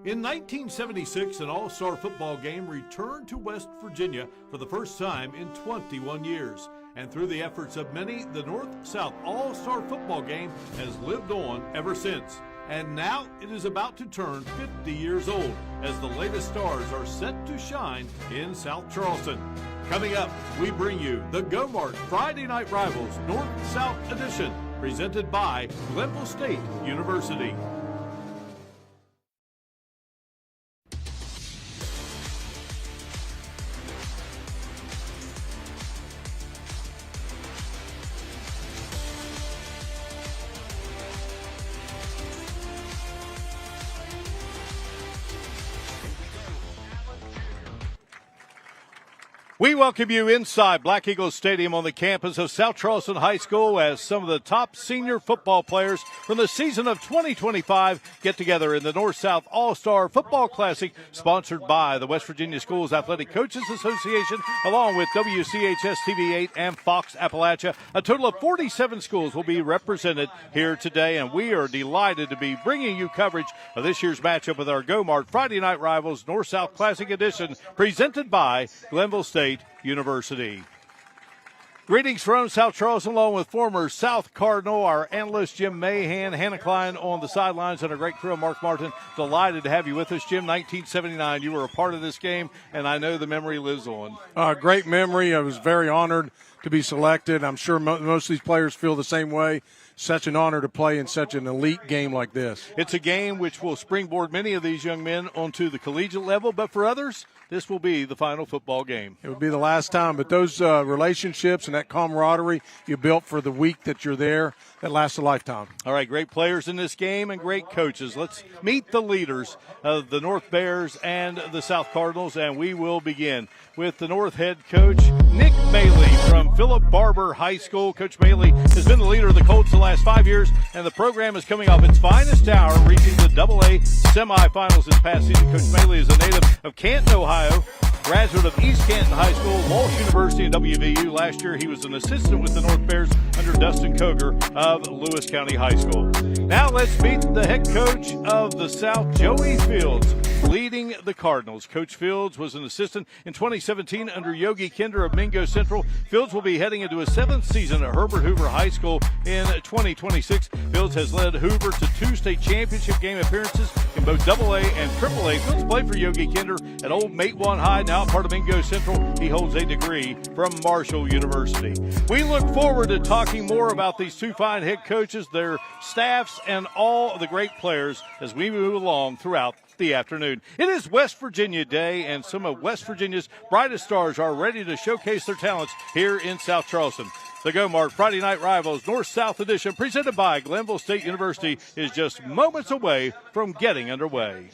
In 1976, an all-star football game returned to West Virginia for the first time in 21 years. And through the efforts of many, the North-South All-Star football game has lived on ever since. And now it is about to turn 50 years old as the latest stars are set to shine in South Charleston. Coming up, we bring you the Go Mart Friday Night Rivals North-South Edition, presented by Glenville State University. We welcome you inside Black Eagle Stadium on the campus of South Charleston High School as some of the top senior football players from the season of 2025 get together in the North-South All-Star Football Classic, sponsored by the West Virginia Schools Athletic Coaches Association, along with WCHS-TV 8 and Fox Appalachia. A total of 47 schools will be represented here today, and we are delighted to be bringing you coverage of this year's matchup with our Go Mart Friday Night Rivals North-South Classic Edition, presented by Glenville State University. Greetings from South Charleston, along with former South Cardinal, our analyst Jim Mahan, Hannah Klein on the sidelines, and our great crew, Mark Martin. Delighted to have you with us, Jim. 1979, you were a part of this game, and I know the memory lives on. Great memory. I was very honored to be selected. I'm sure most of these players feel the same way. Such an honor to play in such an elite game like this. It's a game which will springboard many of these young men onto the collegiate level, but for others, this will be the final football game. It will be the last time, but those relationships and that camaraderie you built for the week that you're there, that lasts a lifetime. All right, great players in this game and great coaches. Let's meet the leaders of the North Bears and the South Cardinals, and we will begin with the North head coach, Nick Maley from Philip Barber High School. Coach Maley has been the leader of the Colts the last 5 years, and the program is coming off its finest hour, reaching the AA semifinals this past season. Coach Maley is a native of Canton, Ohio, graduate of East Canton High School, Walsh University, and WVU. Last year, he was an assistant with the North Bears under Dustin Koger of Lewis County High School. Now let's meet the head coach of the South, Joey Fields, leading the Cardinals. Coach Fields was an assistant in 2017 under Yogi Kinder of Mingo Central. Fields will be heading into his 7th season at Herbert Hoover High School in 2026. Fields has led Hoover to 2 state championship game appearances in both AA and AAA. Fields played for Yogi Kinder at Old Matewan High, now part of Mingo Central. He holds a degree from Marshall University. We look forward to talking more about these two fine head coaches, their staffs, and all of the great players as we move along throughout the afternoon. It is West Virginia Day, and some of West Virginia's brightest stars are ready to showcase their talents here in South Charleston. The Go Mart Friday Night Rivals North-South Edition, presented by Glenville State University, is just moments away from getting underway.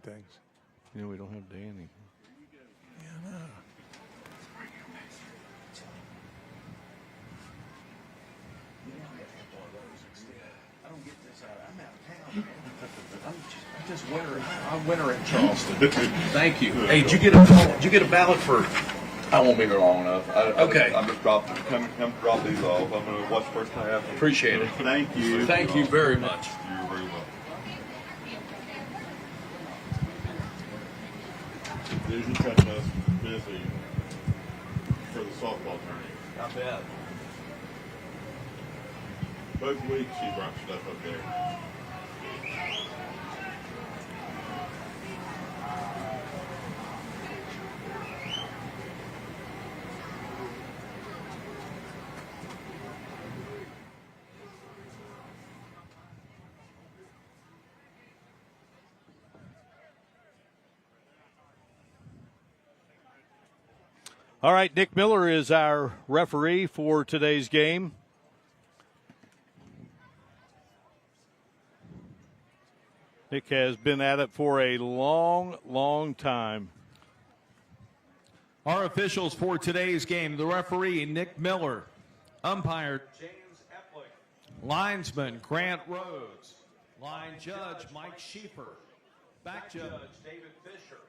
things. You know, we don't have Danny. Yeah, no. I don't get this out. I'm out of town. I'm just winter in Charleston. Thank you. Hey, did you get a ballot for? I won't be here long enough. Okay. I'm just come drop these off. I'm going to watch first half. Appreciate it. Thank you. Thank you very much. You're very welcome. Vision kept us busy for the softball tournament. Not bad. Both weeks she brought stuff up there. All right, Nick Miller is our referee for today's game. Nick has been at it for a long, long time. Our officials for today's game, the referee, Nick Miller. Umpire, James Epling. Linesman, Grant Rhodes. Line judge, Mike Schieffer. Back judge, David Fisher.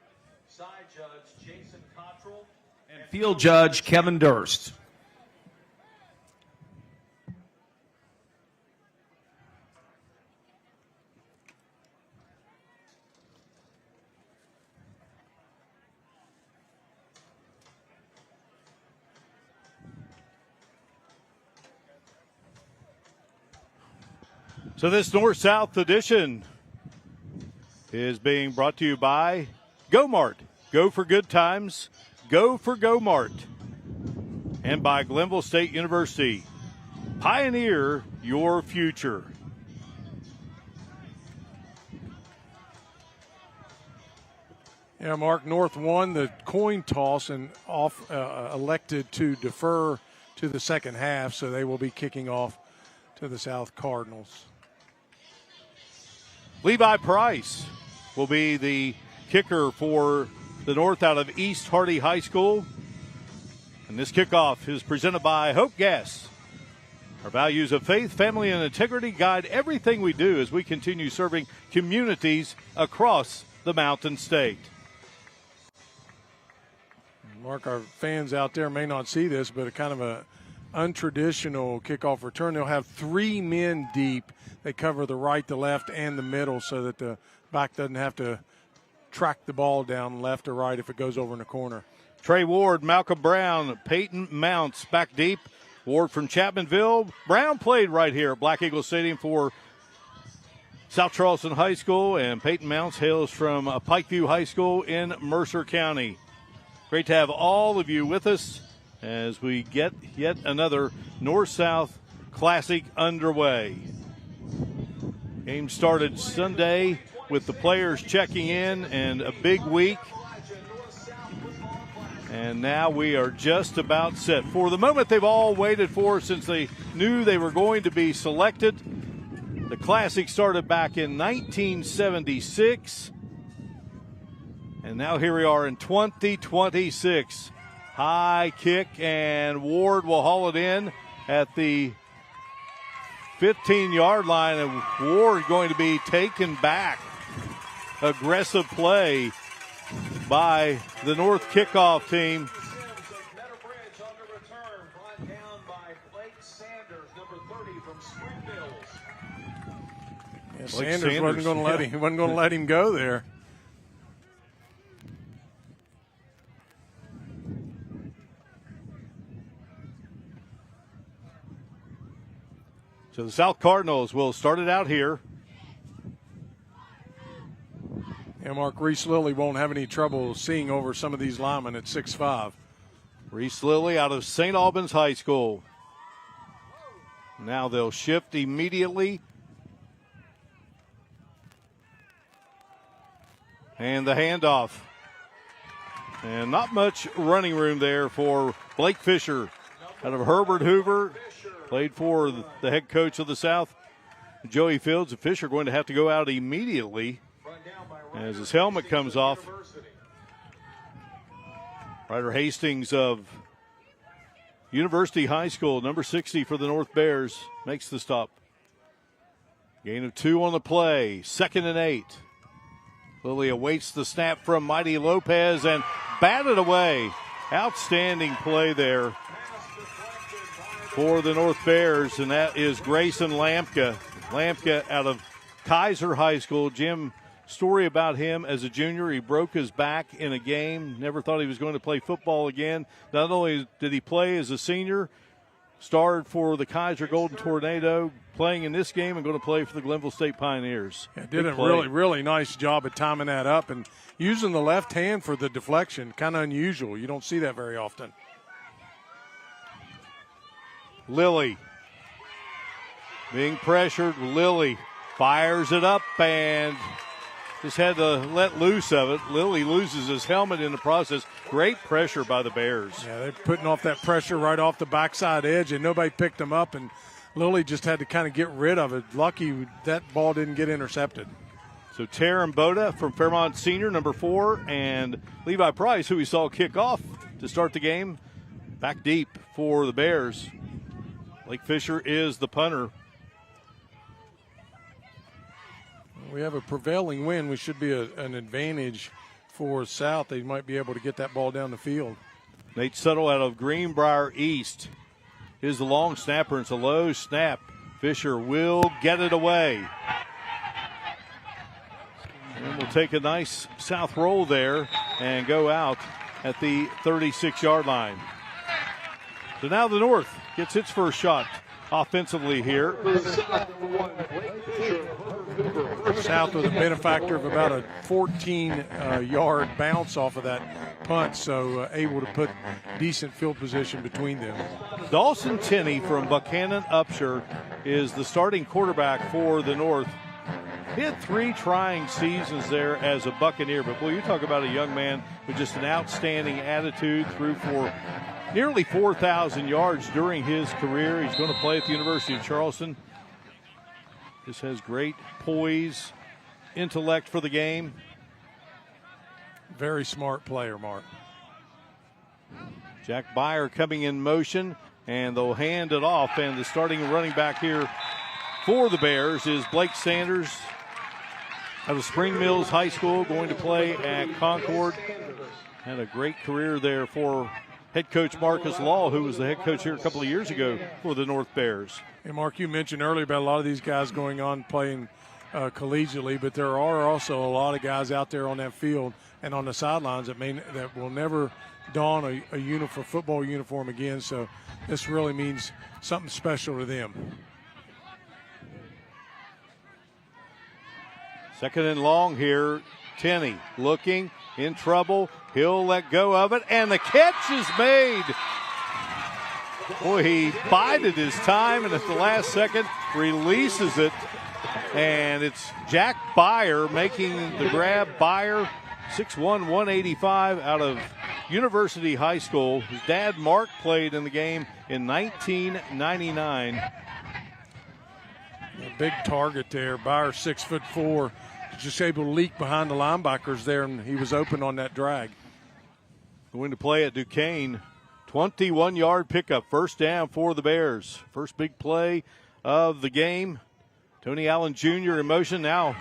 Side judge, Jason Cottrell. And field judge, Kevin Durst. So this North-South edition is being brought to you by GoMart. Go for good times. Go for GoMart. And by Glenville State University. Pioneer your future. Yeah, Mark, North won the coin toss and elected to defer to the second half, so they will be kicking off to the South Cardinals. Levi Price will be the kicker for the North out of East Hardy High School. And this kickoff is presented by Hope Gas. Our values of faith, family, and integrity guide everything we do as we continue serving communities across the Mountain State. Mark, our fans out there may not see this, but a kind of a untraditional kickoff return. They'll have three men deep. They cover the right, the left, and the middle so that the back doesn't have to track the ball down left or right if it goes over in the corner. Trey Ward, Malcolm Brown, Peyton Mounts back deep. Ward from Chapmanville. Brown played right here at Black Eagle Stadium for South Charleston High School, and Peyton Mounts hails from Pikeview High School in Mercer County. Great to have all of you with us as we get yet another North-South Classic underway. Game started Sunday with the players checking in and a big week. And now we are just about set for the moment they've all waited for since they knew they were going to be selected. The Classic started back in 1976. And now here we are in 2026. High kick, and Ward will haul it in at the 15-yard line, and Ward going to be taken back. Aggressive play by the North kickoff team. Yeah, Sanders wasn't going to let him go there. So the South Cardinals will start it out here. And Mark, Reese Lilly won't have any trouble seeing over some of these linemen at 6'5". Reese Lilly out of St. Albans High School. Now they'll shift immediately. And the handoff. And not much running room there for Blake Fisher out of Herbert Hoover. Played for the head coach of the South, Joey Fields. And Fisher going to have to go out immediately as his helmet comes off. Ryder Hastings of University High School, number 60 for the North Bears, makes the stop. Gain of 2 on the play, 2nd and 8. Lilly awaits the snap from Mighty Lopez and batted away. Outstanding play there for the North Bears, and that is Grayson Lampka. Lampka out of Kaiser High School. Jim, story about him as a junior, he broke his back in a game, never thought he was going to play football again. Not only did he play as a senior, starred for the Kaiser Golden Tornado, playing in this game and going to play for the Glenville State Pioneers. Yeah, did a really nice job at timing that up and using the left hand for the deflection. Kind of unusual. You don't see that very often. Lilly being pressured. Lilly fires it up and just had to let loose of it. Lilly loses his helmet in the process. Great pressure by the Bears. Yeah, they're putting off that pressure right off the backside edge, and nobody picked them up, and Lilly just had to kind of get rid of it. Lucky that ball didn't get intercepted. So Taron Boda from Fairmont Senior, number 4, and Levi Price, who we saw kick off to start the game, back deep for the Bears. Blake Fisher is the punter. We have a prevailing wind. We should be an advantage for South. They might be able to get that ball down the field. Nate Settle out of Greenbrier East is the long snapper. It's a low snap. Fisher will get it away. And we'll take a nice south roll there and go out at the 36-yard line. So now the North gets its first shot offensively here. South was a benefactor of about a 14-yard bounce off of that punt, so able to put decent field position between them. Dawson Tenney from Buchanan Upshur is the starting quarterback for the North. He had 3 trying seasons there as a Buccaneer, but boy, you talk about a young man with just an outstanding attitude, threw for nearly 4,000 yards during his career. He's going to play at the University of Charleston. Just has great poise, intellect for the game. Very smart player, Mark. Jack Byer coming in motion, and they'll hand it off. And the starting running back here for the Bears is Blake Sanders out of Spring Mills High School, going to play at Concord. Had a great career there for head coach Marcus Law, who was the head coach here a couple of years ago for the North Bears. And Mark, you mentioned earlier about a lot of these guys going on playing collegiately, but there are also a lot of guys out there on that field and on the sidelines that will never don a football uniform again. So this really means something special to them. 2nd and long here. Tenney looking in trouble. He'll let go of it, and the catch is made. Boy, he bided his time, and at the last second releases it. And it's Jack Byer making the grab. Byer, 6'1", 185, out of University High School. His dad, Mark, played in the game in 1999. A big target there. Byer, 6'4", just able to leak behind the linebackers there, and he was open on that drag. Going to play at Duquesne. 21-yard pickup, first down for the Bears. First big play of the game. Tony Allen Jr. in motion now.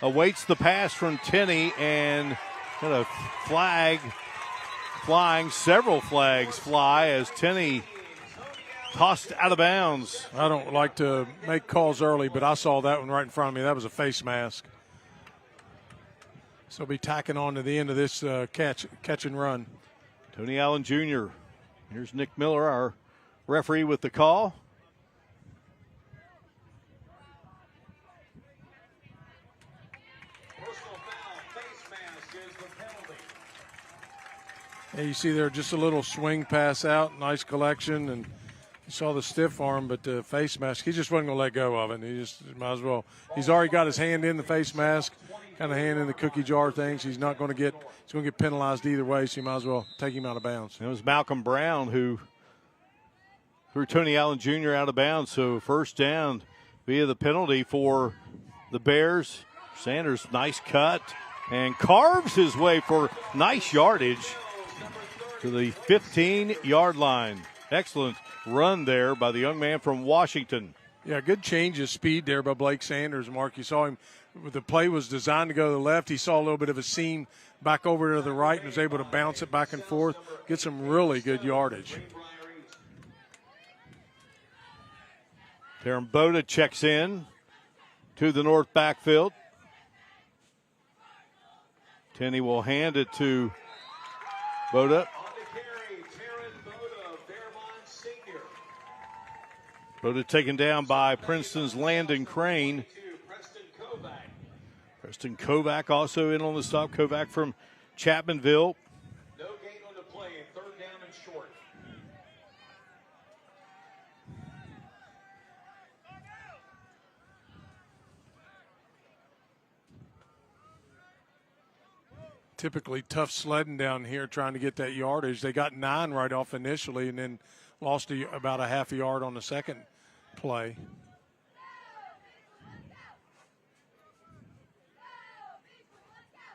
Awaits the pass from Tenney, and got a flag flying. Several flags fly as Tenney tossed out of bounds. I don't like to make calls early, but I saw that one right in front of me. That was a face mask. So he'll be tacking on to the end of this catch and run. Tony Allen Jr. Here's Nick Miller, our referee, with the call. Personal foul, face mask is the penalty. Yeah, you see there just a little swing pass out, nice collection, and you saw the stiff arm, but the face mask, he just wasn't going to let go of it. He just might as well. He's already got his hand in the face mask, kind of hand in the cookie jar things. He's going to get penalized either way, so you might as well take him out of bounds. It was Malcolm Brown who threw Tony Allen Jr. out of bounds, so first down via the penalty for the Bears. Sanders, nice cut, and carves his way for nice yardage to the 15-yard line. Excellent run there by the young man from Washington. Yeah, good change of speed there by Blake Sanders, Mark. You saw him, the play was designed to go to the left. He saw a little bit of a seam back over to the right and was able to bounce it back and forth, get some really good yardage. Darren Boda checks in to the north backfield. Tenney will hand it to Boda. Boda taken down by Princeton's Landon Crane. Preston Kovac also in on the stop. Kovac from Chapmanville. No gain on the play, 3rd down and short. Typically tough sledding down here trying to get that yardage. They got 9 right off initially and then lost about a half a yard on the second play.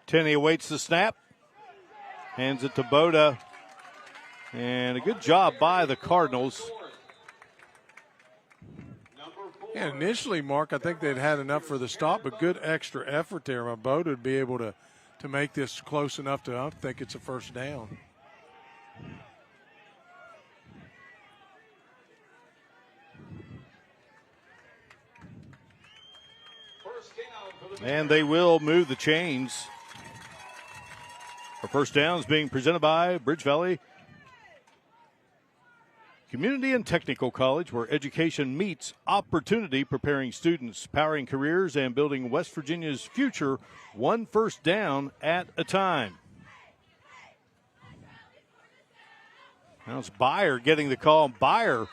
Tenney awaits the snap. Hands it to Boda. And a good job by the Cardinals. Yeah, initially, Mark, I think they'd had enough for the stop, but good extra effort there by Boda to be able to make this close enough to, I think it's a first down. And they will move the chains. Our first down is being presented by Bridge Valley Community and Technical College, where education meets opportunity, preparing students, powering careers, and building West Virginia's future one first down at a time. Now it's Byer getting the call. Byer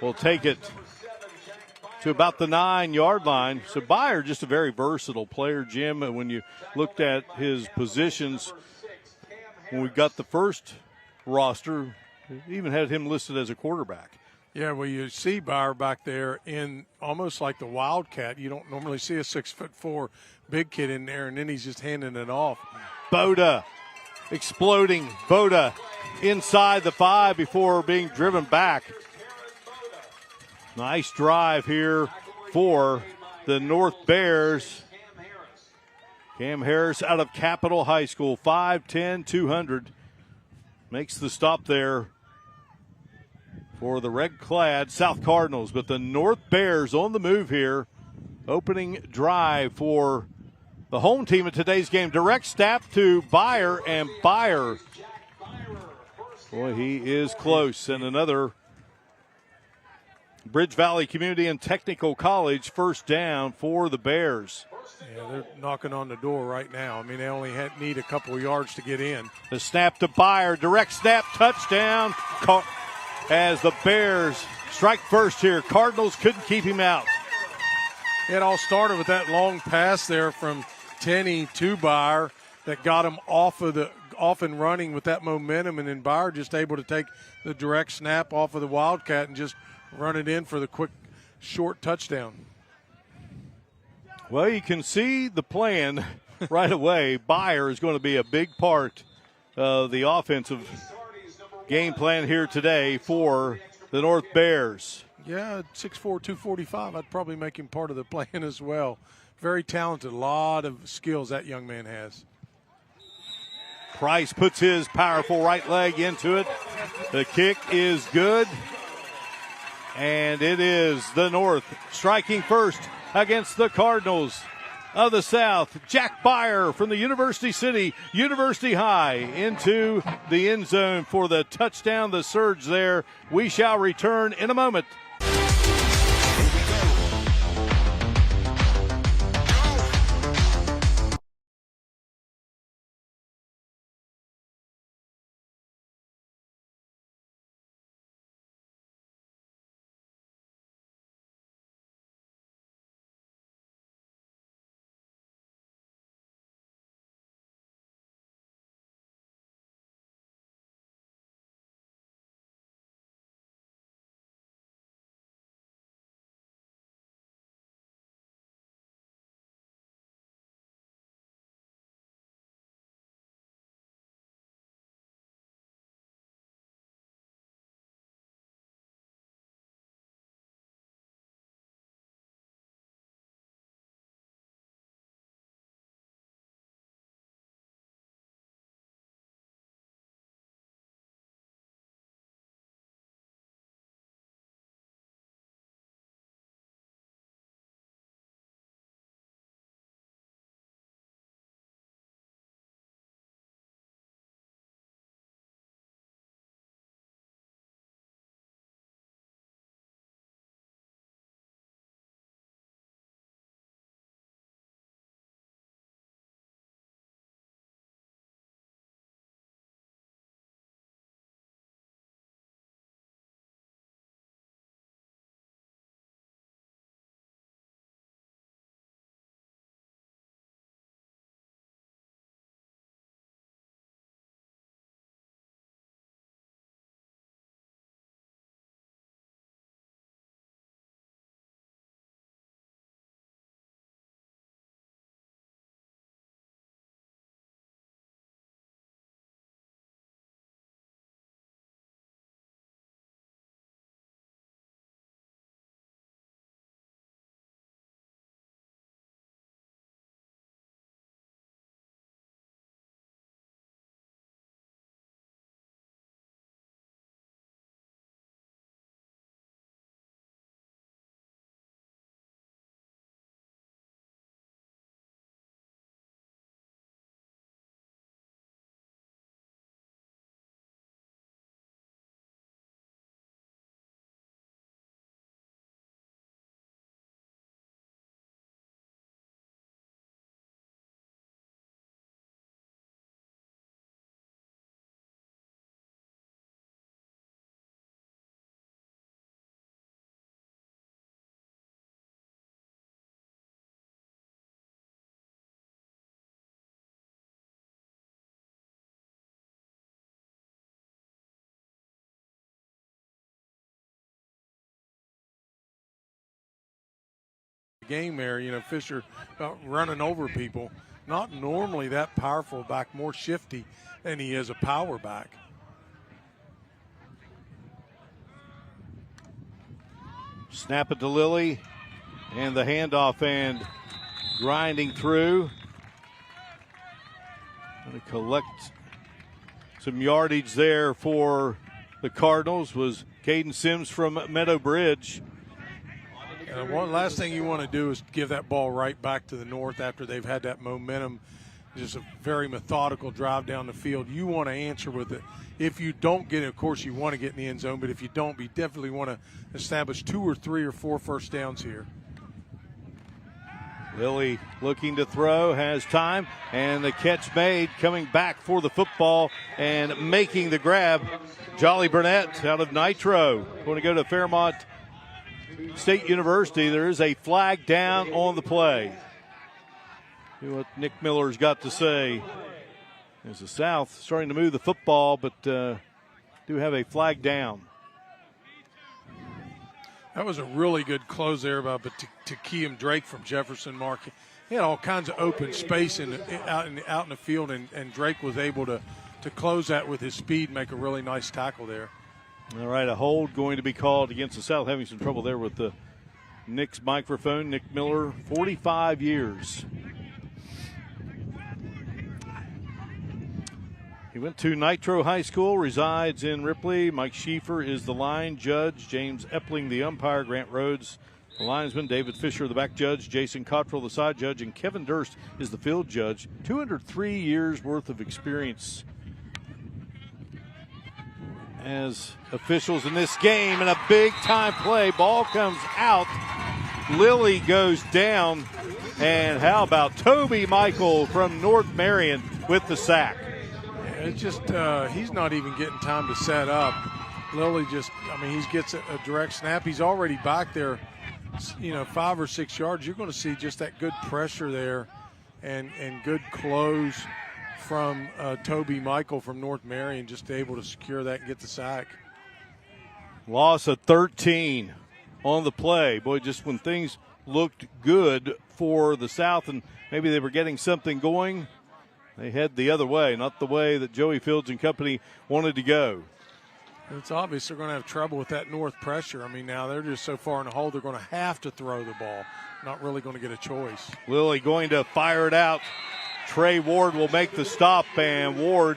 will take it to about the 9-yard line. So Byer, just a very versatile player, Jim. When you looked at his positions, when we got the first roster, even had him listed as a quarterback. Yeah, well, you see Byer back there in almost like the Wildcat. You don't normally see a 6'4" big kid in there, and then he's just handing it off. Boda exploding. Boda inside the 5 before being driven back. Nice drive here for the North Bears. Cam Harris out of Capitol High School, 5'10", 200. Makes the stop there for the red-clad South Cardinals. But the North Bears on the move here. Opening drive for the home team in today's game. Direct snap to Byer, and Byer, boy, he is close. And another Bridge Valley Community and Technical College first down for the Bears. Yeah, they're knocking on the door right now. I mean, they only need a couple of yards to get in. The snap to Byer, direct snap, touchdown. As the Bears strike first here, Cardinals couldn't keep him out. It all started with that long pass there from Tenney to Byer that got him off and running with that momentum, and then Byer just able to take the direct snap off of the Wildcat and just run it in for the quick, short touchdown. Well, you can see the plan right away. Byer is going to be a big part of the offensive game plan here today for the North Bears. Yeah, 6'4", 245, I'd probably make him part of the plan as well. Very talented, a lot of skills that young man has. Price puts his powerful right leg into it. The kick is good. And it is the North striking first against the Cardinals of the South. Jack Byer from the University City, University High, into the end zone for the touchdown, the surge there. We shall return in a moment. game there. Fisher running over people. Not normally that powerful back, more shifty than he is a power back. Snap it to Lilly, and the handoff and grinding through. Going to collect some yardage there for the Cardinals was Caden Sims from Meadow Bridge. One last thing you want to do is give that ball right back to the North after they've had that momentum. Just a very methodical drive down the field. You want to answer with it. If you don't get it, of course, you want to get in the end zone, but if you don't, you definitely want to establish 2 or 3 or 4 first downs here. Lilly looking to throw, has time, and the catch made, coming back for the football and making the grab. Jolly Burnett out of Nitro. Going to go to Fairmont State University. There is a flag down on the play. See what Nick Miller's got to say. As the South starting to move the football, but do have a flag down. That was a really good close there by Takeem Drake from Jefferson Mark. He had all kinds of open space out in the field, and Drake was able to close that with his speed, make a really nice tackle there. All right, a hold going to be called against the South. Having some trouble there with the Nick's microphone. Nick Miller, 45 years. He went to Nitro High School, resides in Ripley. Mike Schieffer is the line judge. James Epling, the umpire. Grant Rhodes, the linesman. David Fisher, the back judge. Jason Cottrell, the side judge. And Kevin Durst is the field judge. 203 years worth of experience as officials in this game. And a big-time play. Ball comes out. Lilly goes down. And how about Toby Michael from North Marion with the sack? It's just he's not even getting time to set up. Lilly he gets a direct snap. He's already back there, 5 or 6 yards. You're going to see just that good pressure there and good close from Toby Michael from North Marion, just able to secure that and get the sack. Loss of 13 on the play. Boy, just when things looked good for the South and maybe they were getting something going, they head the other way, not the way that Joey Fields and company wanted to go. It's obvious they're going to have trouble with that North pressure. Now they're just so far in the hole, they're going to have to throw the ball. Not really going to get a choice. Lilly going to fire it out. Trey Ward will make the stop, and Ward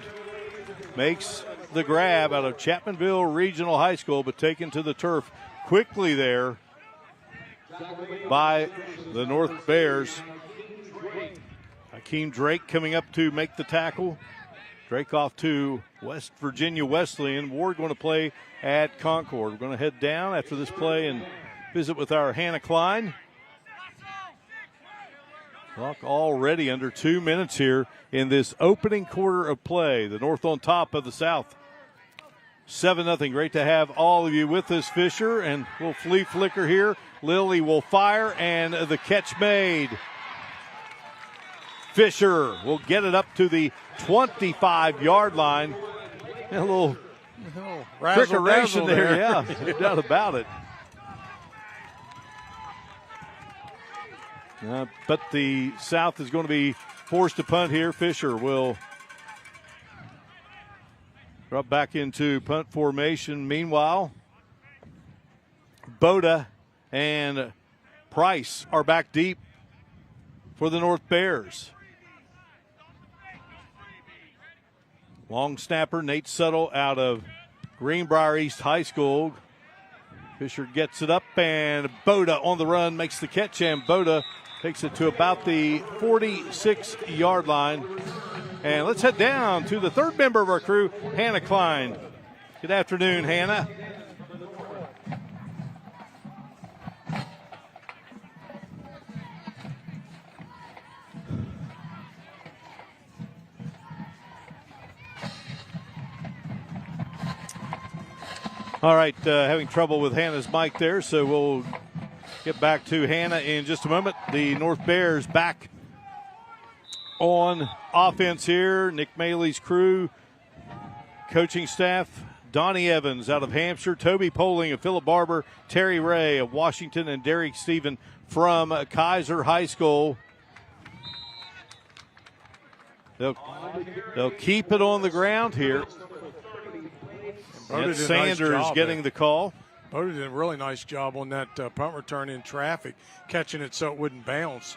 makes the grab out of Chapmanville Regional High School, but taken to the turf quickly there by the North Bears. Hakeem Drake coming up to make the tackle. Drake off to West Virginia Wesleyan. Ward going to play at Concord. We're going to head down after this play and visit with our Hannah Klein. Clock already under 2 minutes here in this opening quarter of play. The North on top of the South. 7-0. Great to have all of you with us, Fisher. And we'll flea flicker here. Lilly will fire, and the catch made. Fisher will get it up to the 25-yard line. And a little trickeration there, yeah, no doubt about it. But the South is going to be forced to punt here. Fisher will drop back into punt formation. Meanwhile, Boda and Price are back deep for the North Bears. Long snapper Nate Suttle out of Greenbrier East High School. Fisher gets it up, and Boda on the run makes the catch, and Boda takes it to about the 46-yard line. And let's head down to the third member of our crew, Hannah Klein. Good afternoon, Hannah. All right, having trouble with Hannah's mic there, so we'll get back to Hannah in just a moment. The North Bears back on offense here. Nick Maley's crew, coaching staff, Donnie Evans out of Hampshire, Toby Poling of Philip Barber, Terry Ray of Washington, and Derek Stephen from Kaiser High School. They'll keep it on the ground here. And Sanders getting the call. Bode did a really nice job on that punt return in traffic, catching it so it wouldn't bounce.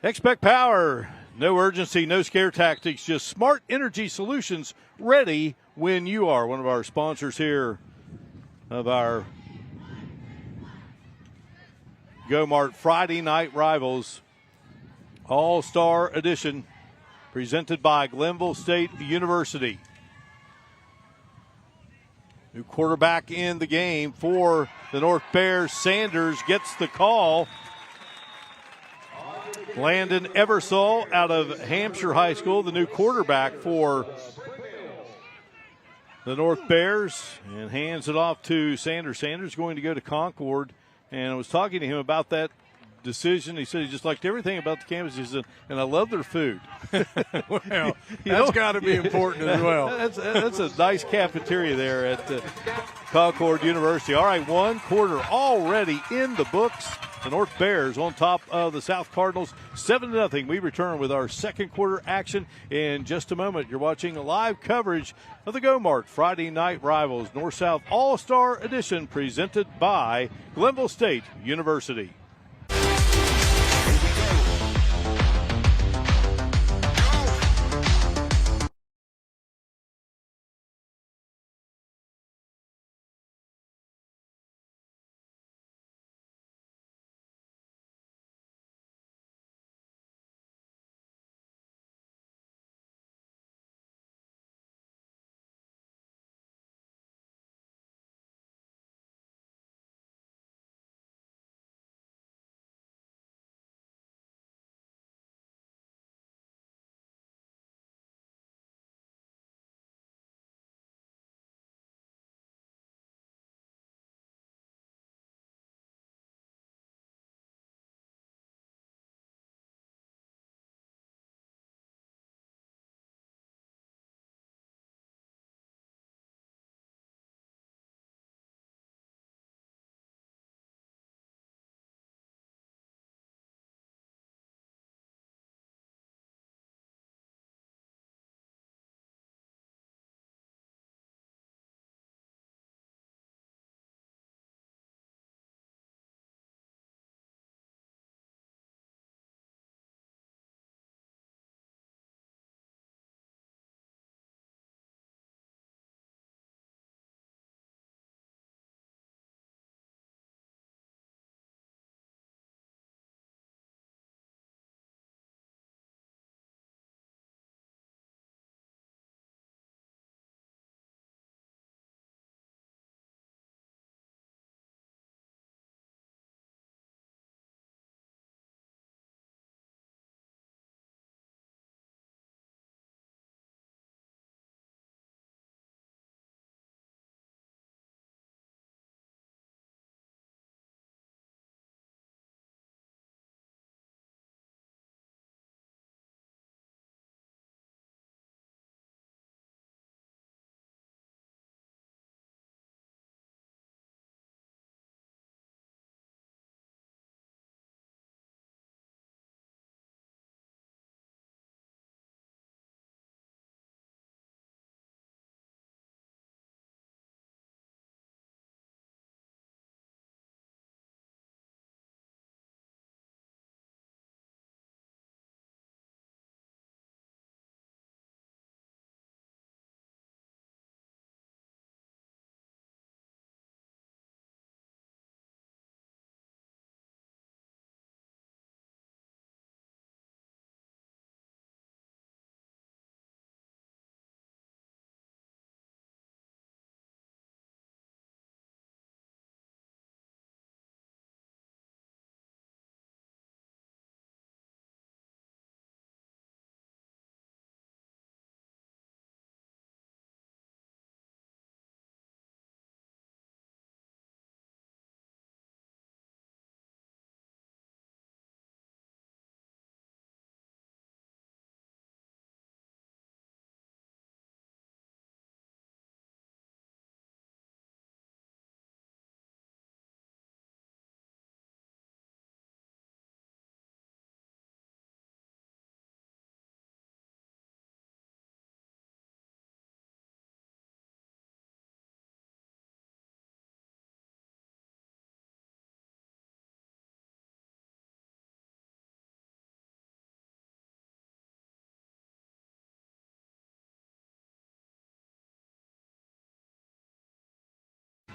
Expect power. No urgency, no scare tactics, just smart energy solutions ready when you are. One of our sponsors here of our Go Mart Friday Night Rivals All-Star Edition, presented by Glenville State University. New quarterback in the game for the North Bears. Sanders gets the call. Landon Eversole out of Hampshire High School, the new quarterback for the North Bears, and hands it off to Sanders. Sanders going to go to Concord, and I was talking to him about that decision. He said he just liked everything about the campus. He said, and I love their food. Well, that's got to be important as well. That's a nice cafeteria there at Concord University. All right, one quarter already in the books. The North Bears on top of the South Cardinals, 7-0. We return with our second quarter action in just a moment. You're watching live coverage of the Go Mart Friday Night Rivals North-South All-Star Edition, presented by Glenville State University.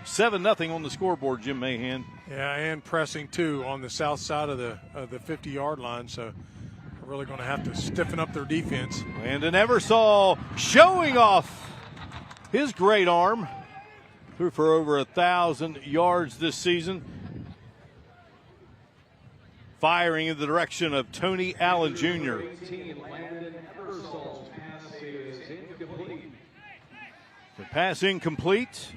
7-0 on the scoreboard, Jim Mahan. Yeah, and pressing too on the south side of the 50-yard line. So they're really going to have to stiffen up their defense. Landon Eversole showing off his great arm. Threw for over 1,000 yards this season. Firing in the direction of Tony Allen Jr. The pass incomplete.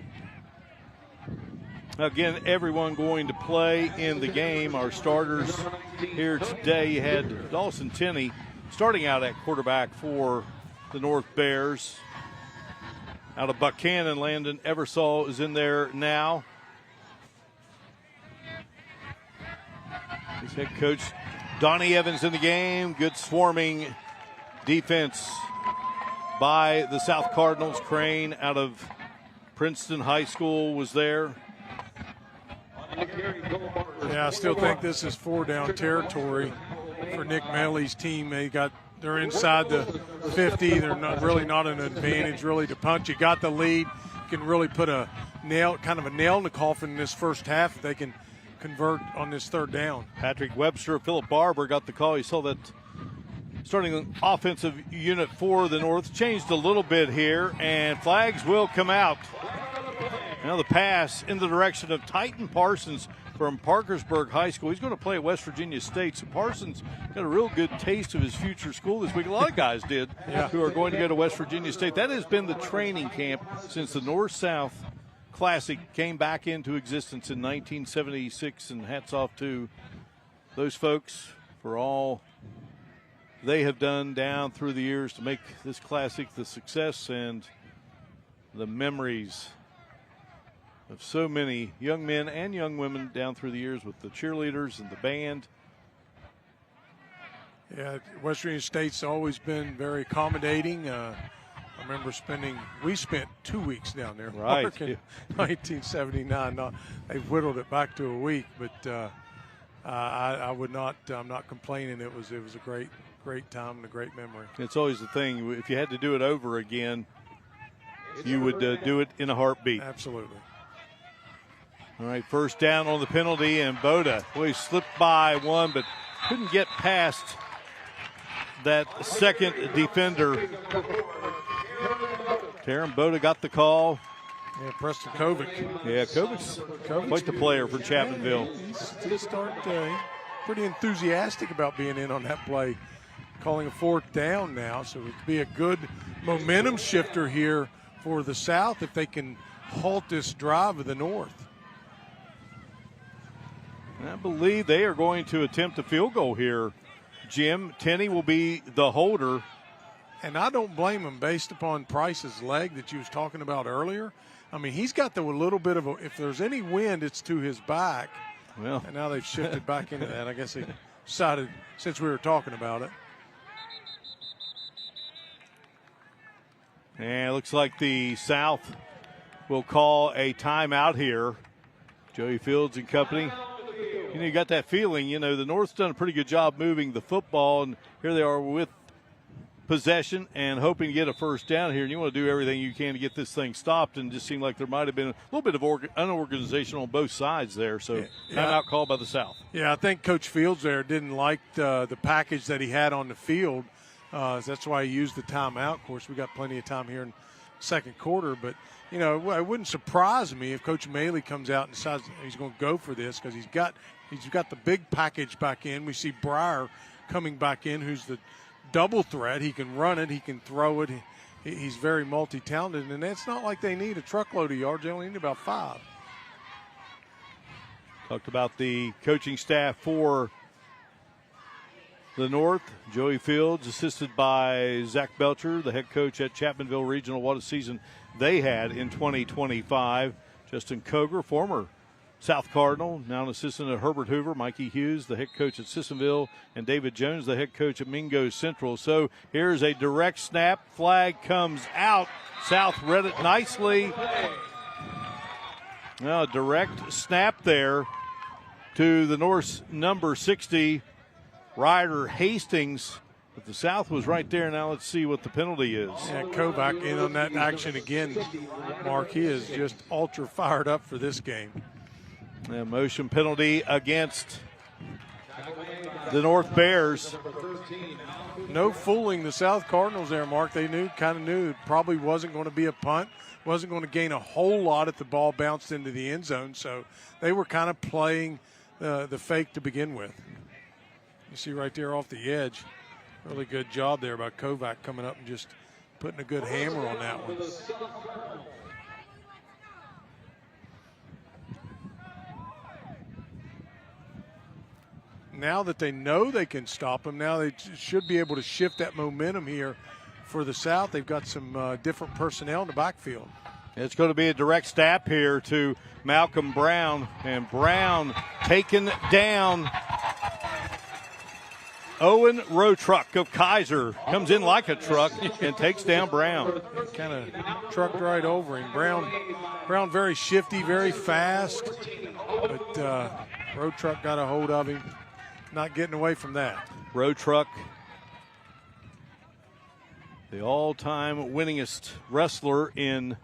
Again, everyone going to play in the game. Our starters here today had Dawson Tenney starting out at quarterback for the North Bears. Out of Buchanan, Landon Eversole is in there now. His head coach, Donnie Evans, in the game. Good swarming defense by the South Cardinals. Crane out of Princeton High School was there. Yeah, I still think this is 4-down territory for Nick Melly's team. They're inside the 50. They're not an advantage really to punch. You got the lead. You can really put a nail in the coffin in this first half if they can convert on this third down. Patrick Webster, Philip Barber got the call. You saw that starting offensive unit for the North changed a little bit here, and flags will come out. Now the pass in the direction of Titan Parsons from Parkersburg High School. He's going to play at West Virginia State. So Parsons got a real good taste of his future school this week. A lot of guys did who are going to go to West Virginia State. That has been the training camp since the North-South Classic came back into existence in 1976, and hats off to those folks for all they have done down through the years to make this Classic the success and the memories of so many young men and young women down through the years with the cheerleaders and the band. Yeah, West Virginia State's always been very accommodating. I remember we spent 2 weeks down there. Right. In 1979. They've whittled it back to a week, but I'm not complaining. It was a great time and a great memory. It's always the thing. If you had to do it over again, you would do it in a heartbeat. Absolutely. All right, first down on the penalty, and Boda, he slipped by one, but couldn't get past that second defender. Taron Boda got the call. Yeah, Preston Kovic. Yeah, Kovic's quite the player for Chapmanville. He's pretty enthusiastic about being in on that play, calling a fourth down now. So it'd be a good momentum shifter here for the South if they can halt this drive of the North. I believe they are going to attempt a field goal here, Jim. Tenney will be the holder. And I don't blame him based upon Price's leg that you was talking about earlier. I mean, he's got a little bit of if there's any wind, it's to his back. Well, and now they've shifted back into that. I guess they decided since we were talking about it. And it looks like the South will call a timeout here. Joey Fields and company. You got that feeling, the North's done a pretty good job moving the football, and here they are with possession and hoping to get a first down here, and you want to do everything you can to get this thing stopped, and it just seemed like there might have been a little bit of unorganization on both sides there, so timeout called by the South. Yeah, I think Coach Fields there didn't like the package that he had on the field. That's why he used the timeout. Of course, we got plenty of time here in the second quarter, but it wouldn't surprise me if Coach Maley comes out and decides he's going to go for this because he's got the big package back in. We see Breyer coming back in, who's the double threat. He can run it, he can throw it. He's very multi-talented, and it's not like they need a truckload of yards. They only need about 5. Talked about the coaching staff for the North. Joey Fields, assisted by Zach Belcher, the head coach at Chapmanville Regional. What a season they had in 2025. Justin Koger, former South Cardinal, now an assistant at Herbert Hoover. Mikey Hughes, the head coach at Sissonville, and David Jones, the head coach at Mingo Central. So here's a direct snap. Flag comes out. South read it nicely. Now a direct snap there to the North's number 60, Ryder Hastings. But the South was right there. Now let's see what the penalty is. Yeah, Kovac in on that action again, Mark. He is just ultra fired up for this game. A motion penalty against the North Bears. No fooling the South Cardinals there, Mark. They kind of knew it probably wasn't going to be a punt, wasn't going to gain a whole lot if the ball bounced into the end zone. So they were kind of playing the fake to begin with. You see right there off the edge. Really good job there by Kovac coming up and just putting a good hammer on that one. Now that they know they can stop them, now they should be able to shift that momentum here for the South. They've got some different personnel in the backfield. It's going to be a direct snap here to Malcolm Brown, and Brown taken down. Owen Rotruck of Kaiser comes in like a truck and takes down Brown. Kind of trucked right over him. Brown very shifty, very fast, but Rotruck got a hold of him. Not getting away from that. Rotruck, the all-time winningest wrestler in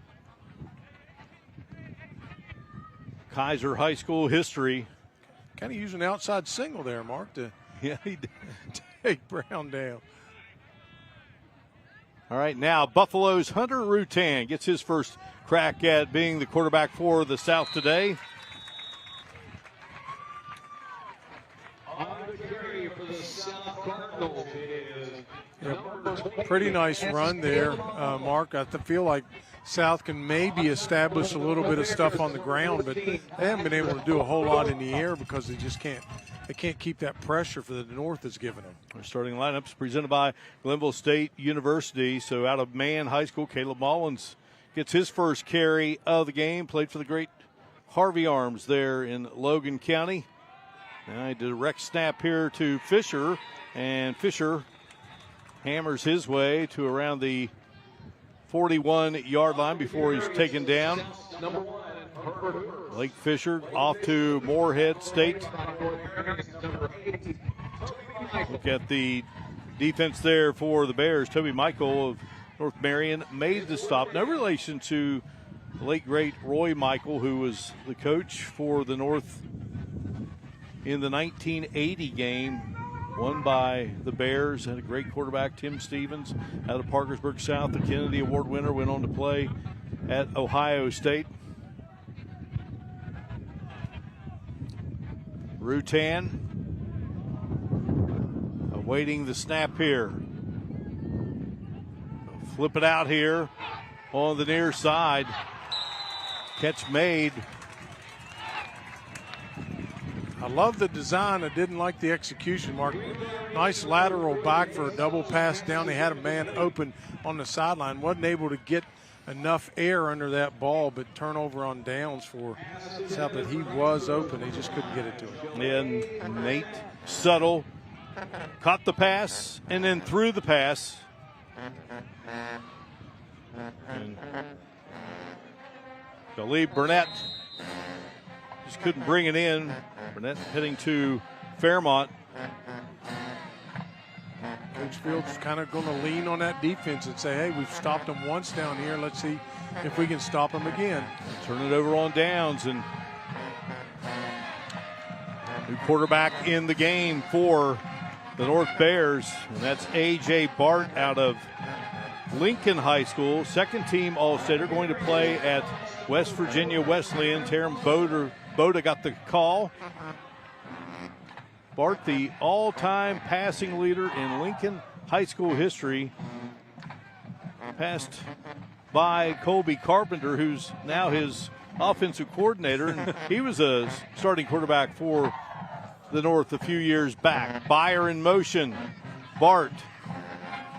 Kaiser High School history. Kind of using outside single there, Mark, to he did. take Brown down. All right, now Buffalo's Hunter Rutan gets his first crack at being the quarterback for the South today. Pretty nice run there, Mark. I feel like South can maybe establish a little bit of stuff on the ground, but they haven't been able to do a whole lot in the air because they just can't. They can't keep that pressure for the North is giving them. Our starting lineups presented by Glenville State University. So out of Mann High School, Caleb Mullins gets his first carry of the game. Played for the great Harvey Arms there in Logan County. Now a direct snap here to Fisher, and Fisher hammers his way to around the 41-yard line before he's taken down. Blake Fisher off to Moorhead State. Look at the defense there for the Bears. Toby Michael of North Marion made the stop. No relation to the late, great Roy Michael, who was the coach for the North in the 1980 game, won by the Bears. Had a great quarterback, Tim Stevens, out of Parkersburg South, the Kennedy Award winner, went on to play at Ohio State. Rutan awaiting the snap here. Flip it out here on the near side. Catch made. I love the design. I didn't like the execution, Mark. Nice lateral back for a double pass down. They had a man open on the sideline. Wasn't able to get enough air under that ball, but turnover on downs for South that he was open. He just couldn't get it to him. And Nate Suttle caught the pass and then threw the pass. And Galib Burnett just couldn't bring it in. Burnett heading to Fairmont. Coach Fields kind of going to lean on that defense and say, hey, we've stopped them once down here. Let's see if we can stop them again. Turn it over on downs, and new quarterback in the game for the North Bears, and that's A.J. Bart out of Lincoln High School. Second team All-Stater, going to play at West Virginia Wesleyan. Tarum Boda got the call. Bart, the all-time passing leader in Lincoln High School history, passed by Colby Carpenter, who's now his offensive coordinator. And he was a starting quarterback for the North a few years back. Byer in motion. Bart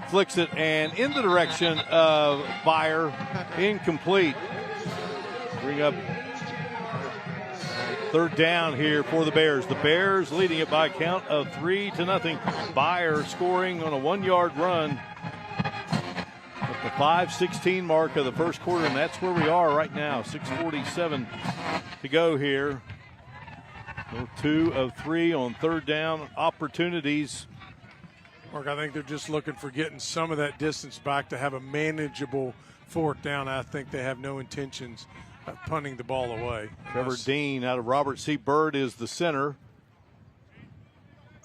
flicks it and in the direction of Byer. Incomplete. Bring up third down here for the Bears. The Bears leading it by a count of 3-0. Byer scoring on a 1-yard run at the 5:16 mark of the first quarter, and that's where we are right now. 6:47 to go here. 2 of 3 on third down opportunities Mark, I think they're just looking for getting some of that distance back to have a manageable fourth down. I think they have no intentions of punting the ball away. Trevor Dean out of Robert C. Byrd is the center.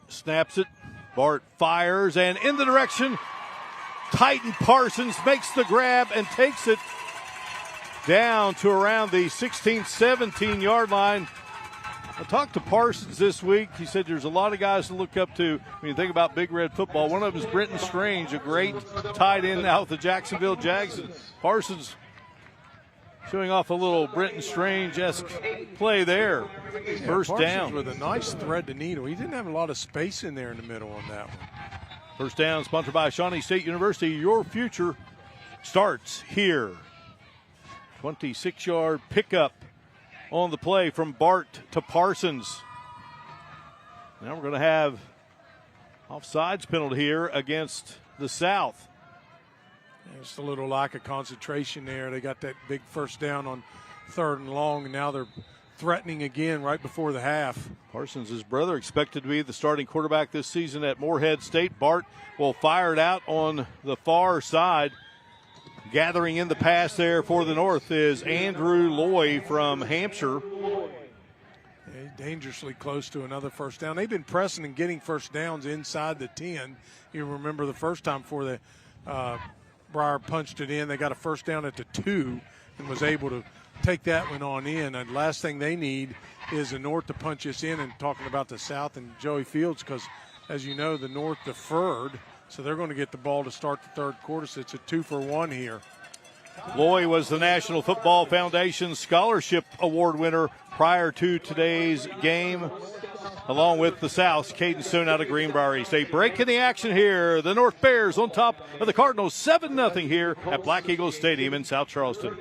Snaps it. Bart fires, and in the direction. Titan Parsons makes the grab and takes it down to around the 16, 17-yard line. I talked to Parsons this week. He said there's a lot of guys to look up to when you think about Big Red football. One of them is Brenton Strange, a great tight end out with the Jacksonville Jags. Parsons showing off a little Brenton Strange-esque play there. Yeah, First Parsons down. with a nice thread to needle. He didn't have a lot of space in there in the middle on that one. First down sponsored by Shawnee State University. Your future starts here. 26-yard pickup on the play from Bart to Parsons. Now we're going to have offsides penalty here against the South. Just a little lack of concentration there. They got that big first down on 3rd and long, and now they're threatening again right before the half. Parsons' brother expected to be the starting quarterback this season at Morehead State. Bart will fire it out on the far side. Gathering in the pass there for the North is Andrew Loy from Hampshire. Dangerously close to another first down. They've been pressing and getting first downs inside the 10. You remember the first time before the Breyer punched it in, they got a first down at the 2 and was able to take that one on in. And last thing they need is the North to punch us in, and talking about the South and Joey Fields, because as you know, the North deferred, so they're going to get the ball to start the third quarter. So it's a 2-for-1 here. Loy was the National Football Foundation Scholarship Award winner prior to today's game, along with the South's Caden Stone out of Greenbrier East. A break in the action here. The North Bears on top of the Cardinals 7-0 here at Black Eagles Stadium in South Charleston.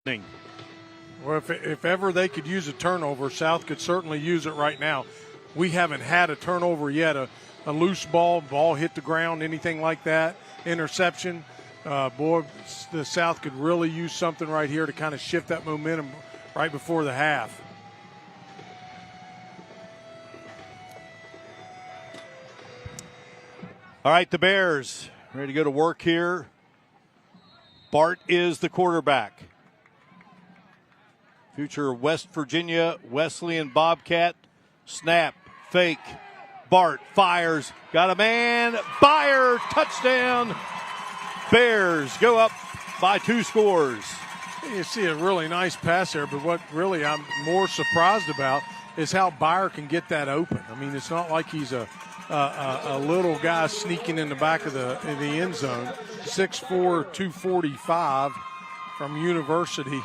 Well, if ever they could use a turnover, South could certainly use it right now. We haven't had a turnover yet, a loose ball hit the ground, anything like that, interception. Boy, the South could really use something right here to kind of shift that momentum right before the half. All right, the Bears ready to go to work here. Bart is the quarterback. Future West Virginia Wesleyan Bobcat. Snap, fake. Bart fires. Got a man. Byer, touchdown. Bears go up by 2 scores. You see a really nice pass there, but what really I'm more surprised about is how Byer can get that open. I mean, it's not like he's a little guy sneaking in the back of the end zone. 6'4", 245 from University,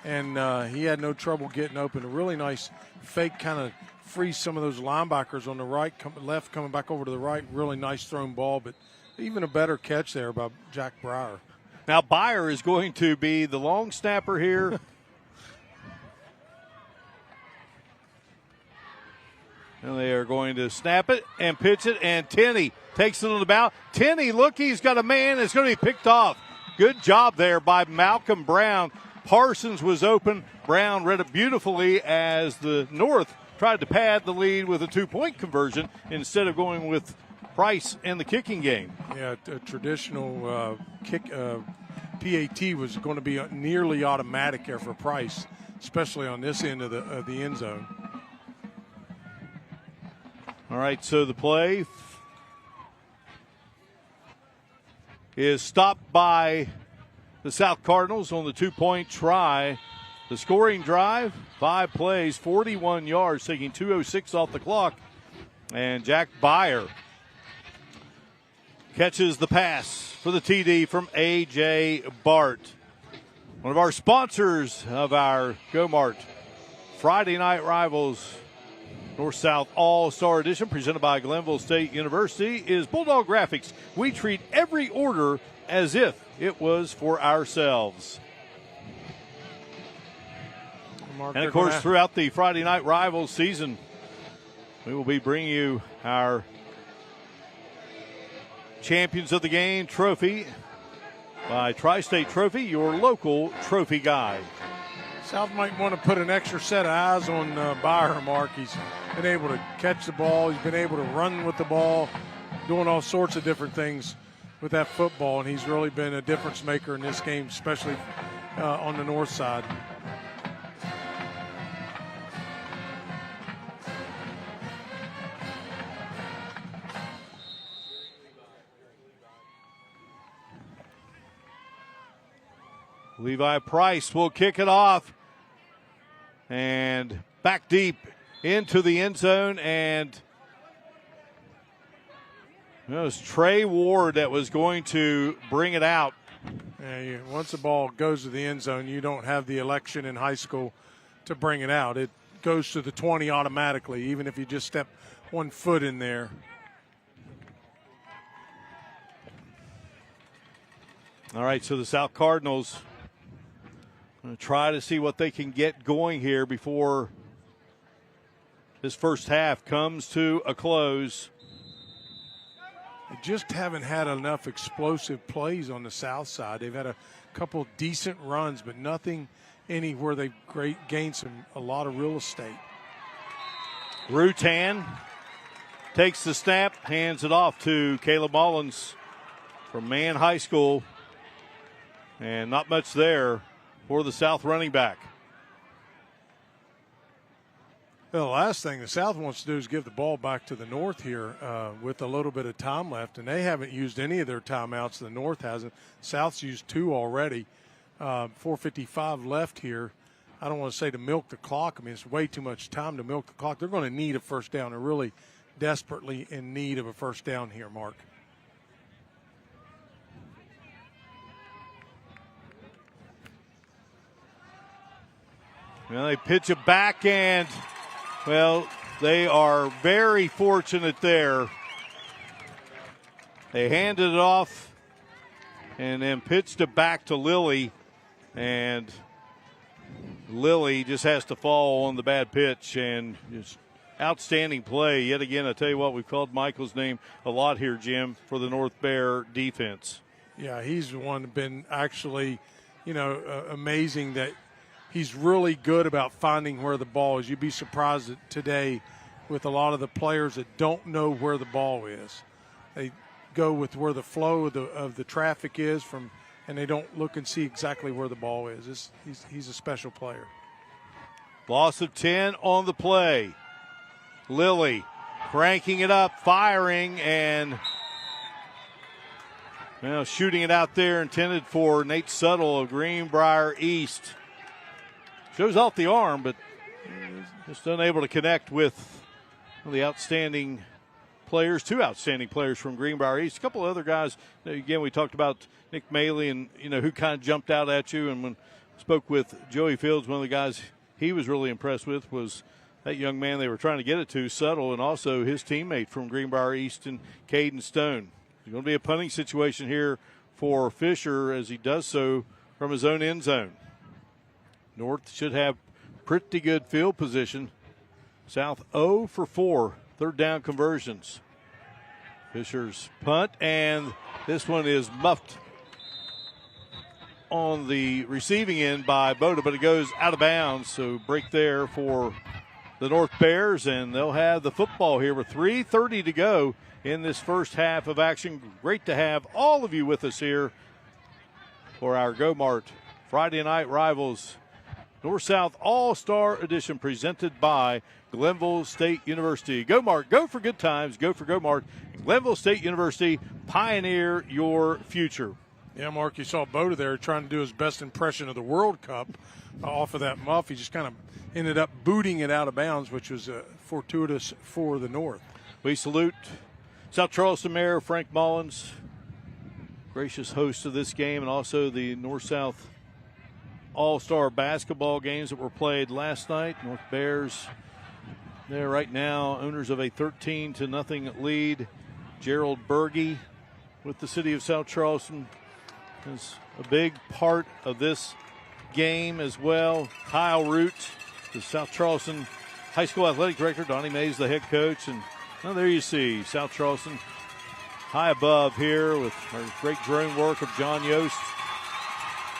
and he had no trouble getting open. A really nice fake kind of frees some of those linebackers on the right, left coming back over to the right. Really nice thrown ball, but even a better catch there by Jack Breyer. Now Byer is going to be the long snapper here. And they are going to snap it and pitch it, and Tenney takes it on the bow. Tenney, look, he's got a man that's going to be picked off. Good job there by Malcolm Brown. Parsons was open. Brown read it beautifully as the North tried to pad the lead with a 2-point conversion instead of going with Price in the kicking game. Yeah, a traditional kick PAT was going to be nearly automatic there for Price, especially on this end of the end zone. All right, so the play is stopped by the South Cardinals on the 2-point try. The scoring drive, 5 plays, 41 yards, taking 2:06 off the clock. And Jack Byer catches the pass for the TD from A.J. Bart. One of our sponsors of our Go Mart Friday Night Rivals North-South All-Star Edition presented by Glenville State University is Bulldog Graphics. We treat every order as if it was for ourselves. And, of course, throughout the Friday Night Rivals season, we will be bringing you our Champions of the Game trophy by Tri-State Trophy, your local trophy guide. South might want to put an extra set of eyes on Byer, Mark. He's been able to catch the ball. He's been able to run with the ball, doing all sorts of different things with that football, and he's really been a difference maker in this game, especially on the north side. Levi Price will kick it off and back deep into the end zone, and it was Trey Ward that was going to bring it out. Yeah, once the ball goes to the end zone, you don't have the election in high school to bring it out. It goes to the 20 automatically, even if you just step 1 foot in there. All right, so the South Cardinals going to try to see what they can get going here before this first half comes to a close. They just haven't had enough explosive plays on the south side. They've had a couple decent runs, but nothing anywhere they've gained a lot of real estate. Rutan takes the snap, hands it off to Caleb Mullins from Mann High School. And not much there for the South running back. Well, the last thing the South wants to do is give the ball back to the North here with a little bit of time left, and they haven't used any of their timeouts. The North hasn't. South's used 2 already. 4:55 left here. I don't want to say to milk the clock. I mean, it's way too much time to milk the clock. They're going to need a first down. They're really desperately in need of a first down here, Mark. Well, they pitch it back, and, well, they are very fortunate there. They handed it off and then pitched it back to Lilly, and Lilly just has to fall on the bad pitch, and just outstanding play. Yet again, I tell you what, we've called Michael's name a lot here, Jim, for the North Bear defense. Yeah, he's the one been actually, amazing that he's really good about finding where the ball is. You'd be surprised that today with a lot of the players that don't know where the ball is. They go with where the flow of the traffic is and they don't look and see exactly where the ball is. He's a special player. Loss of 10 on the play. Lilly cranking it up, firing, and shooting it out there, intended for Nate Suttle of Greenbrier East. Shows off the arm, but just unable to connect with the outstanding players, two outstanding players from Greenbrier East. A couple of other guys, again, we talked about Nick Maley and, who kind of jumped out at you. And when I spoke with Joey Fields, one of the guys he was really impressed with was that young man they were trying to get it to, Suttle, and also his teammate from Greenbrier East and Caden Stone. It's going to be a punting situation here for Fisher as he does so from his own end zone. North should have pretty good field position. South 0 for 4, third down conversions. Fisher's punt, and this one is muffed on the receiving end by Boda, but it goes out of bounds, so break there for the North Bears, and they'll have the football here with 3:30 to go in this first half of action. Great to have all of you with us here for our Go Mart Friday Night Rivals North-South All-Star Edition presented by Glenville State University. Go Mart, go for good times, go for Go Mart. Glenville State University, pioneer your future. Yeah, Mark, you saw Boda there trying to do his best impression of the World Cup off of that muff. He just kind of ended up booting it out of bounds, which was fortuitous for the North. We salute South Charleston Mayor Frank Mullins, gracious host of this game, and also the North-South All-Star basketball games that were played last night. North Bears, they're right now owners of a 13-0 lead. Gerald Berge with the city of South Charleston is a big part of this game as well. Kyle Root, the South Charleston High School Athletic Director. Donnie Mays, the head coach. And there you see South Charleston high above here with our great drone work of John Yost.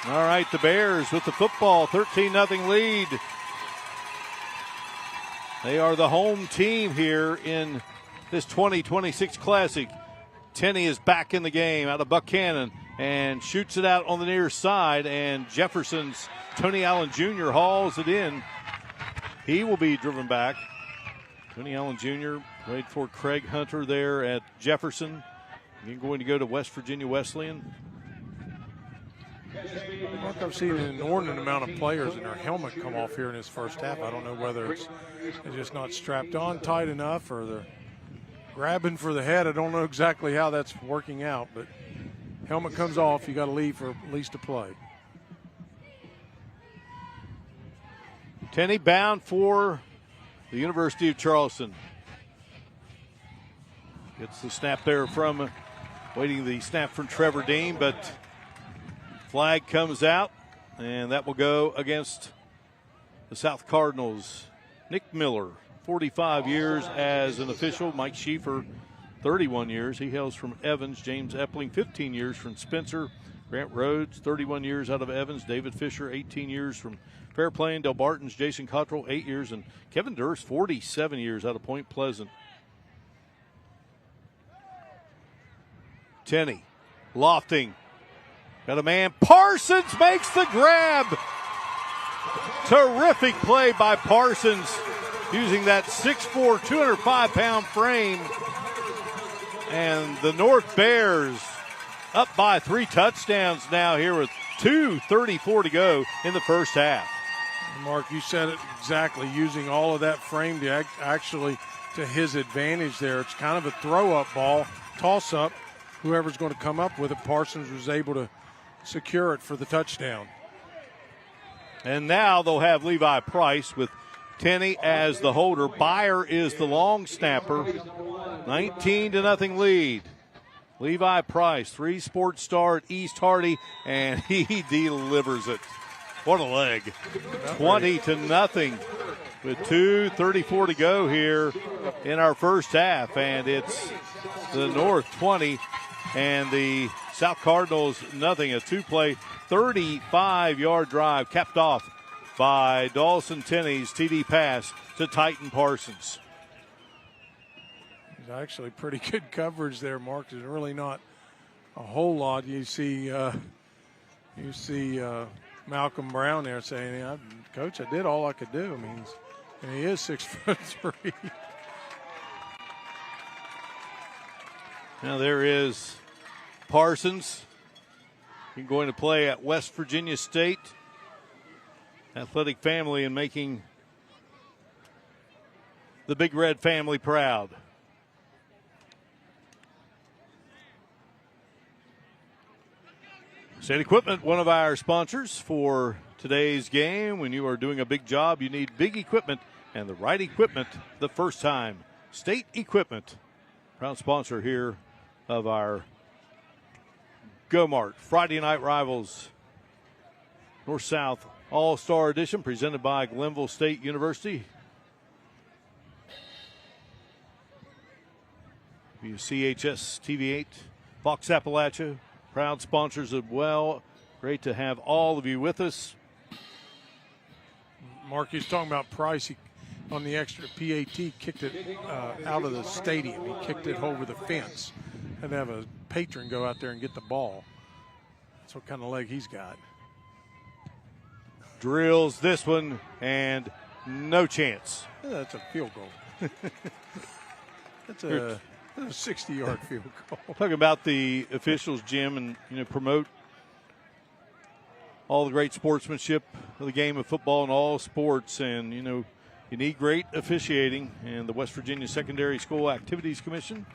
All right, the Bears with the football, 13-0 lead. They are the home team here in this 2026 Classic. Tenney is back in the game out of Buchanan and shoots it out on the near side, and Jefferson's Tony Allen Jr. hauls it in. He will be driven back. Tony Allen Jr. played for Craig Hunter there at Jefferson. He's going to go to West Virginia Wesleyan. Mark, I've seen an inordinate amount of players in their helmet come off here in this first half. I don't know whether they're just not strapped on tight enough or they're grabbing for the head. I don't know exactly how that's working out, but helmet comes off, you got to leave for at least a play. Tenney bound for the University of Charleston. Gets the snap there from, waiting the snap from Trevor Dean, but flag comes out, and that will go against the South Cardinals. Nick Miller, 45 years as an official. Mike Schieffer, 31 years. He hails from Evans. James Epling, 15 years from Spencer. Grant Rhodes, 31 years out of Evans. David Fisher, 18 years from Fairplain. Del Barton's Jason Cottrell, 8 years. And Kevin Durst, 47 years out of Point Pleasant. Tenney, lofting. Got a man. Parsons makes the grab. Terrific play by Parsons using that 6'4", 205-pound frame. And the North Bears up by 3 touchdowns now here with 2:34 to go in the first half. Mark, you said it exactly, using all of that frame to actually to his advantage there. It's kind of a throw-up ball, toss-up. Whoever's going to come up with it, Parsons was able to secure it for the touchdown. And now they'll have Levi Price with Tenney as the holder. Byer is the long snapper. 19-0 lead. Levi Price, 3-sport star at East Hardy, and he delivers it. What a leg. 20-0 with 2:34 to go here in our first half. And it's the North 20 and the South Cardinals nothing. A two-play 35-yard drive capped off by Dawson Tenney's TD pass to Titan Parsons. It's actually pretty good coverage there, Mark. There's really not a whole lot. You see Malcolm Brown there saying, yeah, Coach, I did all I could do. I mean, and he is 6'3". Now there is Parsons. He's going to play at West Virginia State. Athletic family and making the Big Red family proud. State Equipment, one of our sponsors for today's game. When you are doing a big job, you need big equipment and the right equipment the first time. State Equipment, proud sponsor here of our Go Mart Friday Night Rivals North-South All-Star Edition, presented by Glenville State University. WCHS-TV 8, Fox Appalachia, proud sponsors as well. Great to have all of you with us. Mark, he's talking about Price. On the extra PAT, kicked it out of the stadium. He kicked it over the fence. Had to have a patron go out there and get the ball. That's what kind of leg he's got. Drills this one, and no chance. Yeah, that's a field goal. That's a 60-yard field goal. Talking about the officials, Jim, and promote all the great sportsmanship of the game of football and all sports, and you need great officiating, and the West Virginia Secondary School Activities Commission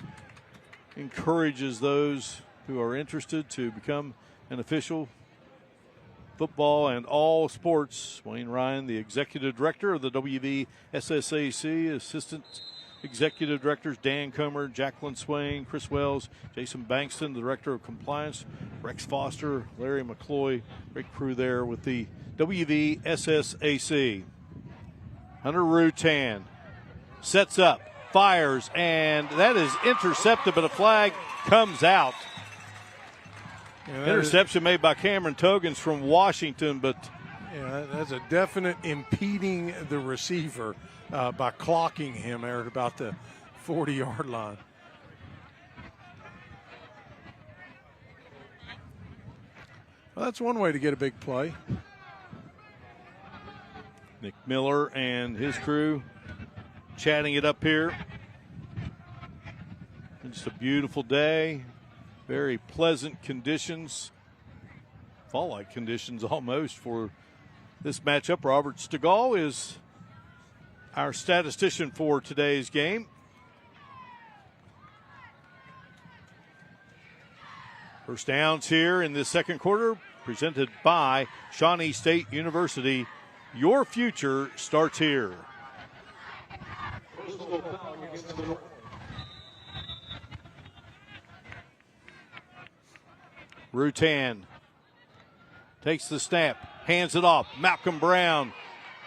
encourages those who are interested to become an official, football and all sports. Wayne Ryan, the executive director of the WVSSAC, assistant executive directors Dan Comer, Jacqueline Swain, Chris Wells, Jason Bankston, the director of compliance, Rex Foster, Larry McCloy, great crew there with the WVSSAC. Hunter Rutan sets up, fires, and that is intercepted, but a flag comes out. Interception made by Cameron Togans from Washington, but that's a definite impeding the receiver by clocking him there at about the 40-yard line. Well, that's one way to get a big play. Nick Miller and his crew chatting it up here. Just a beautiful day. Very pleasant conditions. Fall-like conditions almost for this matchup. Robert Stegall is our statistician for today's game. First downs here in the second quarter, presented by Shawnee State University. Your future starts here. Rutan takes the snap, hands it off. Malcolm Brown,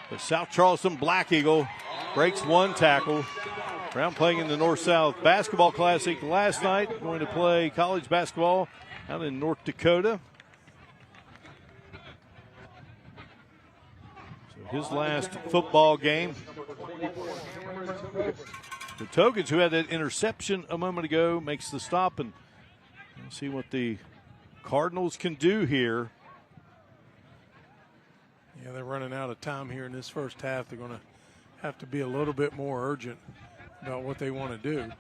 the South Charleston Black Eagle, breaks one tackle. Brown playing in the North-South Basketball Classic last night, going to play college basketball out in North Dakota. So his last football game. The Togans, who had that interception a moment ago, makes the stop, and we'll see what the Cardinals can do here. Yeah, they're running out of time here in this first half. They're going to have to be a little bit more urgent about what they want to do.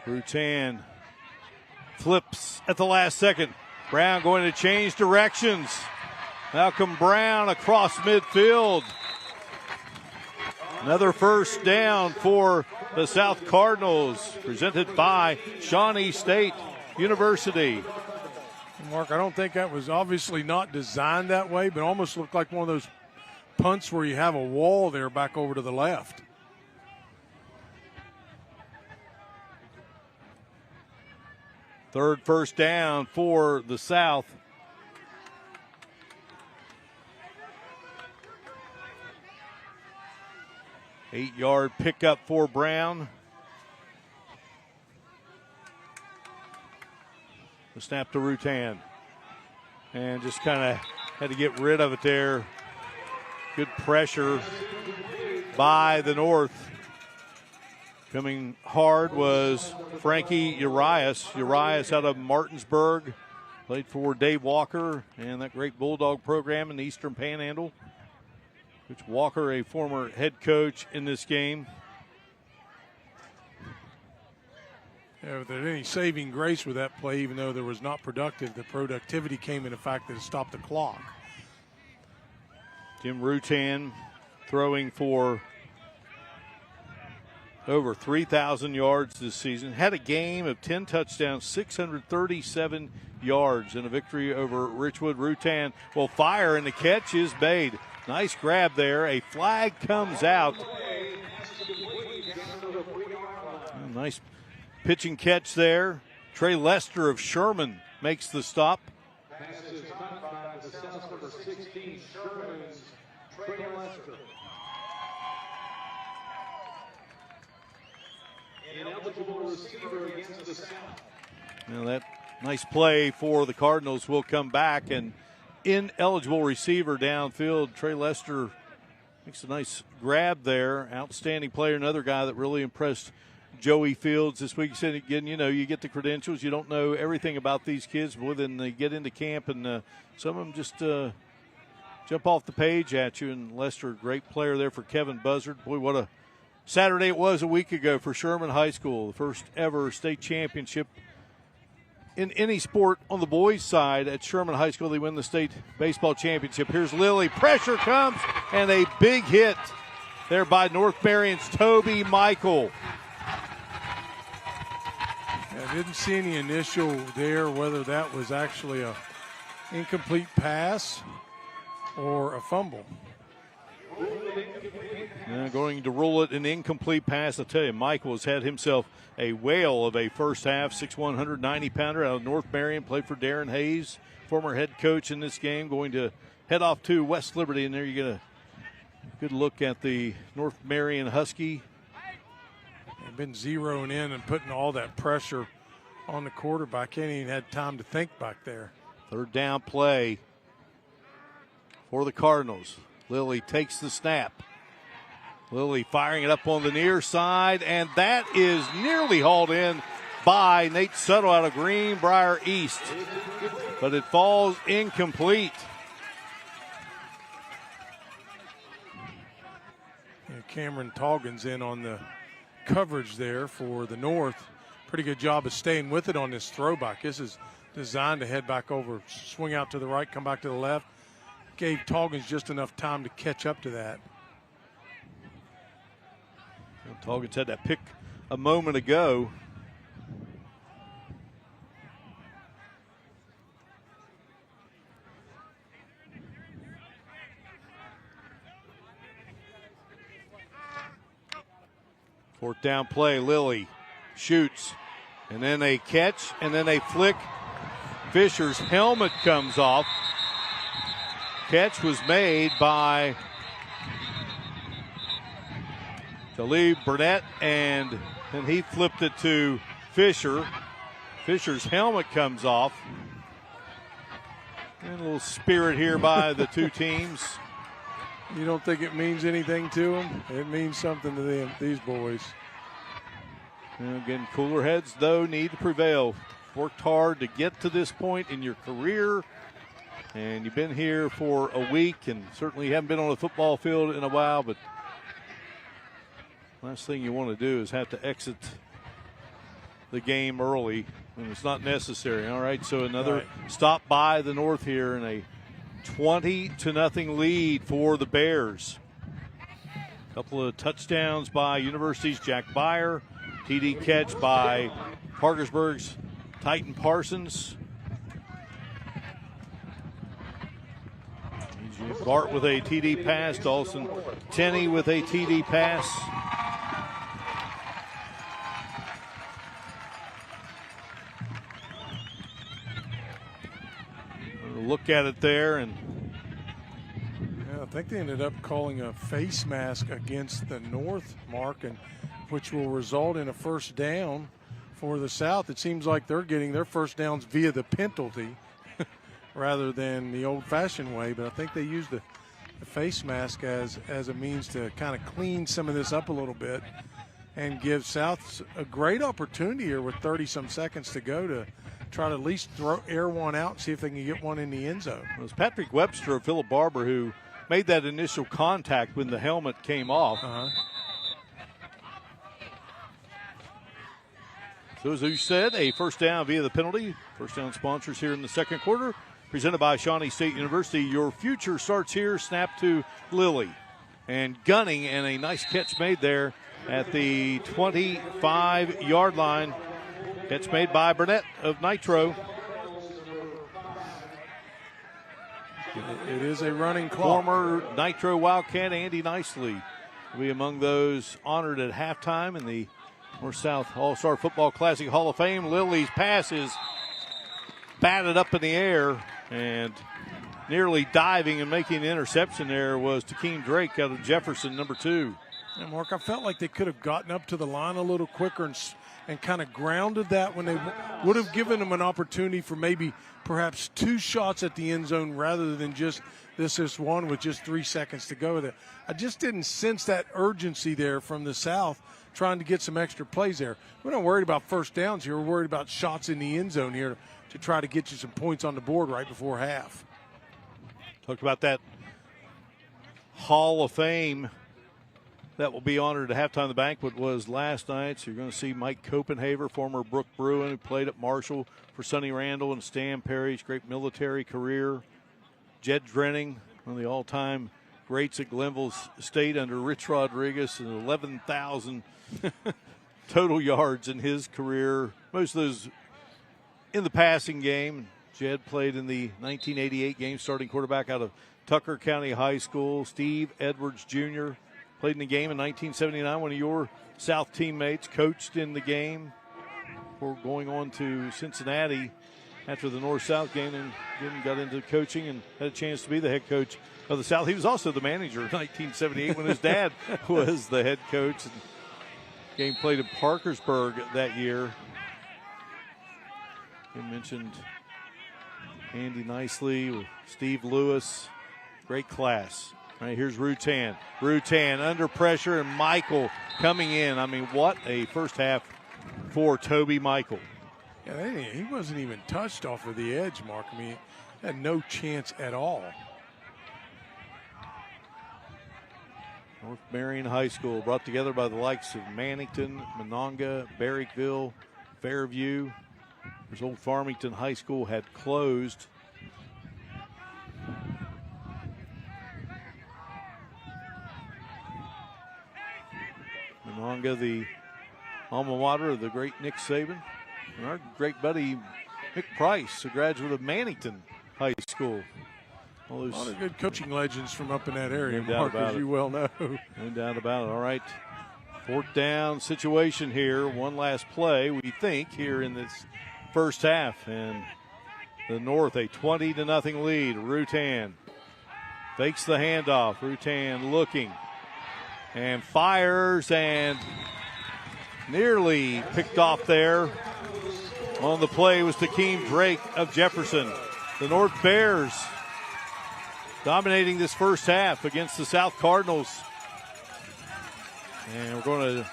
Rutan flips at the last second. Brown going to change directions. Malcolm Brown across midfield. Another first down for the South Cardinals, presented by Shawnee State University. Mark, I don't think that was obviously not designed that way, but almost looked like one of those punts where you have a wall there back over to the left. Third first down for the South. 8-yard pickup for Brown. The snap to Rutan. And just kind of had to get rid of it there. Good pressure by the North. Coming hard was Frankie Urias. Urias out of Martinsburg. Played for Dave Walker and that great Bulldog program in the Eastern Panhandle. Coach Walker, a former head coach in this game. Yeah, if there's any saving grace with that play, even though there was not productive, the productivity came in the fact that it stopped the clock. Jim Rutan throwing for over 3,000 yards this season. Had a game of 10 touchdowns, 637 yards in a victory over Richwood. Rutan will fire, and the catch is made. Nice grab there. A flag comes out. Nice pitching catch there. Trey Lester of Sherman makes the stop. Now that nice play for the Cardinals will come back, and ineligible receiver downfield. Trey Lester makes a nice grab there. Outstanding player. Another guy that really impressed Joey Fields this week. He said again, you know, you get the credentials. You don't know everything about these kids, but then they get into camp, and some of them just jump off the page at you. And Lester, great player there for Kevin Buzzard. Boy, what a Saturday it was a week ago for Sherman High School. The first ever state championship in any sport on the boys' side at Sherman High School. They win the state baseball championship. Here's Lilly. Pressure comes, and a big hit there by North Marion's Toby Michael. I didn't see any initial there, whether that was actually a incomplete pass or a fumble. Going to rule it an incomplete pass. I'll tell you, Michael has had himself a whale of a first half. 6'1", 190-pounder out of North Marion. Played for Darren Hayes, former head coach in this game. Going to head off to West Liberty, and there you get a good look at the North Marion Husky. They've been zeroing in and putting all that pressure on the quarterback. Ain't even had time to think back there. Third down play for the Cardinals. Lilly takes the snap. Lilly firing it up on the near side, and that is nearly hauled in by Nate Suttle out of Greenbrier East. But it falls incomplete. And Cameron Toggins in on the coverage there for the North. Pretty good job of staying with it on this throwback. This is designed to head back over, swing out to the right, come back to the left. Gave Toggins just enough time to catch up to that. Toggins had that pick a moment ago. Fourth down play, Lilly shoots, and then a catch, and then a flick. Fisher's helmet comes off. Catch was made by Talib Burnett, and then he flipped it to Fisher. Fisher's helmet comes off. And a little spirit here by the two teams. You don't think it means anything to them? It means something to them, these boys. And again, cooler heads, though, need to prevail. Worked hard to get to this point in your career, and you've been here for a week, and certainly you haven't been on a football field in a while, but last thing you want to do is have to exit the game early when it's not necessary. All right, so another stop by the North here, and a 20-0 lead for the Bears. A couple of touchdowns by University's Jack Byer. TD catch by Parkersburg's Titan Parsons. Bart with a TD pass. Dawson Tenney with a TD pass. Yeah, think they ended up calling a face mask against the North, Mark, and which will result in a first down for the South. It seems like they're getting their first downs via the penalty rather than the old-fashioned way, but I think they used the face mask as a means to kind of clean some of this up a little bit and give South a great opportunity here with 30-some seconds to go to try to at least air one out and see if they can get one in the end zone. It was Patrick Webster of Philip Barber who made that initial contact when the helmet came off. So as you said, a first down via the penalty. First down sponsors here in the second quarter. Presented by Shawnee State University. Your future starts here. Snap to Lilly. And gunning, and a nice catch made there at the 25-yard line. Catch made by Burnett of Nitro. It is a running clock. Former Nitro Wildcat Andy Nicely will be among those honored at halftime in the North-South All-Star Football Classic Hall of Fame. Lilly's pass is batted up in the air, and nearly diving and making an interception there was Takeem Drake out of Jefferson, number 2. And Mark, I felt like they could have gotten up to the line a little quicker and kind of grounded that when they would have given them an opportunity for maybe perhaps 2 shots at the end zone rather than just this one with just 3 seconds to go with it. I just didn't sense that urgency there from the South trying to get some extra plays there. We're not worried about first downs here. We're worried about shots in the end zone here to try to get you some points on the board right before half. Talked about that Hall of Fame that will be honored at halftime. The banquet was last night, so you're going to see Mike Copenhaver, former Brook Bruin, who played at Marshall for Sonny Randall and Stan Perry's great military career. Jed Drenning, one of the all-time greats at Glenville State under Rich Rodriguez, and 11,000 total yards in his career. Most of those in the passing game. Jed played in the 1988 game, starting quarterback out of Tucker County High School. Steve Edwards Jr. played in the game in 1979, one of your South teammates, coached in the game before going on to Cincinnati after the North-South game, and then got into coaching and had a chance to be the head coach of the South. He was also the manager in 1978 when his dad was the head coach. And game played in Parkersburg that year. You mentioned Andy Nicely, Steve Lewis, great class. All right, here's Rutan. Rutan under pressure, and Michael coming in. I mean, what a first half for Toby Michael. Yeah, he wasn't even touched off of the edge, Mark. I mean, he had no chance at all. North Marion High School, brought together by the likes of Mannington, Monongah, Barrickville, Fairview. As Old Farmington High School had closed. Monongah, the alma mater of the great Nick Saban. And our great buddy Mick Price, a graduate of Mannington High School. A lot of good coaching legends from up in that area, Mark, as you well know. No doubt about it. All right. 4th down situation here. One last play, we think, here in this first half. And the North, a 20-0 lead. Rutan fakes the handoff. Rutan looking and fires, and nearly picked off there. On the play was Takeem Drake of Jefferson. The North Bears dominating this first half against the South Cardinals. And we're going to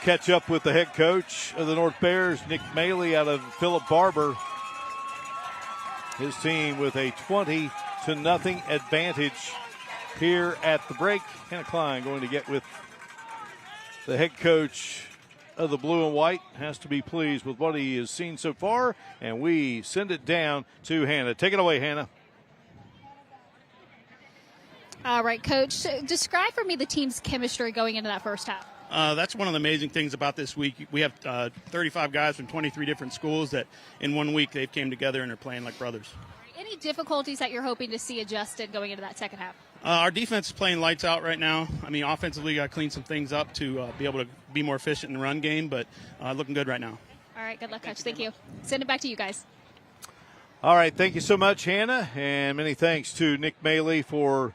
catch up with the head coach of the North Bears, Nick Maley out of Philip Barber. His team with a 20-0 advantage here at the break. Hannah Klein going to get with the head coach of the blue and white. Has to be pleased with what he has seen so far. And we send it down to Hannah. Take it away, Hannah. All right, Coach, so describe for me the team's chemistry going into that first half. That's one of the amazing things about this week. We have 35 guys from 23 different schools that in 1 week they've came together and are playing like brothers. Any difficulties that you're hoping to see adjusted going into that second half? Our defense is playing lights out right now. I mean, offensively, got to clean some things up to be able to be more efficient in the run game, but looking good right now. All right, good luck, Coach. Thank you. Send it back to you guys. All right, thank you so much, Hannah, and many thanks to Nick Maley for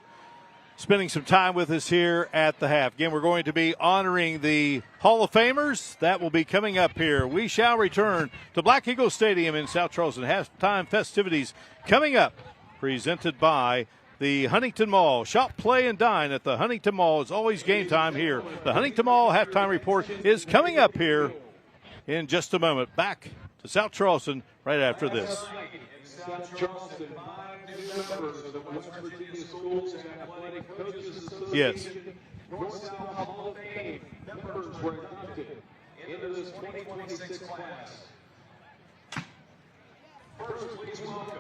spending some time with us here at the half. Again, we're going to be honoring the Hall of Famers. That will be coming up here. We shall return to Black Eagle Stadium in South Charleston. Halftime festivities coming up, presented by the Huntington Mall. Shop, play, and dine at the Huntington Mall. It's always game time here. The Huntington Mall halftime report is coming up here in just a moment. Back to South Charleston right after this. Yes. Hall of Fame members were inducted into this 2026 class. First, please welcome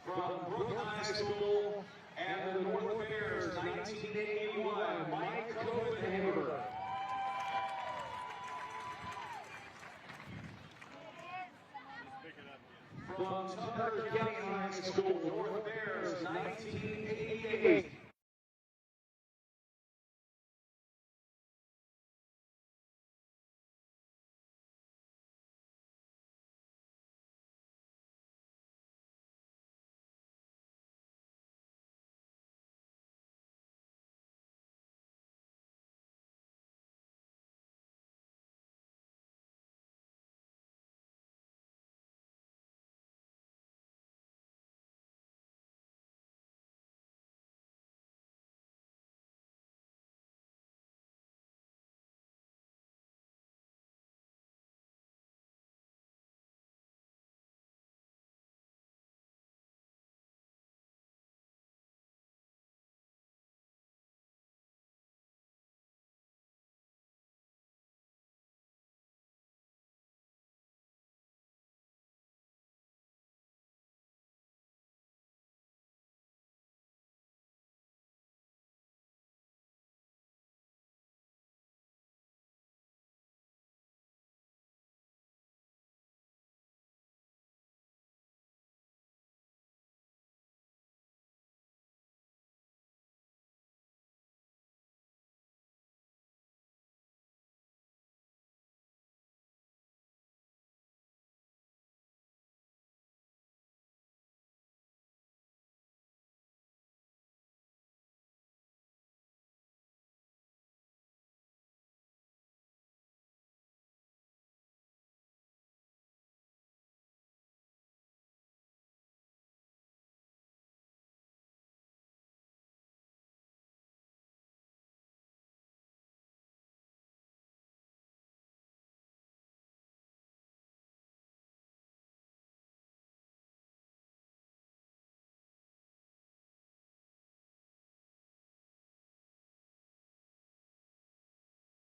from Brooklyn High School and the North Bears 1981, Mike Copenhagen. From Tucker County High School, North Bears 1988.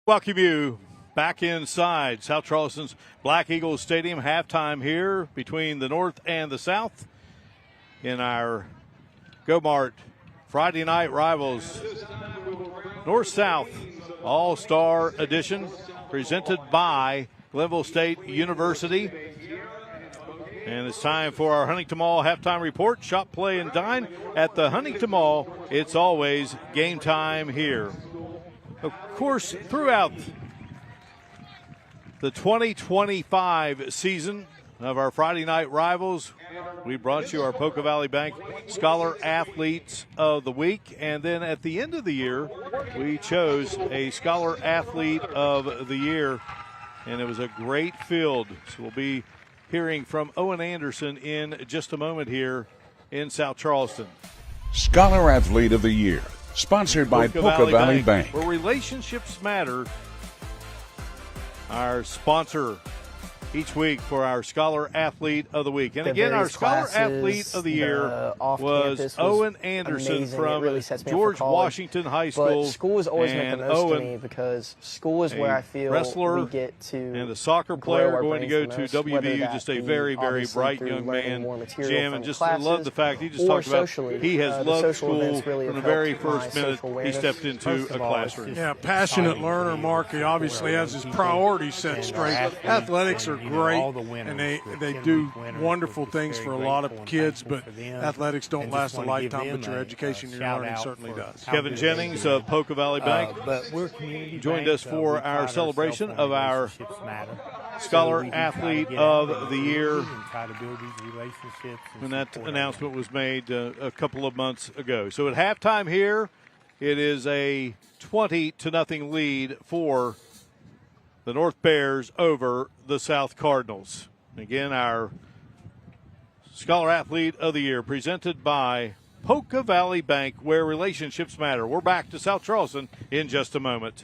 Welcome you back inside South Charleston's Black Eagle Stadium. Halftime here between the North and the South in our Go-Mart Friday Night Rivals North-South All-Star Edition, presented by Glenville State University. And it's time for our Huntington Mall halftime report. Shop, play, and dine at the Huntington Mall. It's always game time here. Of course, throughout the 2025 season of our Friday Night Rivals, we brought you our Poca Valley Bank Scholar Athletes of the Week. And then at the end of the year, we chose a Scholar Athlete of the Year. And it was a great field. So we'll be hearing from Owen Anderson in just a moment here in South Charleston. Scholar Athlete of the Year, sponsored by Poca Valley Bank. Where relationships matter. Our sponsor each week for our Scholar Athlete of the Week. And again, our Scholar Athlete of the Year was Owen Anderson from George Washington High School. But school has always meant the most to me because school is where I feel we get to and the soccer player going to go to WVU, just a very, very bright young man, Jim, and just love the fact he just talked about he has loved school from the very first minute he stepped into a classroom. Yeah, passionate learner, Mark. He obviously has his priorities set straight. Athletics are great, and they do wonderful things for a lot of kids, but athletics don't last a lifetime, but your education and your learning certainly does. Kevin Jennings of Poca Valley Bank joined us for our celebration of our Scholar Athlete of the Year. And try to build these relationships. When that announcement was made a couple of months ago. So at halftime here, it is a 20-0 lead for the North Bears over the South Cardinals. Again, our Scholar Athlete of the Year presented by Polka Valley Bank, where relationships matter. We're back to South Charleston in just a moment.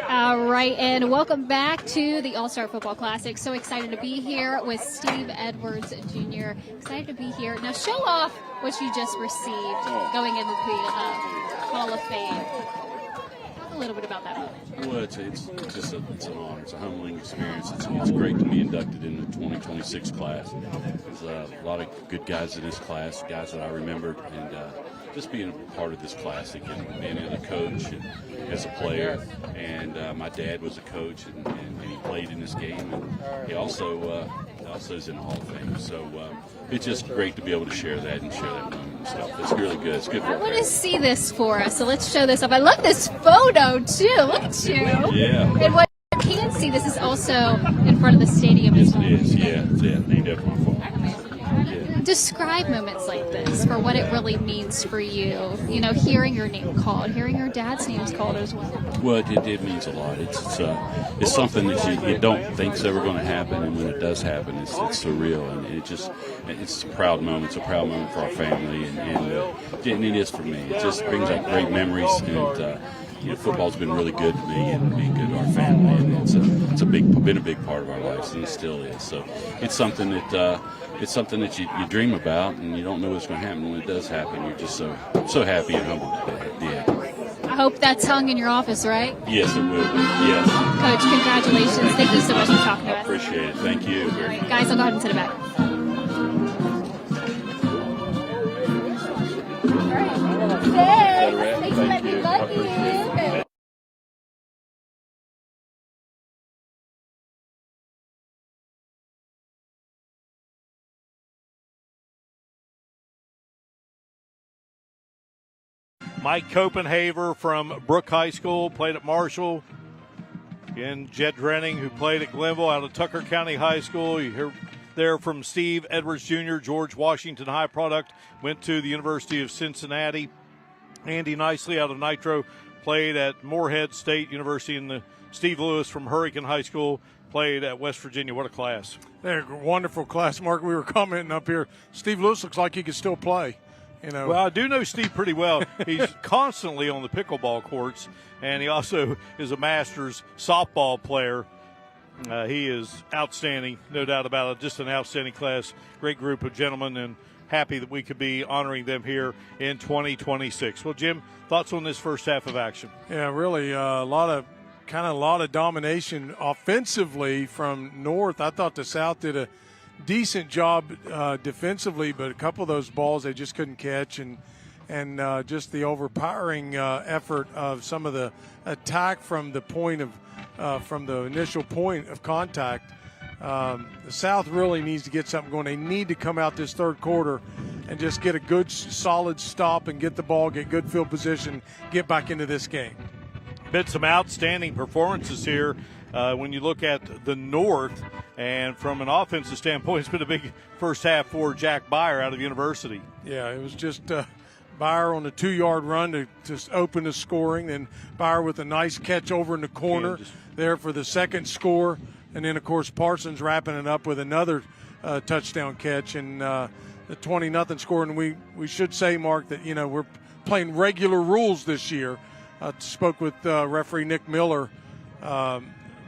All right, and welcome back to the All-Star Football Classic. So excited to be here with Steve Edwards Jr. Excited to be here. Now show off what you just received going into the Hall of Fame. Talk a little bit about that moment. Well, it's an honor. It's a humbling experience. It's great to be inducted in the 2026 class. There's a lot of good guys in this class, guys that I remembered, and just being a part of this classic and being a coach and as a player. And my dad was a coach, and he played in this game. And he also is in the Hall of Fame. So it's just great to be able to share that and share that moment and stuff. It's really good. It's good for I want to see this for us, so let's show this up. I love this photo, too. Look at you. Yeah. And what you can see, this is also in front of the stadium as well. It is, yeah. Named after my father. Describe moments like this for what it really means for you. You know, hearing your name called, hearing your dad's name's called as well. Well, it means a lot. It's something that you don't think's ever going to happen, and when it does happen, it's surreal, and it's a proud moment. It's a proud moment for our family, and it is for me. It just brings up great memories, and football's been really good to me and being good to our family, and it's been a big part of our lives, and it still is. So it's something that you dream about, and you don't know what's going to happen. When it does happen, you're just so happy and humbled at the end. I hope that's hung in your office, right? Yes, it will. Yes. Coach, congratulations. Thank you so much for talking to us. I appreciate it. Thank you. All right, guys, I'll go ahead and sit it back. All right. Thanks for letting me love you. Mike Copenhaver from Brook High School, played at Marshall. Again, Jed Drenning, who played at Glenville out of Tucker County High School. You hear there from Steve Edwards Jr., George Washington High product, went to the University of Cincinnati. Andy Nicely out of Nitro played at Morehead State University, and Steve Lewis from Hurricane High School played at West Virginia. What a class. They're a wonderful class, Mark. We were commenting up here. Steve Lewis looks like he could still play. You know. Well, I do know Steve pretty well. He's constantly on the pickleball courts, and he also is a Masters softball player. He is outstanding, no doubt about it. Just an outstanding class, great group of gentlemen, and happy that we could be honoring them here in 2026. Well, Jim, thoughts on this first half of action? Yeah, really a lot of domination offensively from North. I thought the South did a decent job defensively, but a couple of those balls they just couldn't catch, and just the overpowering effort of some of the attack from the point of from the initial point of contact. The South really needs to get something going. They need to come out this third quarter and just get a good, solid stop and get the ball, get good field position, get back into this game. Been some outstanding performances here when you look at the North, and from an offensive standpoint, it's been a big first half for Jack Byer out of University. Yeah, it was just Byer on the 2-yard run to just open the scoring, and Byer with a nice catch over in the corner there for the second score. And then, of course, Parsons wrapping it up with another touchdown catch, and the 20-0 score. And we should say, Mark, that, we're playing regular rules this year. I spoke with referee Nick Miller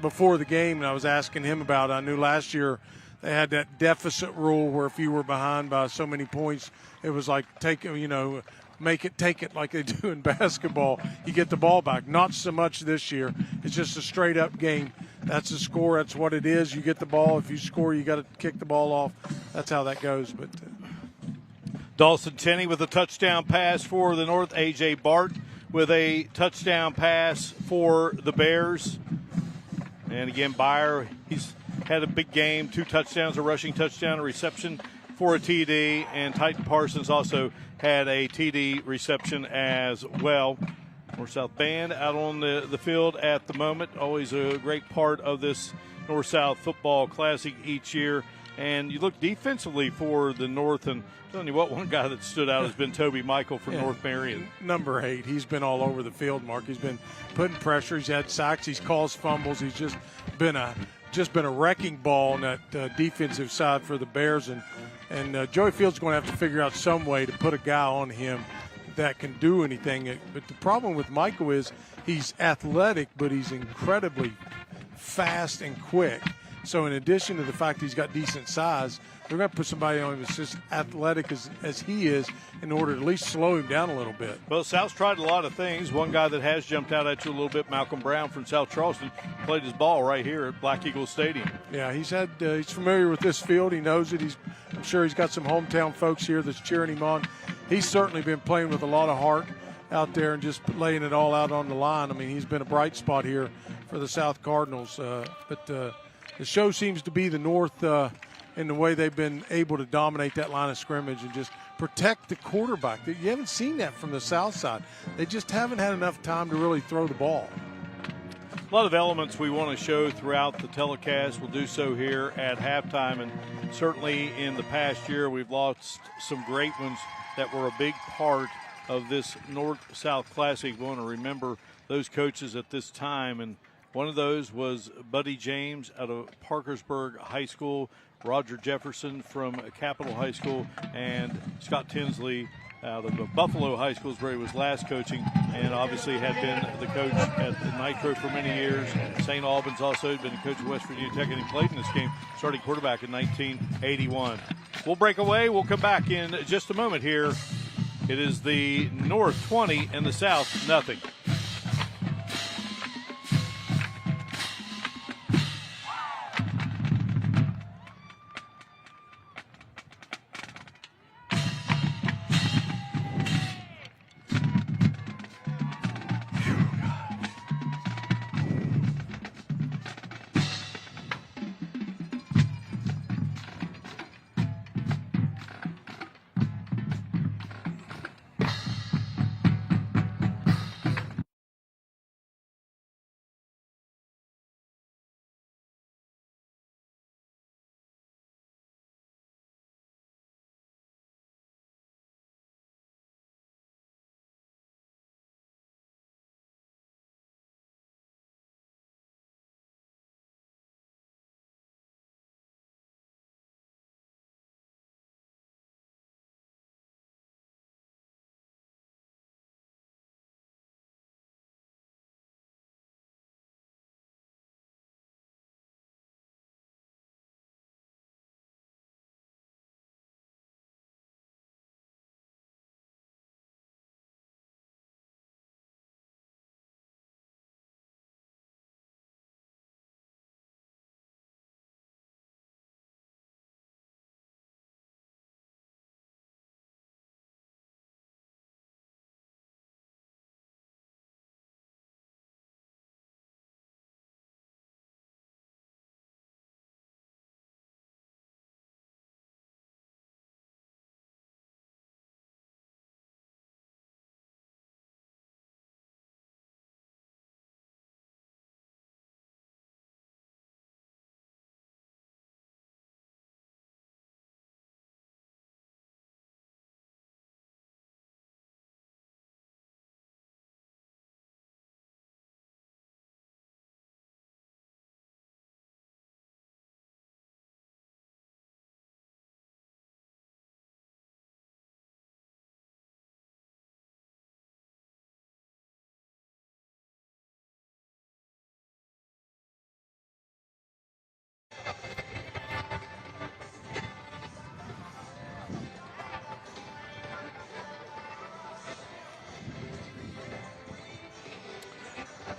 before the game, and I was asking him about it. I knew last year they had that deficit rule where if you were behind by so many points, it was like take it like they do in basketball. You get the ball back. Not so much this year. It's just a straight-up game. That's the score. That's what it is. You get the ball. If you score, you got to kick the ball off. That's how that goes. But Dawson Tenney with a touchdown pass for the North. A.J. Bart with a touchdown pass for the Bears. And again, Byer, he's had a big game, 2 touchdowns, a rushing touchdown, a reception for a TD, and Titan Parsons also had a TD reception as well. North-South Band out on the field at the moment. Always a great part of this North-South Football Classic each year. And you look defensively for the North, and I'm telling you what, one guy that stood out has been Toby Michael from North Marion. Number 8, he's been all over the field, Mark. He's been putting pressure. He's had sacks. He's caused fumbles. He's just been a wrecking ball on that defensive side for the Bears. And Joey Field's going to have to figure out some way to put a guy on him that can do anything. But the problem with Michael is he's athletic, but he's incredibly fast and quick. So in addition to the fact he's got decent size, they're going to put somebody on him that's just athletic as he is in order to at least slow him down a little bit. Well, South's tried a lot of things. One guy that has jumped out at you a little bit, Malcolm Brown from South Charleston, played his ball right here at Black Eagle Stadium. Yeah, he's familiar with this field. He knows it. I'm sure he's got some hometown folks here that's cheering him on. He's certainly been playing with a lot of heart out there and just laying it all out on the line. I mean, he's been a bright spot here for the South Cardinals. But the show seems to be the North in the way they've been able to dominate that line of scrimmage and just protect the quarterback. You haven't seen that from the South side. They just haven't had enough time to really throw the ball. A lot of elements we want to show throughout the telecast. We'll do so here at halftime, and certainly in the past year we've lost some great ones that were a big part of this North-South Classic. We want to remember those coaches at this time, and one of those was Buddy James out of Parkersburg High School, Roger Jefferson from Capitol High School, and Scott Tinsley out of Buffalo High School is where he was last coaching, and obviously had been the coach at the Nitro for many years. St. Albans also had been a coach at West Virginia Tech, and he played in this game, starting quarterback in 1981. We'll break away. We'll come back in just a moment here. It is the North 20 and the South nothing.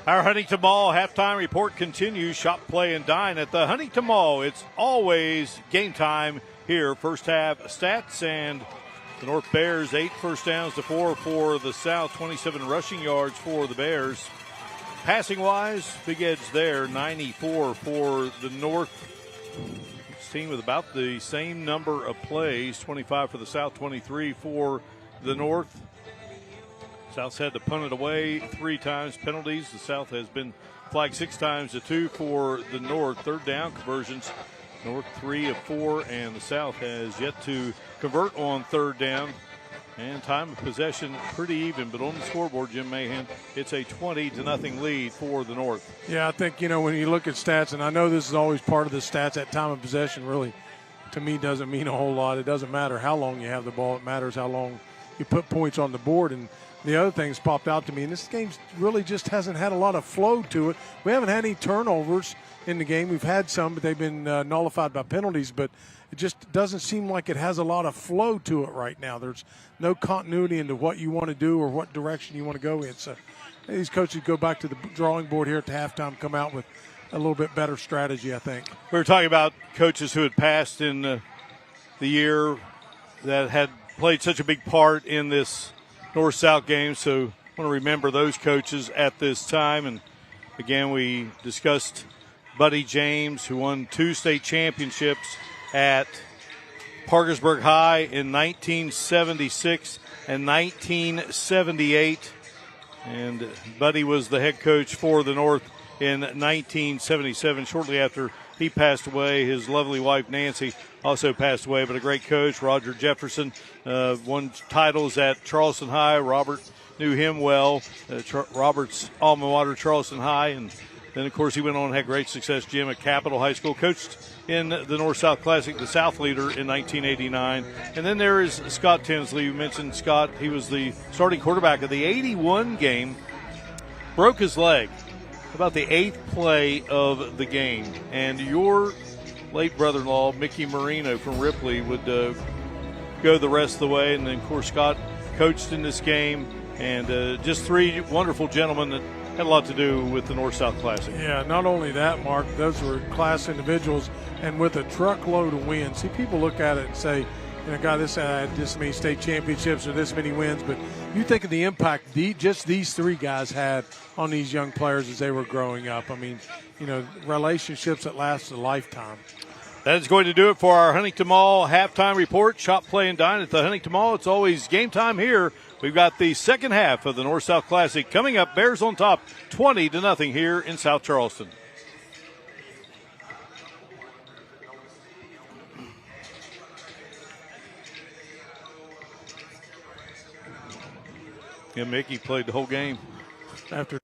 Our Huntington Mall halftime report continues. Shop, play, and dine at the Huntington Mall. It's always game time here. First half stats, and the North Bears 8 first downs to 4 for the South, 27 rushing yards for the Bears. Passing wise, big edge there, 94 for the North. This team with about the same number of plays, 25 for the South, 23 for the North. South's had to punt it away 3 times, penalties. The South has been flagged 6 times to 2 for the North. Third down conversions, North 3 of 4, and the South has yet to convert on third down. And time of possession pretty even, but on the scoreboard, Jim Mahan, it's a 20-0 lead for the North. Yeah, I think, when you look at stats, and I know this is always part of the stats, that time of possession really, to me, doesn't mean a whole lot. It doesn't matter how long you have the ball. It matters how long you put points on the board. And the other thing that's popped out to me, and this game really just hasn't had a lot of flow to it. We haven't had any turnovers in the game. We've had some, but they've been nullified by penalties. But it just doesn't seem like it has a lot of flow to it right now. There's no continuity into what you want to do or what direction you want to go in. So these coaches go back to the drawing board here at the halftime, come out with a little bit better strategy, I think. We were talking about coaches who had passed in the year that had played such a big part in this North-South game, so I want to remember those coaches at this time. And again, we discussed Buddy James, who won 2 state championships at Parkersburg High in 1976 and 1978. And Buddy was the head coach for the North in 1977. Shortly after he passed away, his lovely wife Nancy also passed away, but a great coach. Roger Jefferson won titles at Charleston High. Robert knew him well. Robert's alma mater, Charleston High, and then, of course, he went on and had great success, Jim, at Capitol High School. Coached in the North-South Classic, the South leader, in 1989. And then there is Scott Tinsley. You mentioned Scott. He was the starting quarterback of the 81 game. Broke his leg about the 8th play of the game. And your late brother-in-law, Mickey Marino from Ripley, would go the rest of the way. And then, of course, Scott coached in this game. And just 3 wonderful gentlemen that had a lot to do with the North-South Classic. Yeah, not only that, Mark, those were class individuals, and with a truckload of wins. See, people look at it and say, God, this had this many state championships or this many wins, but you think of the impact just these 3 guys had on these young players as they were growing up. I mean, relationships that last a lifetime. That is going to do it for our Huntington Mall halftime report. Shop, play, and dine at the Huntington Mall. It's always game time here. We've got the second half of the North-South Classic coming up. Bears on top, 20-0 here in South Charleston. Yeah, Mickey played the whole game. After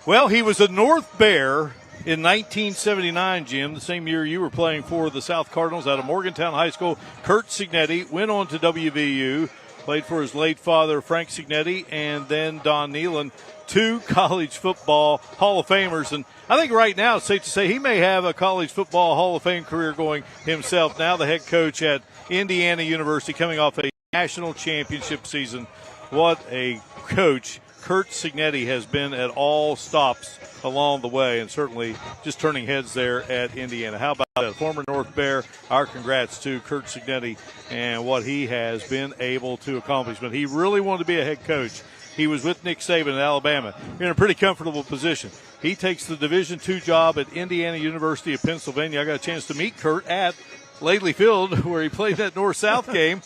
Well, he was a North Bear in 1979, Jim, the same year you were playing for the South Cardinals out of Morgantown High School. Kurt Signetti went on to WVU, played for his late father, Frank Signetti, and then Don Nealon, 2 college football Hall of Famers. And I think right now it's safe to say he may have a college football Hall of Fame career going himself. Now the head coach at Indiana University, coming off a national championship season. What a coach Kurt Signetti has been at all stops along the way, and certainly just turning heads there at Indiana. How about that? Former North Bear, our congrats to Kurt Signetti and what he has been able to accomplish. But he really wanted to be a head coach. He was with Nick Saban at Alabama. You're in a pretty comfortable position. He takes the Division II job at Indiana University of Pennsylvania. I got a chance to meet Kurt at Lately Field, where he played that North-South game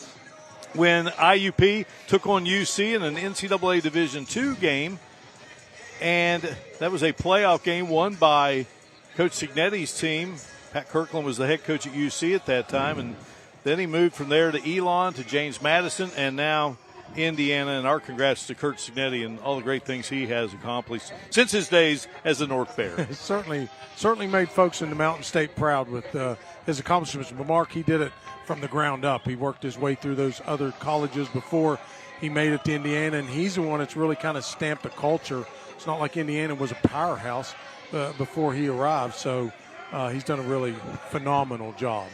when IUP took on UC in an NCAA Division II game. And that was a playoff game won by Coach Signetti's team. Pat Kirkland was the head coach at UC at that time. And then he moved from there to Elon, to James Madison, and now Indiana. And our congrats to Kurt Signetti and all the great things he has accomplished since his days as a North Bear. certainly made folks in the Mountain State proud with his accomplishments. But Mark, he did it from the ground up. He worked his way through those other colleges before he made it to Indiana, and he's the one that's really kind of stamped a culture. It's not like Indiana was a powerhouse before he arrived, so he's done a really phenomenal job.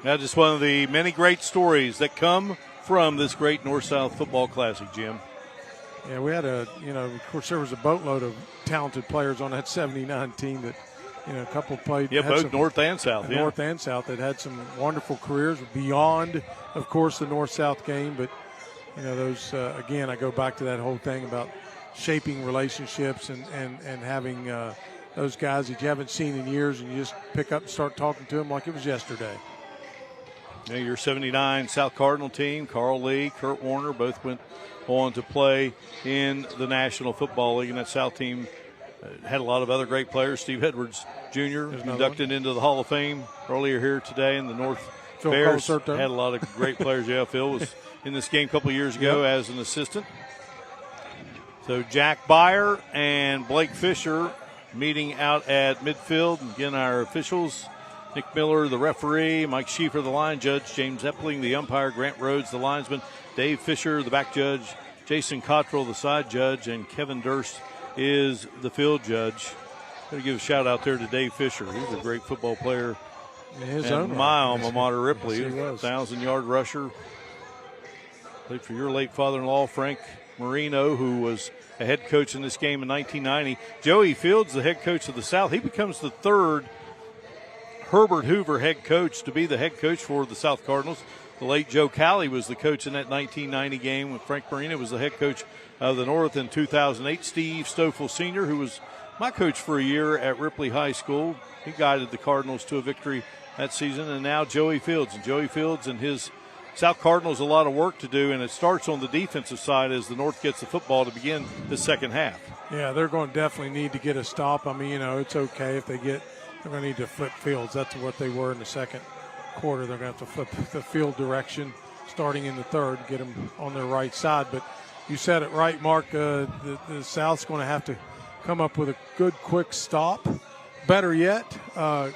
Now, just one of the many great stories that come from this great North-South Football Classic, Jim. Yeah, we had of course there was a boatload of talented players on that 79 team that, a couple played. Yeah, both North and South. North and South that had some wonderful careers beyond, of course, the North-South game. But, those, again, I go back to that whole thing about shaping relationships and having those guys that you haven't seen in years, and you just pick up and start talking to them like it was yesterday. Yeah, your 79 South Cardinal team, Carl Lee, Kurt Warner, both went on to play in the National Football League, and that South team had a lot of other great players. Steve Edwards Jr. inducted into the Hall of Fame earlier here today, and the North Bears had a lot of great players. Yeah, Phil was in this game a couple of years ago as an assistant. So Jack Byer and Blake Fisher meeting out at midfield. Again, our officials, Nick Miller, the referee, Mike Schieffer, the line judge, James Epling, the umpire, Grant Rhodes, the linesman, Dave Fisher, the back judge, Jason Cottrell, the side judge, and Kevin Durst is the field judge. Got to give a shout out there to Dave Fisher. He's a great football player. My alma mater, Ripley, yes, 1,000-yard rusher. Played for your late father-in-law, Frank Marino, who was a head coach in this game in 1990. Joey Fields, the head coach of the South. He becomes the third Herbert Hoover head coach to be the head coach for the South Cardinals. The late Joe Calley was the coach in that 1990 game when Frank Marino was the head coach of the North in 2008. Steve Stoffel Sr., who was my coach for a year at Ripley High School. He guided the Cardinals to a victory that season. And now Joey Fields. And Joey Fields and his South Cardinals a lot of work to do, and it starts on the defensive side as the North gets the football to begin the second half. Yeah, they're going to definitely need to get a stop. I mean, it's okay if they're going to need to flip fields. That's what they were in the second quarter. They're going to have to flip the field direction starting in the third, get them on their right side. But you said it right, Mark. The South's going to have to come up with a good, quick stop. Better yet, a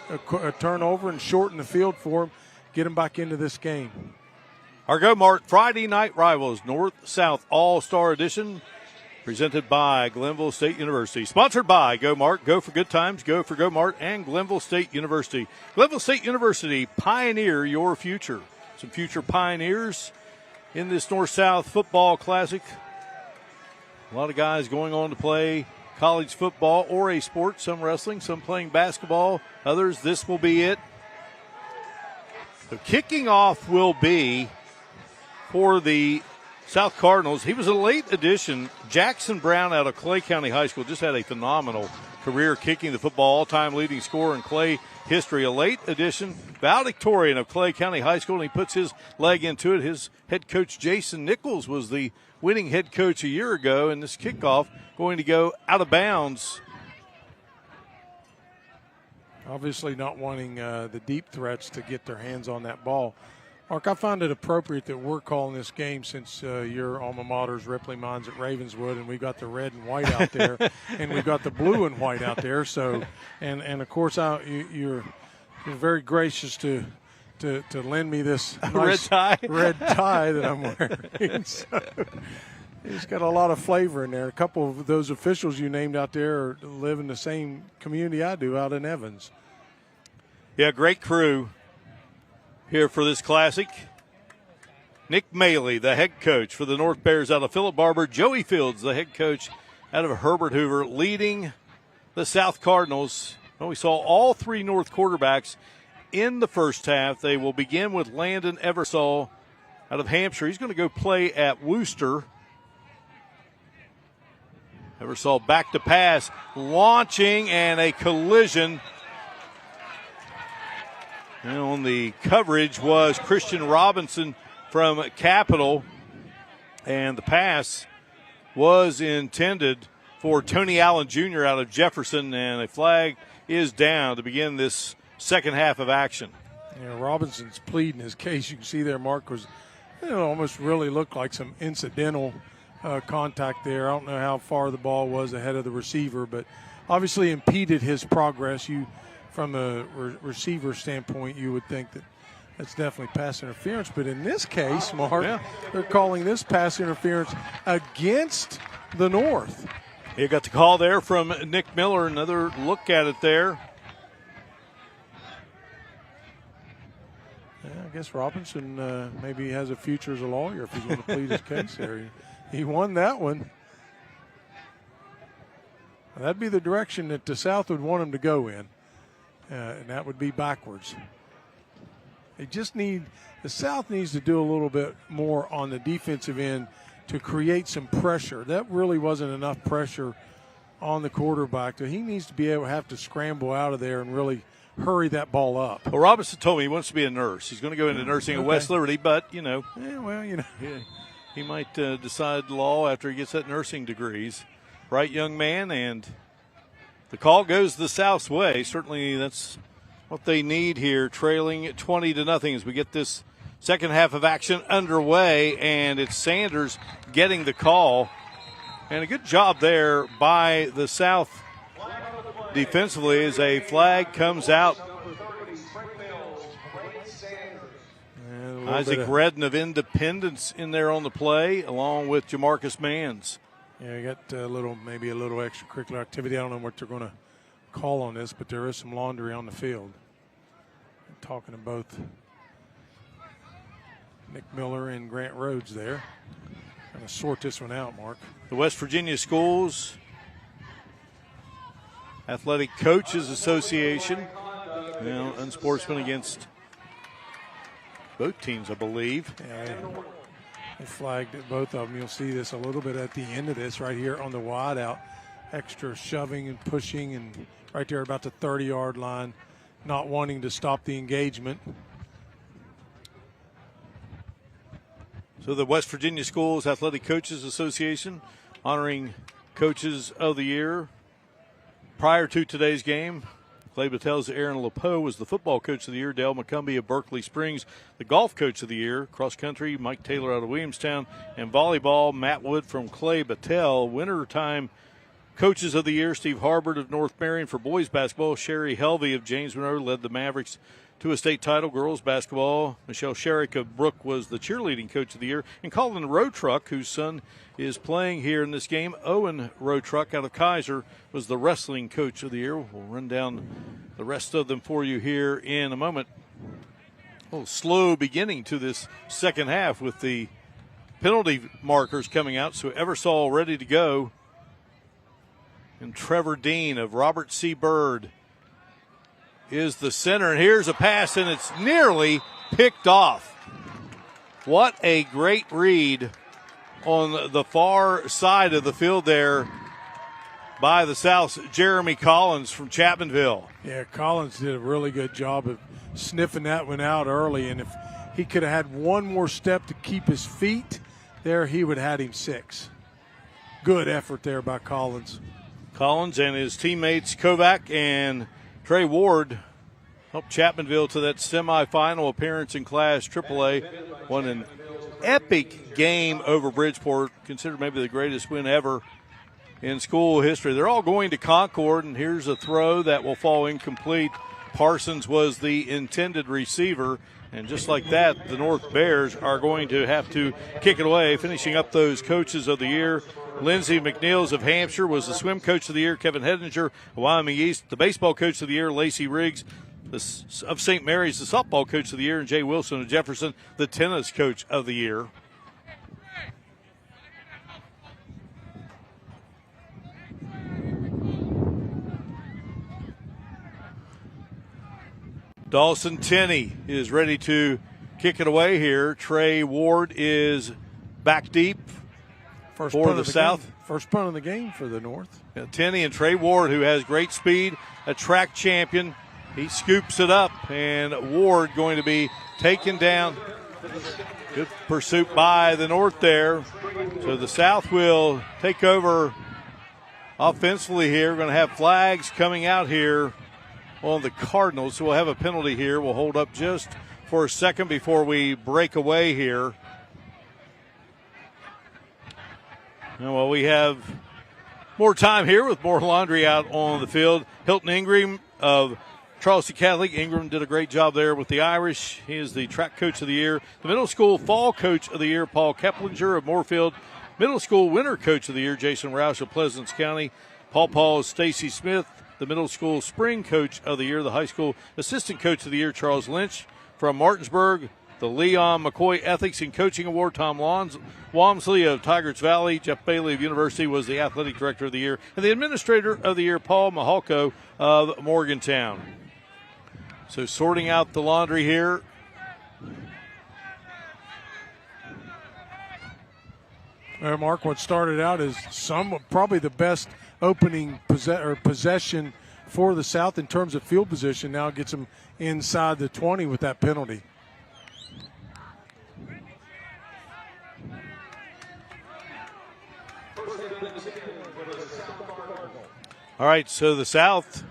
turnover and shorten the field for them, get them back into this game. Our Go Mart Friday Night Rivals North-South All-Star Edition, presented by Glenville State University. Sponsored by Go Mart. Go for good times. Go for Go Mart and Glenville State University. Glenville State University, pioneer your future. Some future pioneers in this North-South Football Classic. A lot of guys going on to play college football or a sport. Some wrestling, some playing basketball. Others, this will be it. So kicking off will be for the South Cardinals. He was a late addition. Jackson Brown out of Clay County High School just had a phenomenal career kicking the football, all-time leading scorer in Clay history. A late addition, valedictorian of Clay County High School, and he puts his leg into it. His head coach, Jason Nichols, was the winning head coach a year ago, and this kickoff going to go out of bounds. Obviously not wanting the deep threats to get their hands on that ball. Mark, I find it appropriate that we're calling this game since your alma mater's Ripley, mine's at Ravenswood, and we got the red and white out there, and we got the blue and white out there. So, and of course, you're very gracious to lend me this nice red tie that I'm wearing. So, it's got a lot of flavor in there. A couple of those officials you named out there live in the same community I do out in Evans. Yeah, great crew here for this classic. Nick Maley, the head coach for the North Bears out of Philip Barber. Joey Fields, the head coach out of Herbert Hoover, leading the South Cardinals. Well, we saw all three North quarterbacks in the first half. They will begin with Landon Eversole out of Hampshire. He's going to go play at Worcester. Eversole back to pass, launching, and a collision. And on the coverage was Christian Robinson from Capital, and the pass was intended for Tony Allen Jr. out of Jefferson, and a flag is down to begin this second half of action. Yeah, Robinson's pleading his case. You can see there, Mark, was almost really looked like some incidental contact there. I don't know how far the ball was ahead of the receiver, but obviously impeded his progress. From a receiver standpoint, you would think that that's definitely pass interference. But in this case, Mark, they're calling this pass interference against the North. You got the call there from Nick Miller. Another look at it there. Yeah, I guess Robinson maybe has a future as a lawyer if he's going to plead his case there. He won that one. That'd be the direction that the South would want him to go in. And that would be backwards. The South needs to do a little bit more on the defensive end to create some pressure. That really wasn't enough pressure on the quarterback. He needs to be able to have to scramble out of there and really hurry that ball up. Well, Robinson told me he wants to be a nurse. He's going to go into nursing at West Liberty, but, he might decide law after he gets that nursing degrees. Bright young man, and the call goes the South's way. Certainly that's what they need here, trailing 20-0 as we get this second half of action underway, and it's Sanders getting the call. And a good job there by the South defensively as a flag comes out. Isaac Redden of Independence in there on the play, along with Jamarcus Manns. Yeah, you got maybe a little extracurricular activity. I don't know what they're going to call on this, but there is some laundry on the field. I'm talking to both Nick Miller and Grant Rhodes there. Going to sort this one out, Mark. The West Virginia Schools Athletic Coaches Association. Unsportsman against both teams, I believe. Yeah, they flagged both of them. You'll see this a little bit at the end of this right here on the wide out. Extra shoving and pushing, and right there about the 30-yard line, not wanting to stop the engagement. So the West Virginia Schools Athletic Coaches Association honoring Coaches of the Year. Prior to today's game, Clay Battel's Aaron LePeau was the football coach of the year. Dale McCumbee of Berkeley Springs, the golf coach of the year. Cross country, Mike Taylor out of Williamstown. And volleyball, Matt Wood from Clay Battel. Wintertime coaches of the year, Steve Harbert of North Marion. For boys basketball, Sherry Helvey of James Monroe led the Mavericks to a state title. Girls basketball, Michelle Sherrick of Brook was the cheerleading coach of the year. And Colin Rotruck, whose son is playing here in this game, Owen Rotruck out of Kaiser, was the wrestling coach of the year. We'll run down the rest of them for you here in a moment. A little slow beginning to this second half with the penalty markers coming out. So Eversole ready to go. And Trevor Dean of Robert C. Byrd is the center. And here's a pass, and it's nearly picked off. What a great read on the far side of the field there by the South's Jeremy Collins from Chapmanville. Yeah, Collins did a really good job of sniffing that one out early, and if he could have had one more step to keep his feet there, he would have had him 6. Good effort there by Collins. Collins and his teammates Kovac and Trey Ward helped Chapmanville to that semifinal appearance in Class AAA. Won an epic game over Bridgeport, considered maybe the greatest win ever in school history. They're all going to Concord, and here's a throw that will fall incomplete. Parsons was the intended receiver, and just like that, the North Bears are going to have to kick it away. Finishing up those coaches of the year, Lindsey McNeils of Hampshire was the swim coach of the year. Kevin Hedinger of Wyoming East, the baseball coach of the year. Lacey Riggs of St. Mary's, the softball coach of the year. And Jay Wilson of Jefferson, the tennis coach of the year. Dawson Tenney is ready to kick it away here. Trey Ward is back deep for the South. Game. First punt of the game for the North. Yeah, Tenney and Trey Ward, who has great speed, a track champion. He scoops it up, and Ward going to be taken down. Good pursuit by the North there. So the South will take over offensively here. We're going to have flags coming out here on the Cardinals. So we'll have a penalty here. We'll hold up just for a second before we break away here. And well, we have more time here with more laundry out on the field. Hilton Ingram of Charleston Catholic. Ingram did a great job there with the Irish. He is the track coach of the year. The middle school fall coach of the year, Paul Keplinger of Moorfield. Middle school winter coach of the year, Jason Roush of Pleasants County. Paul Stacy Smith. The middle school spring coach of the year. The high school assistant coach of the year, Charles Lynch from Martinsburg. The Leon McCoy Ethics and Coaching Award, Tom Walmsley of Tigers Valley. Jeff Bailey of University was the athletic director of the year. And the administrator of the year, Paul Mahalko of Morgantown. So sorting out the laundry here. Mark, what started out as probably the best opening possession for the South in terms of field position now gets them inside the 20 with that penalty. All right, so the South,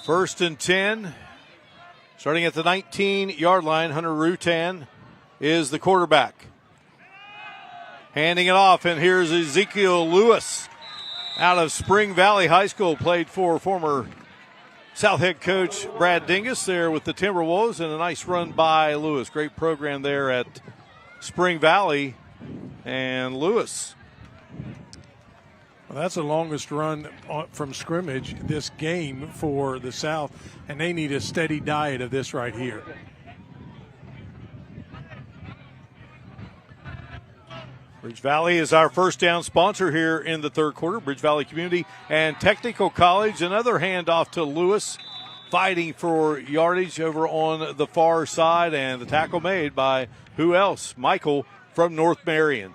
1st and 10, starting at the 19-yard line. Hunter Rutan is the quarterback. Handing it off, and here's Ezekiel Lewis out of Spring Valley High School, played for former South head coach Brad Dingus there with the Timberwolves, and a nice run by Lewis. Great program there at Spring Valley, and Lewis. Well, that's the longest run from scrimmage this game for the South, and they need a steady diet of this right here. Bridge Valley is our first down sponsor here in the third quarter. Bridge Valley Community and Technical College. Another handoff to Lewis, fighting for yardage over on the far side, and the tackle made by who else? Michael from North Marion.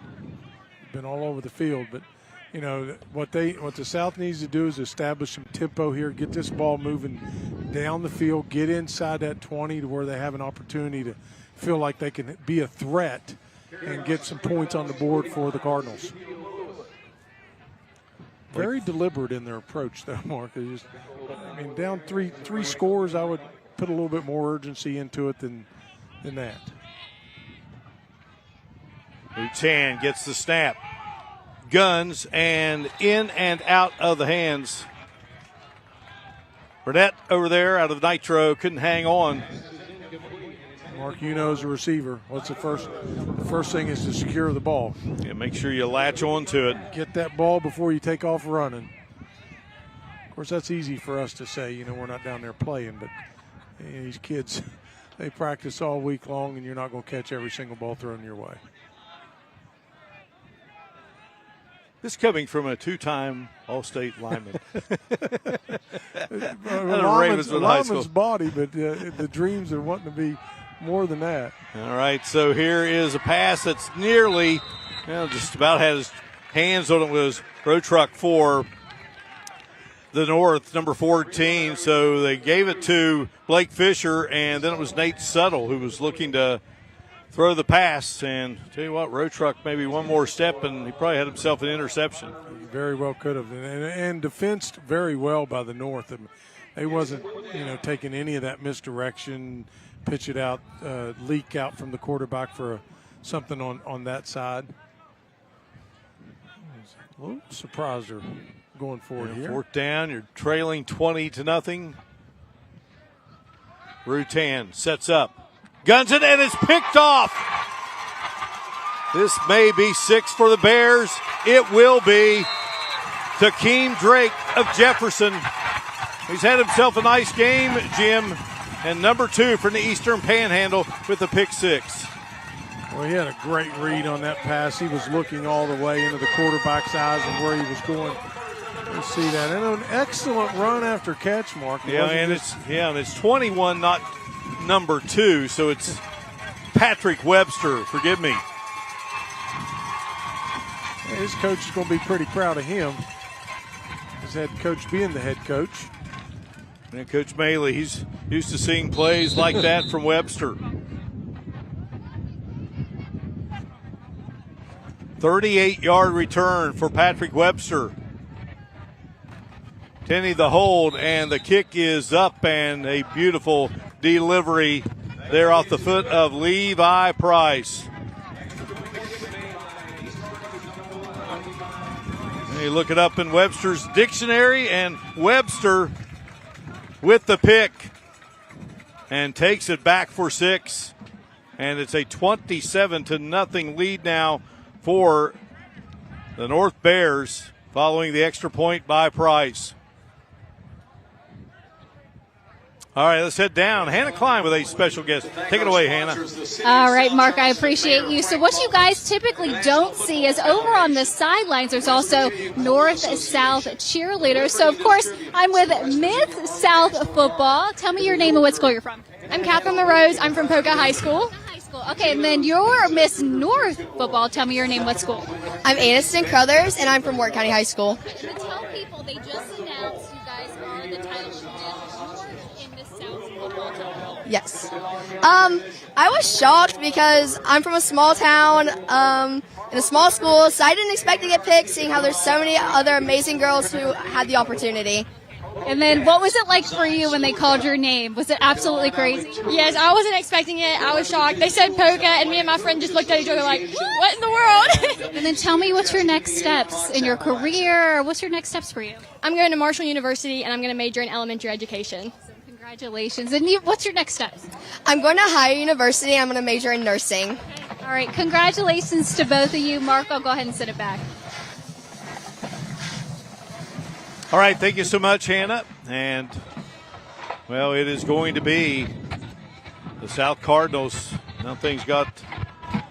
Been all over the field, but you know what the South needs to do is establish some tempo here, get this ball moving down the field, get inside that 20 to where they have an opportunity to feel like they can be a threat and get some points on the board for the Cardinals. Very deliberate in their approach, though, Mark. Down three scores, I would put a little bit more urgency into it than that. Lutan gets the snap. Guns, and in and out of the hands. Burnett over there out of Nitro couldn't hang on. Mark, you know, as a receiver, what's the first thing is to secure the ball. Yeah, make sure you latch on to it. Get that ball before you take off running. Of course, that's easy for us to say. You know, we're not down there playing, but these kids, they practice all week long, and you're not going to catch every single ball thrown your way. This coming from a two-time All-State lineman. Lineman's body, but the dreams are wanting to be more than that. All right, so here is a pass that's nearly, just about had his hands on it. Was road truck for the North, number 14. So they gave it to Blake Fisher, and then it was Nate Suttle who was looking to throw the pass. And tell you what, road truck maybe one more step, and he probably had himself an interception. He very well could have, and defensed very well by the North. they wasn't, taking any of that misdirection, pitch it out, leak out from the quarterback for something on that side. A little surprised they're going forward here. Fourth down, you're trailing 20-0. Rutan sets up, guns it, and it's picked off. This may be 6 for the Bears. It will be. Takeem Drake of Jefferson. He's had himself a nice game, Jim. And number 2 from the Eastern Panhandle with the pick 6. Well, he had a great read on that pass. He was looking all the way into the quarterback's eyes and where he was going. You see that. And an excellent run after catch, Mark. And it's 21, not number 2, so it's Patrick Webster. Forgive me. His coach is going to be pretty proud of him. His head coach being the head coach. And Coach Maley, he's used to seeing plays like that from Webster. 38-yard return for Patrick Webster. Tenney the hold, and the kick is up, and a beautiful delivery there off the foot of Levi Price. You look it up in Webster's dictionary, and Webster with the pick and takes it back for 6. And it's a 27-0 lead now for the North Bears following the extra point by Price. All right, let's head down. Hannah Klein with a special guest. Take it away, Hannah. All right, Mark, I appreciate you. So what you guys typically don't see is over on the sidelines, there's also North-South cheerleaders. So, of course, I'm with Mid-South Football. Tell me your name and what school you're from. I'm Catherine LaRose. I'm from Poca High School. Okay, and then you're Miss North Football. Tell me your name, what school? I'm Aniston Crothers, and I'm from Warwick County High School. And to tell people, they just announced you guys are the title North in the South Football title. Yes. I was shocked because I'm from a small town in a small school, so I didn't expect to get picked, seeing how there's so many other amazing girls who had the opportunity. And then what was it like for you when they called your name? Was it absolutely crazy? Yes, I wasn't expecting it. I was shocked. They said Poca, and me and my friend just looked at each other like, what in the world? And then tell me, what's your next steps in your career? What's your next steps for you? I'm going to Marshall University, and I'm going to major in elementary education. So congratulations. And what's your next steps? I'm going to Higher University. I'm going to major in nursing. All right, congratulations to both of you. Mark, I'll go ahead and sit it back. All right, thank you so much, Hannah. And, well, it is going to be the South Cardinals. Now things got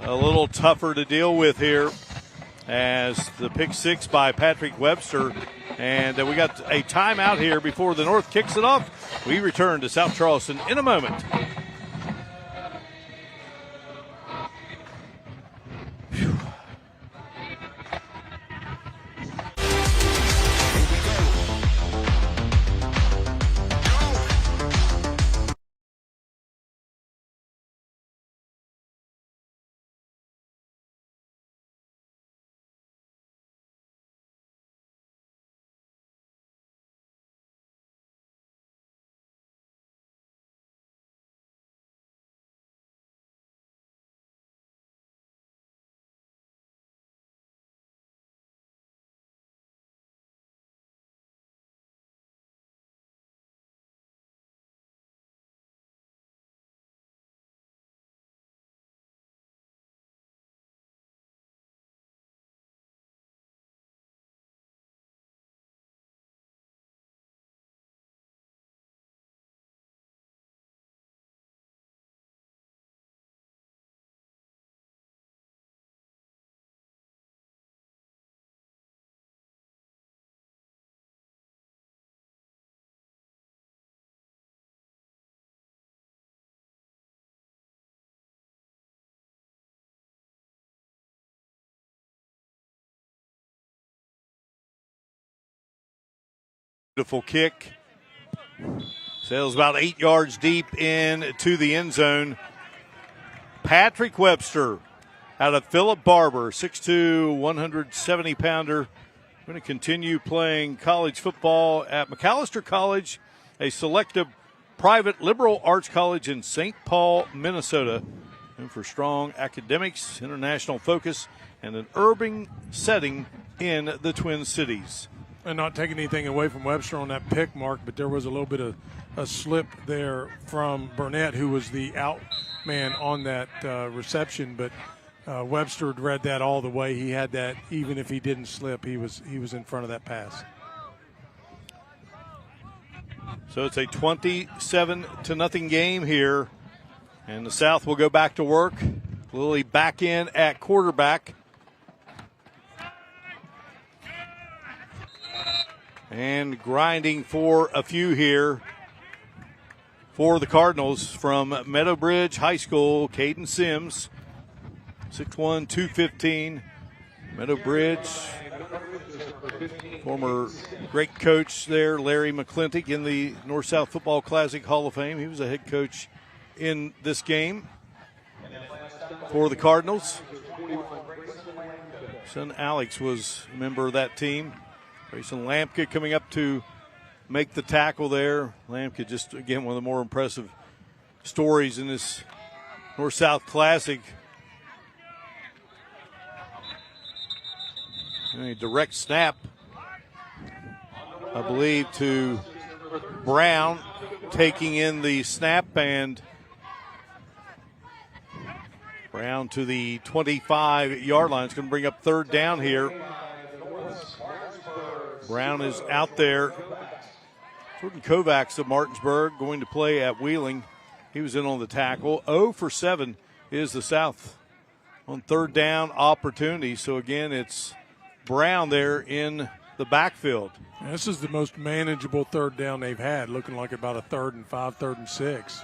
a little tougher to deal with here as the pick 6 by Patrick Webster. And we got a timeout here before the North kicks it off. We return to South Charleston in a moment. Whew. Beautiful kick. Sails about 8 yards deep into the end zone. Patrick Webster out of Philip Barber, 6'2", 170-pounder. Going to continue playing college football at McAllister College a selective private liberal arts college in St. Paul, Minnesota, and for strong academics, international focus, and an urban setting in the Twin Cities. And not taking anything away from Webster on that pick, Mark, but there was a little bit of a slip there from Burnett, who was the out man on that reception, but Webster had read that all the way. He had that, even if he didn't slip, he was in front of that pass. So it's a 27-0 game here, and the South will go back to work. Lilly back in at quarterback. And grinding for a few here for the Cardinals from Meadowbridge High School, Caden Sims, 6'1", 215. Meadowbridge, former great coach there, Larry McClintock, in the North-South Football Classic Hall of Fame. He was a head coach in this game for the Cardinals. Son Alex was a member of that team. Grayson Lampke coming up to make the tackle there. Lampke, just, again, one of the more impressive stories in this North-South Classic. A direct snap, I believe, to Brown, taking in the snap, and Brown to the 25-yard line. It's going to bring up third down here. Brown is out there. Jordan Kovacs of Martinsburg going to play at Wheeling. He was in on the tackle. 0 for 7 is the South on third down opportunity. So, again, it's Brown there in the backfield. And this is the most manageable third down they've had, looking like about a 3rd and 5, 3rd and 6.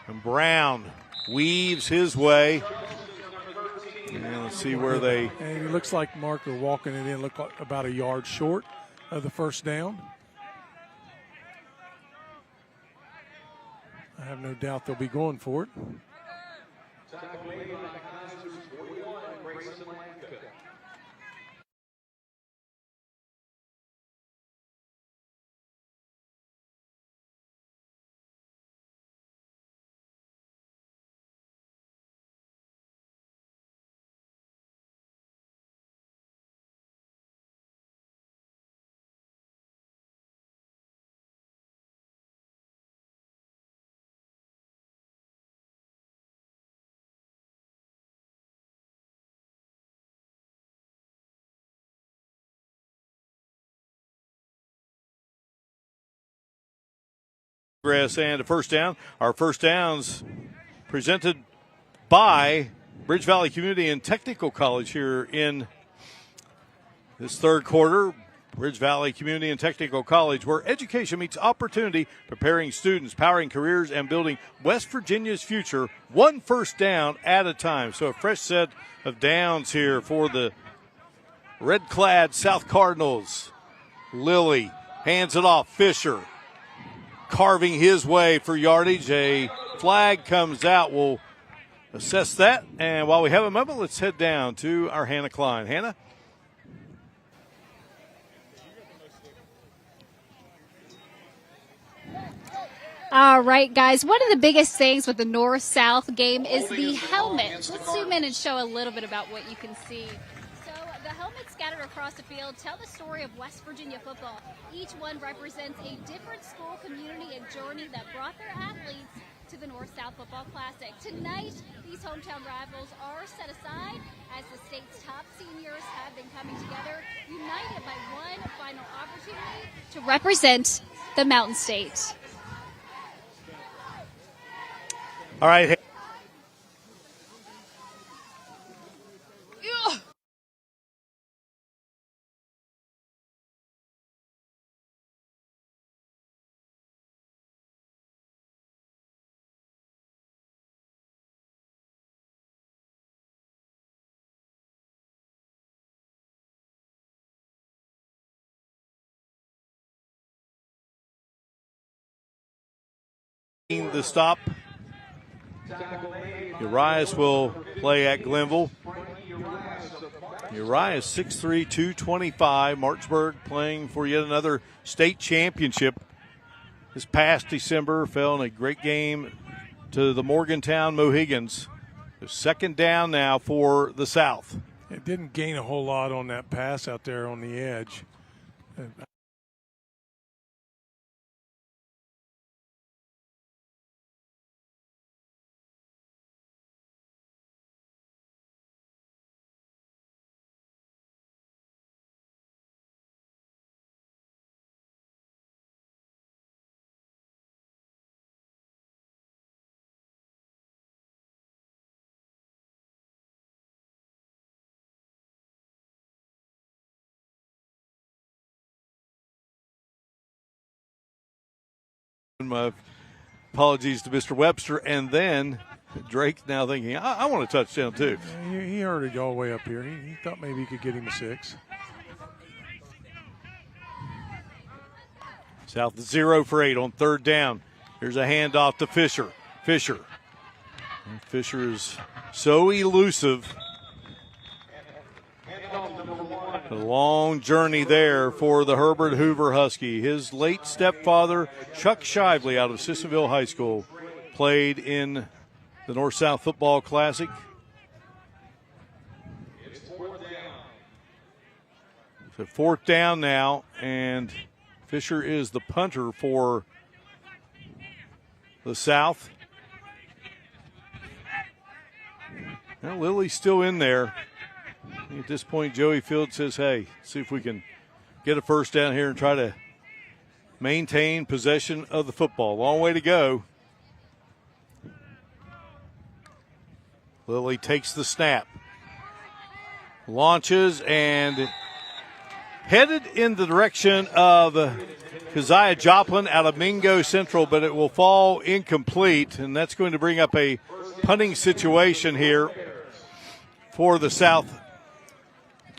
And Brown weaves his way. And let's see where they... And it looks like Mark are walking it in, look like about a yard short of the first down. I have no doubt they'll be going for it. And a first down. Our first downs presented by Bridge Valley Community and Technical College here in this third quarter. Bridge Valley Community and Technical College, where education meets opportunity, preparing students, powering careers, and building West Virginia's future, one first down at a time. So a fresh set of downs here for the red-clad South Cardinals. Lilly hands it off. Fisher carving his way for yardage. A flag comes out. We'll assess that. And while we have a moment, let's head down to our Hannah Klein. Hannah? All right, guys, one of the biggest things with the North-South game is the helmets. Let's zoom in and show a little bit about what you can see. So the helmets scattered across the field tell the story of West Virginia football. Each one represents a different school, community, and journey that brought their athletes to the North-South Football Classic. Tonight, these hometown rivals are set aside as the state's top seniors have been coming together, united by one final opportunity to represent the Mountain State. All right. The stop. Urias will play at Glenville. Urias 6'3", 225. Martinsburg playing for yet another state championship this past December, fell in a great game to the Morgantown Mohegans. It's second down now for the South. It didn't gain a whole lot on that pass out there on the edge. My apologies to Mr. Webster, and then Drake now thinking, I want a touchdown too. He heard it all the way up here. He thought maybe he could get him a 6. South 0 for 8 on third down. Here's a handoff to Fisher. Fisher is so elusive. A long journey there for the Herbert Hoover Husky. His late stepfather, Chuck Shively, out of Sissonville High School, played in the North-South Football Classic. So fourth down now, and Fisher is the punter for the South. Now Lily's still in there. At this point, Joey Field says, hey, see if we can get a first down here and try to maintain possession of the football. Long way to go. Lily takes the snap, launches, and headed in the direction of Keziah Joplin out of Mingo Central, but it will fall incomplete, and that's going to bring up a punting situation here for the South.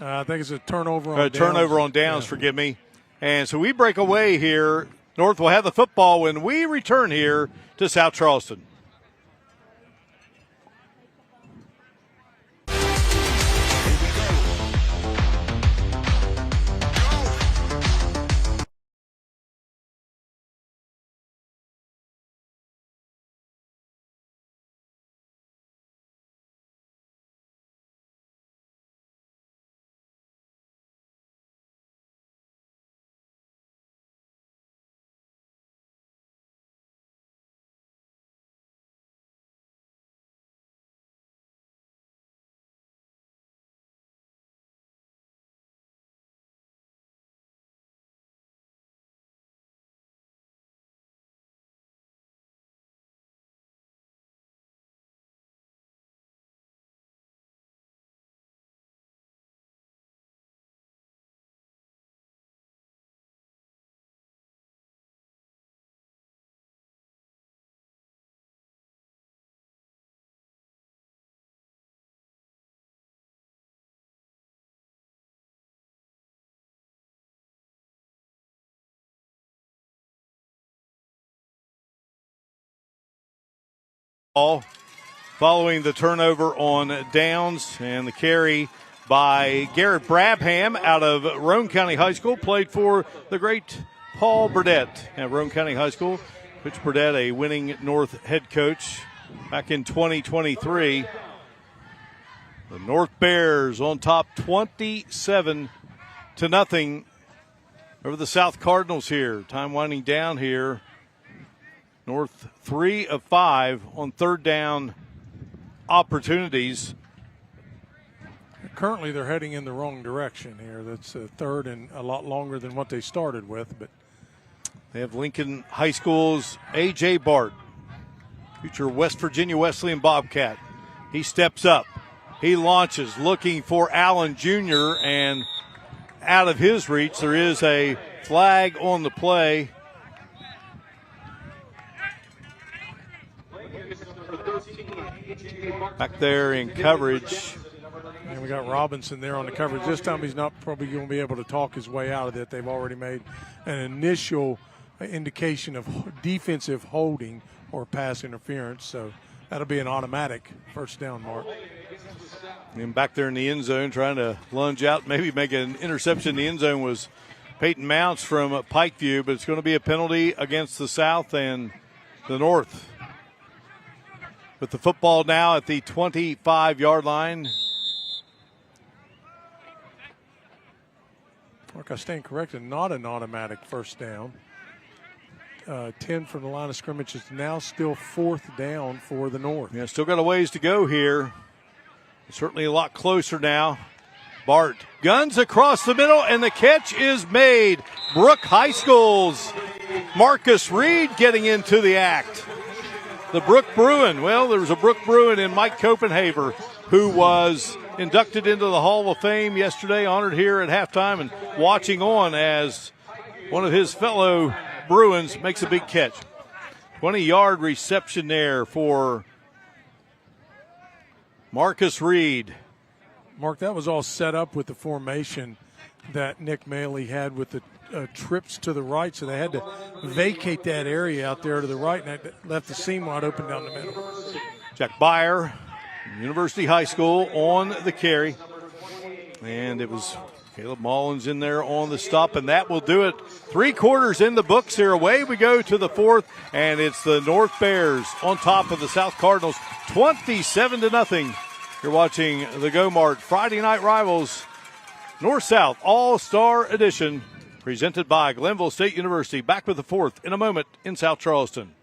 I think it's a turnover on downs. Turnover on downs, yeah. Forgive me. And so we break away here. North will have the football when we return here to South Charleston. Following the turnover on downs, and the carry by Garrett Brabham out of Roane County High School, played for the great Paul Burdett at Roane County High School. Coach Burdett, a winning North head coach back in 2023. The North Bears on top 27-0 over the South Cardinals here. Time winding down here. North 3 of 5 on third down opportunities. Currently, they're heading in the wrong direction here. That's third and a lot longer than what they started with. But they have Lincoln High School's A.J. Bart, future West Virginia Wesleyan Bobcat. He steps up. He launches, looking for Allen Jr., and out of his reach, there is a flag on the play. Back there in coverage. And we got Robinson there on the coverage. This time he's not probably going to be able to talk his way out of it. They've already made an initial indication of defensive holding or pass interference. So that'll be an automatic first down, Mark. And back there in the end zone trying to lunge out, maybe make an interception in the end zone was Peyton Mounts from Pikeview, but it's going to be a penalty against the South and the North. With the football now at the 25-yard line. Mark, I stand corrected, not an automatic first down. 10 from the line of scrimmage is now still 4th down for the North. Yeah, still got a ways to go here. Certainly a lot closer now. Bart guns across the middle, and the catch is made. Brooke High School's Marcus Reed getting into the act. The Brooke Bruin. Well, there was a Brooke Bruin in Mike Copenhaver, who was inducted into the Hall of Fame yesterday, honored here at halftime, and watching on as one of his fellow Bruins makes a big catch. 20-yard reception there for Marcus Reed. Mark, that was all set up with the formation that Nick Maley had with the trips to the right, so they had to vacate that area out there to the right, and that left the seam wide open down the middle. Jack Byer, University High School, on the carry. And it was Caleb Mullins in there on the stop, and that will do it. 3 quarters in the books here. Away we go to the 4th, and it's the North Bears on top of the South Cardinals, 27-0. You're watching the Go Mart Friday Night Rivals North-South All-Star Edition, presented by Glenville State University. Back with the 4th in a moment in South Charleston.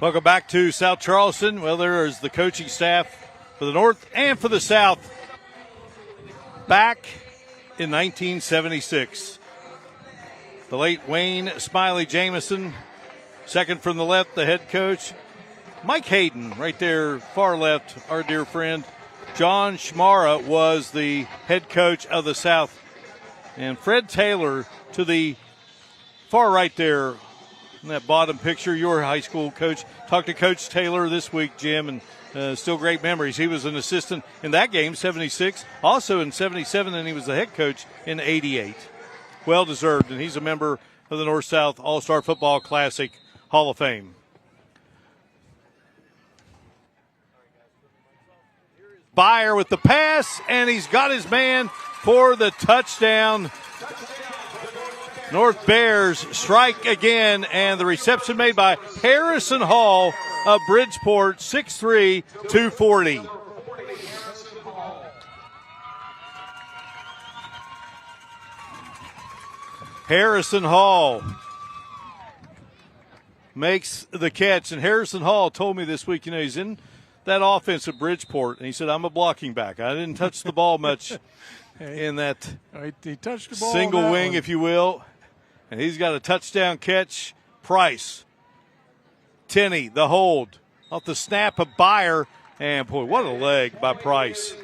Welcome back to South Charleston. Well, there is the coaching staff for the North and for the South back in 1976. The late Wayne Smiley Jamison, second from the left, the head coach. Mike Hayden, right there, far left, our dear friend. John Schmara was the head coach of the South. And Fred Taylor to the far right there. In that bottom picture, your high school coach. Talked to Coach Taylor this week, Jim, and still great memories. He was an assistant in that game, 76, also in 77, and he was the head coach in 88. Well-deserved, and he's a member of the North-South All-Star Football Classic Hall of Fame. Byer with the pass, and he's got his man for the touchdown. North Bears strike again, and the reception made by Harrison Hall of Bridgeport, 6'3", 240. Harrison Hall makes the catch. And Harrison Hall told me this week, he's in that offense at Bridgeport, and he said, I'm a blocking back. I didn't touch the ball much in that he touched the ball single wing, if you will. And he's got a touchdown catch. Price. Tenney, the hold. Off the snap of Byer. And, boy, what a leg by Price.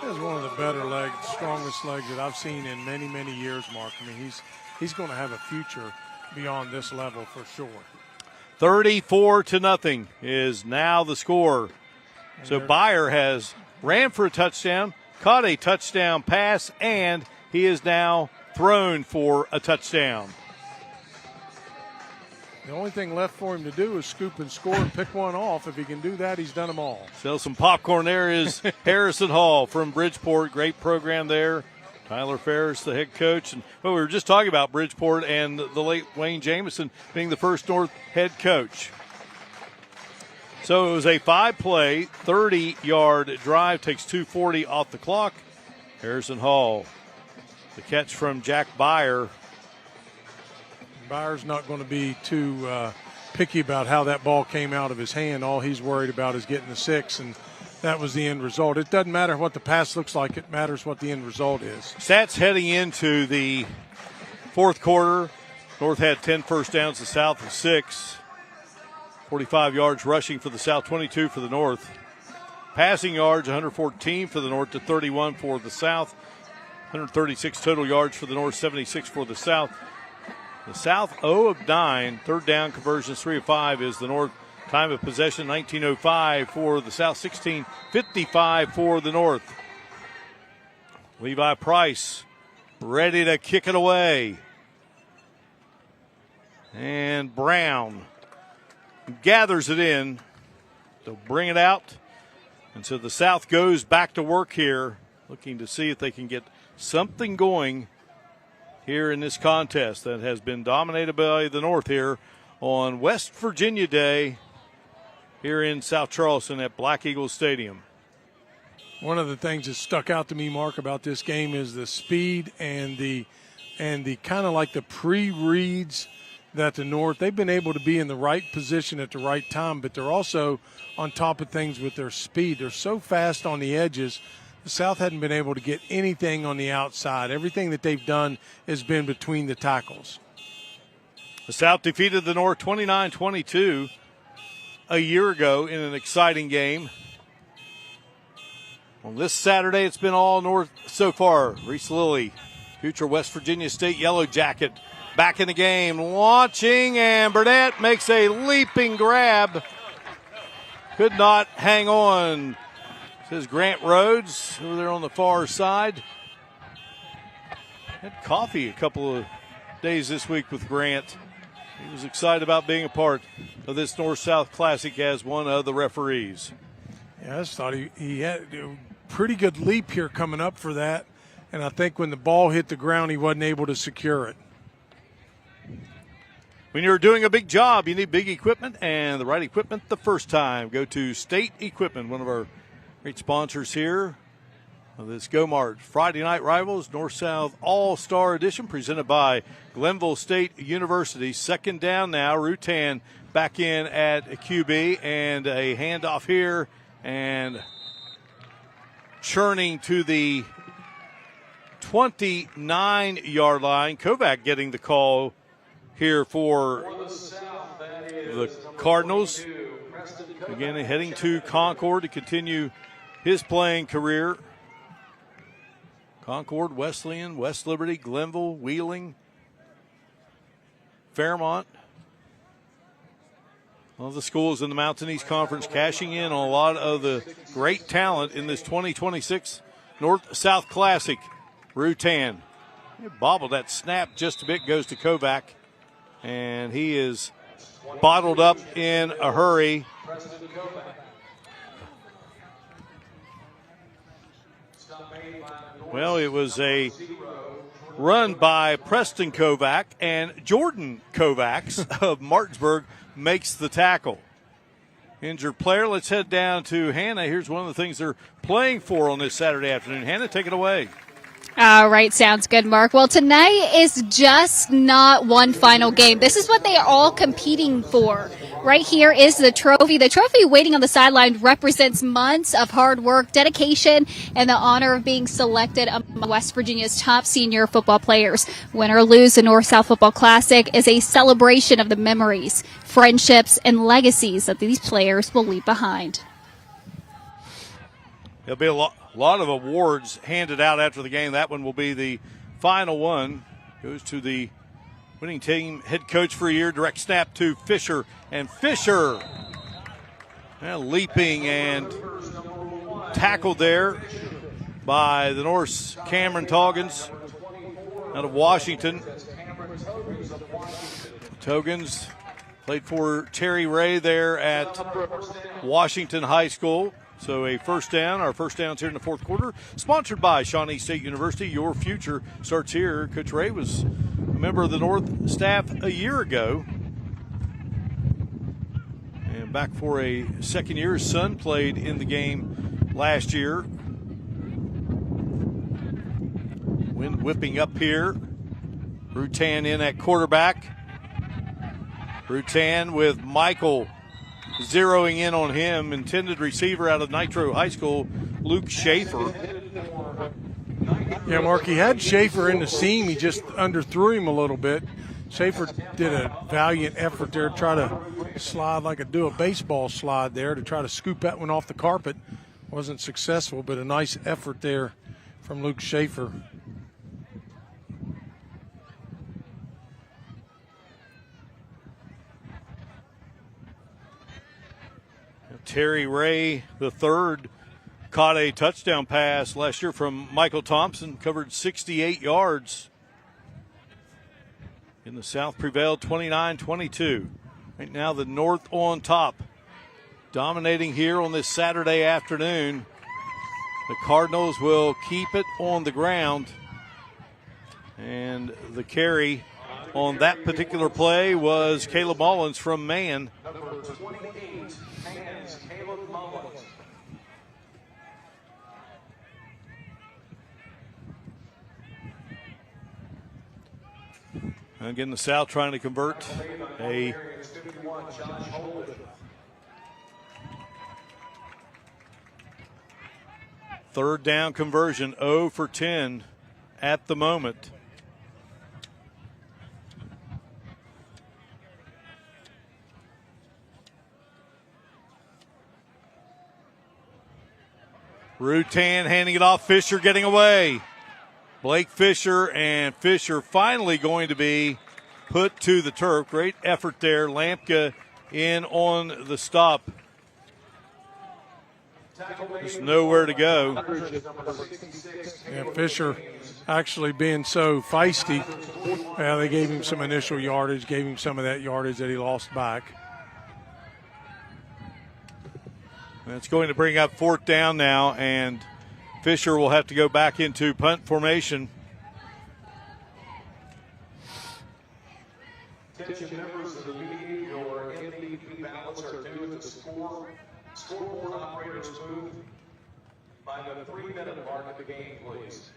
That's one of the better legs, strongest legs that I've seen in many, many years, Mark. I mean, he's going to have a future beyond this level for sure. 34-0 is now the score. So Byer ran for a touchdown, caught a touchdown pass, and he is now thrown for a touchdown. The only thing left for him to do is scoop and score and pick one off. If he can do that, he's done them all. Sell some popcorn. There is Harrison Hall from Bridgeport. Great program there. Tyler Ferris, the head coach. And we were just talking about Bridgeport and the late Wayne Jamison being the first North head coach. So it was a 5-play, 30-yard drive. Takes 2:40 off the clock. Harrison Hall. The catch from Jack Byer. Byer's not going to be too picky about how that ball came out of his hand. All he's worried about is getting the 6, and that was the end result. It doesn't matter what the pass looks like. It matters what the end result is. Stats heading into the fourth quarter. North had 10 first downs, the South with 6. 45 yards rushing for the South, 22 for the North. Passing yards, 114 for the North to 31 for the South. 136 total yards for the North, 76 for the South. The South 0 of 9, third down conversions 3 of 5 is the North. Time of possession 19:05 for the South, 16:55 for the North. Levi Price ready to kick it away. And Brown gathers it in. They'll bring it out. And so the South goes back to work here, looking to see if they can get something going here in this contest that has been dominated by the North here on West Virginia Day here in South Charleston at Black Eagle Stadium. One of the things that stuck out to me, Mark, about this game is the speed and the kind of like the pre-reads that the North, they've been able to be in the right position at the right time, but they're also on top of things with their speed. They're so fast on the edges. The South hadn't been able to get anything on the outside. Everything that they've done has been between the tackles. The South defeated the North 29-22 a year ago in an exciting game. On this Saturday, it's been all North so far. Reese Lilly, future West Virginia State Yellow Jacket, back in the game, launching, and Burnett makes a leaping grab. Could not hang on. Says Grant Rhodes over there on the far side. Had coffee a couple of days this week with Grant. He was excited about being a part of this North-South Classic as one of the referees. Yeah, I just thought he had a pretty good leap here coming up for that. And I think when the ball hit the ground, he wasn't able to secure it. When you're doing a big job, you need big equipment and the right equipment the first time. Go to State Equipment, one of our great sponsors here of this Go Mart Friday Night Rivals North-South All-Star Edition presented by Glenville State University. Second down now, Rutan back in at QB, and a handoff here and churning to the 29-yard line. Kovac getting the call here for the Cardinals. Again, heading to Concord to continue his playing career. Concord, Wesleyan, West Liberty, Glenville, Wheeling, Fairmont. All the schools in the Mountain East Conference cashing in on a lot of the great talent in this 2026 North-South Classic. Rutan bobbled that snap just a bit, goes to Kovac, and he is bottled up in a hurry. Well, it was a run by Preston Kovac, and Jordan Kovacs of Martinsburg makes the tackle. Injured player. Let's head down to Hannah. Here's one of the things they're playing for on this Saturday afternoon. Hannah, take it away. All right, sounds good, Mark. Well, tonight is just not one final game. This is what they are all competing for. Right here is the trophy. The trophy waiting on the sideline represents months of hard work, dedication, and the honor of being selected among West Virginia's top senior football players. Win or lose, the North-South Football Classic is a celebration of the memories, friendships, and legacies that these players will leave behind. There'll be a lot of awards handed out after the game. That one will be the final one. Goes to the winning team head coach for a year. Direct snap to Fisher. And Fisher leaping and tackled there by the North's Cameron Toggins out of Washington. Toggins played for Terry Ray there at Washington High School. So a first down. Our first down's here in the fourth quarter. Sponsored by Shawnee State University. Your future starts here. Coach Ray was a member of the North staff a year ago. And back for a second year. His son played in the game last year. Wind whipping up here. Rutan in at quarterback. Rutan with Michael zeroing in on him. Intended receiver out of Nitro High School, Luke Schaefer. Yeah, Mark, he had Schaefer in the seam. He just underthrew him a little bit. Schaefer did a valiant effort there to try to slide do a baseball slide there to try to scoop that one off the carpet. Wasn't successful, but a nice effort there from Luke Schaefer. Terry Ray, the third, caught a touchdown pass last year from Michael Thompson, covered 68 yards. In the South prevailed 29-22. Right now the North on top, dominating here on this Saturday afternoon. The Cardinals will keep it on the ground. And the carry on that particular play was Caleb Mullins from Man. Again, the South trying to convert a third down conversion, 0 for 10 at the moment. Rutan handing it off, Fisher getting away. Blake Fisher, and Fisher finally going to be put to the turf. Great effort there. Lampka in on the stop. Just nowhere to go. Yeah, Fisher actually being so feisty. They gave him some initial yardage, gave him some of that yardage that he lost back. It's going to bring up fourth down now, and Fisher will have to go back into punt formation. Attention members of the meeting, your MVP ballots are due at the scoreboard operator's booth by the 3-minute mark of the game, please.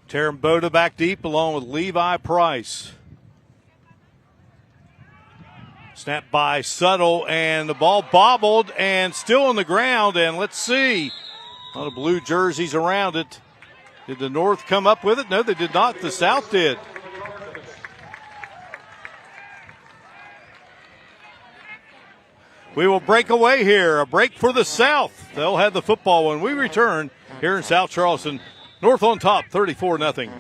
Taramboda back deep along with Levi Price. Snap by Suttle, and the ball bobbled and still on the ground. And let's see, a lot of blue jerseys around it. Did the North come up with it? No, they did not. The South did. We will break away here. A break for the South. They'll have the football when we return here in South Charleston. North on top, 34-0.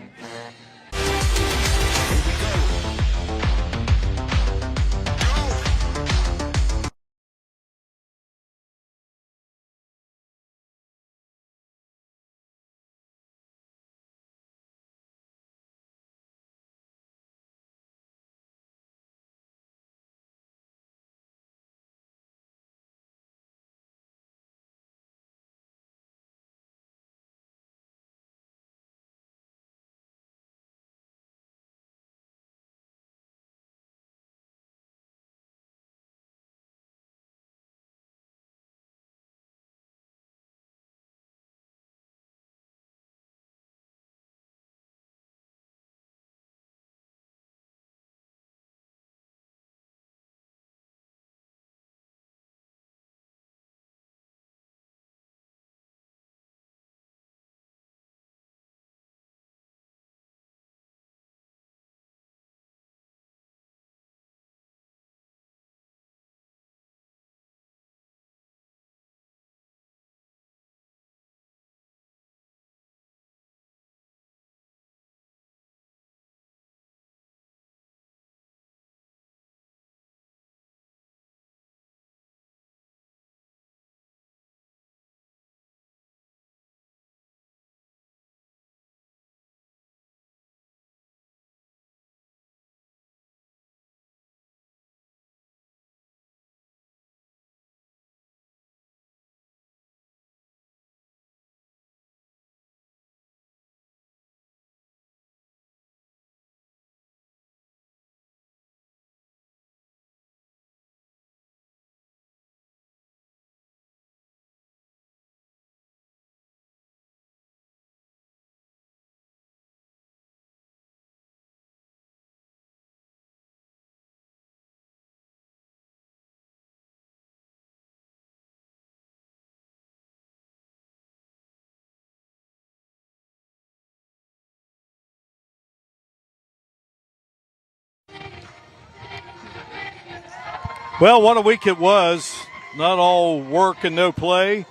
Well, what a week it was. Not all work and no play.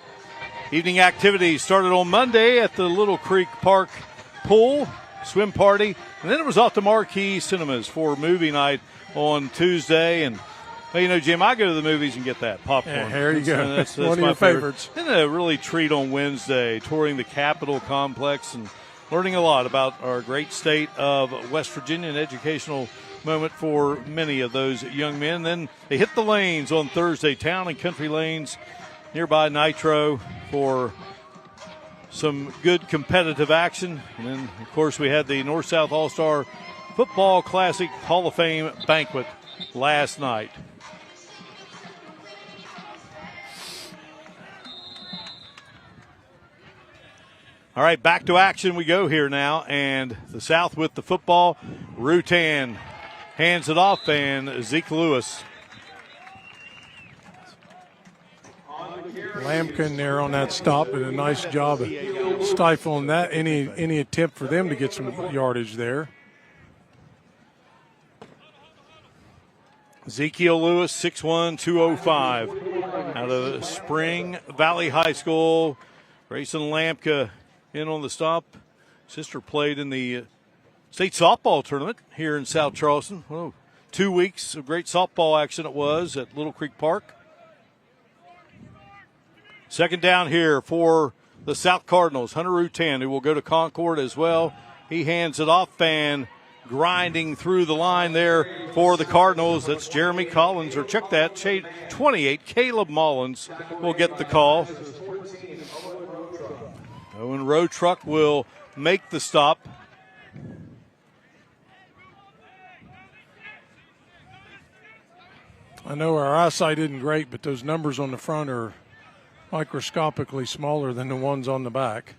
Evening activities started on Monday at the Little Creek Park pool, swim party, and then it was off to Marquee Cinemas for movie night on Tuesday. And, well, you know, Jim, I go to the movies and get that popcorn. Yeah, here you go. That's one of my your favorites. And a really treat on Wednesday, touring the Capitol Complex and learning a lot about our great state of West Virginia, an educational moment for many of those young men. Then they hit the lanes on Thursday, town and country lanes nearby Nitro for some good competitive action. And then, of course, we had the North-South All-Star Football Classic Hall of Fame banquet last night. All right, back to action we go here now, and the South with the football. Rutan hands it off, and Zeke Lewis. Lampkin there on that stop, and a nice job of stifling that. Any attempt for them to get some yardage there. Ezekiel Lewis, 6'1", 205, out of Spring Valley High School. Grayson Lampka in on the stop. Sister played in the state softball tournament here in South Charleston. Oh, 2 weeks of great softball action it was at Little Creek Park. Second down here for the South Cardinals. Hunter Rutan, who will go to Concord as well. He hands it off, and grinding through the line there for the Cardinals. That's Jeremy Collins, or check that, 28, Caleb Mullins will get the call. Owen Road Truck will make the stop. I know our eyesight isn't great, but those numbers on the front are microscopically smaller than the ones on the back.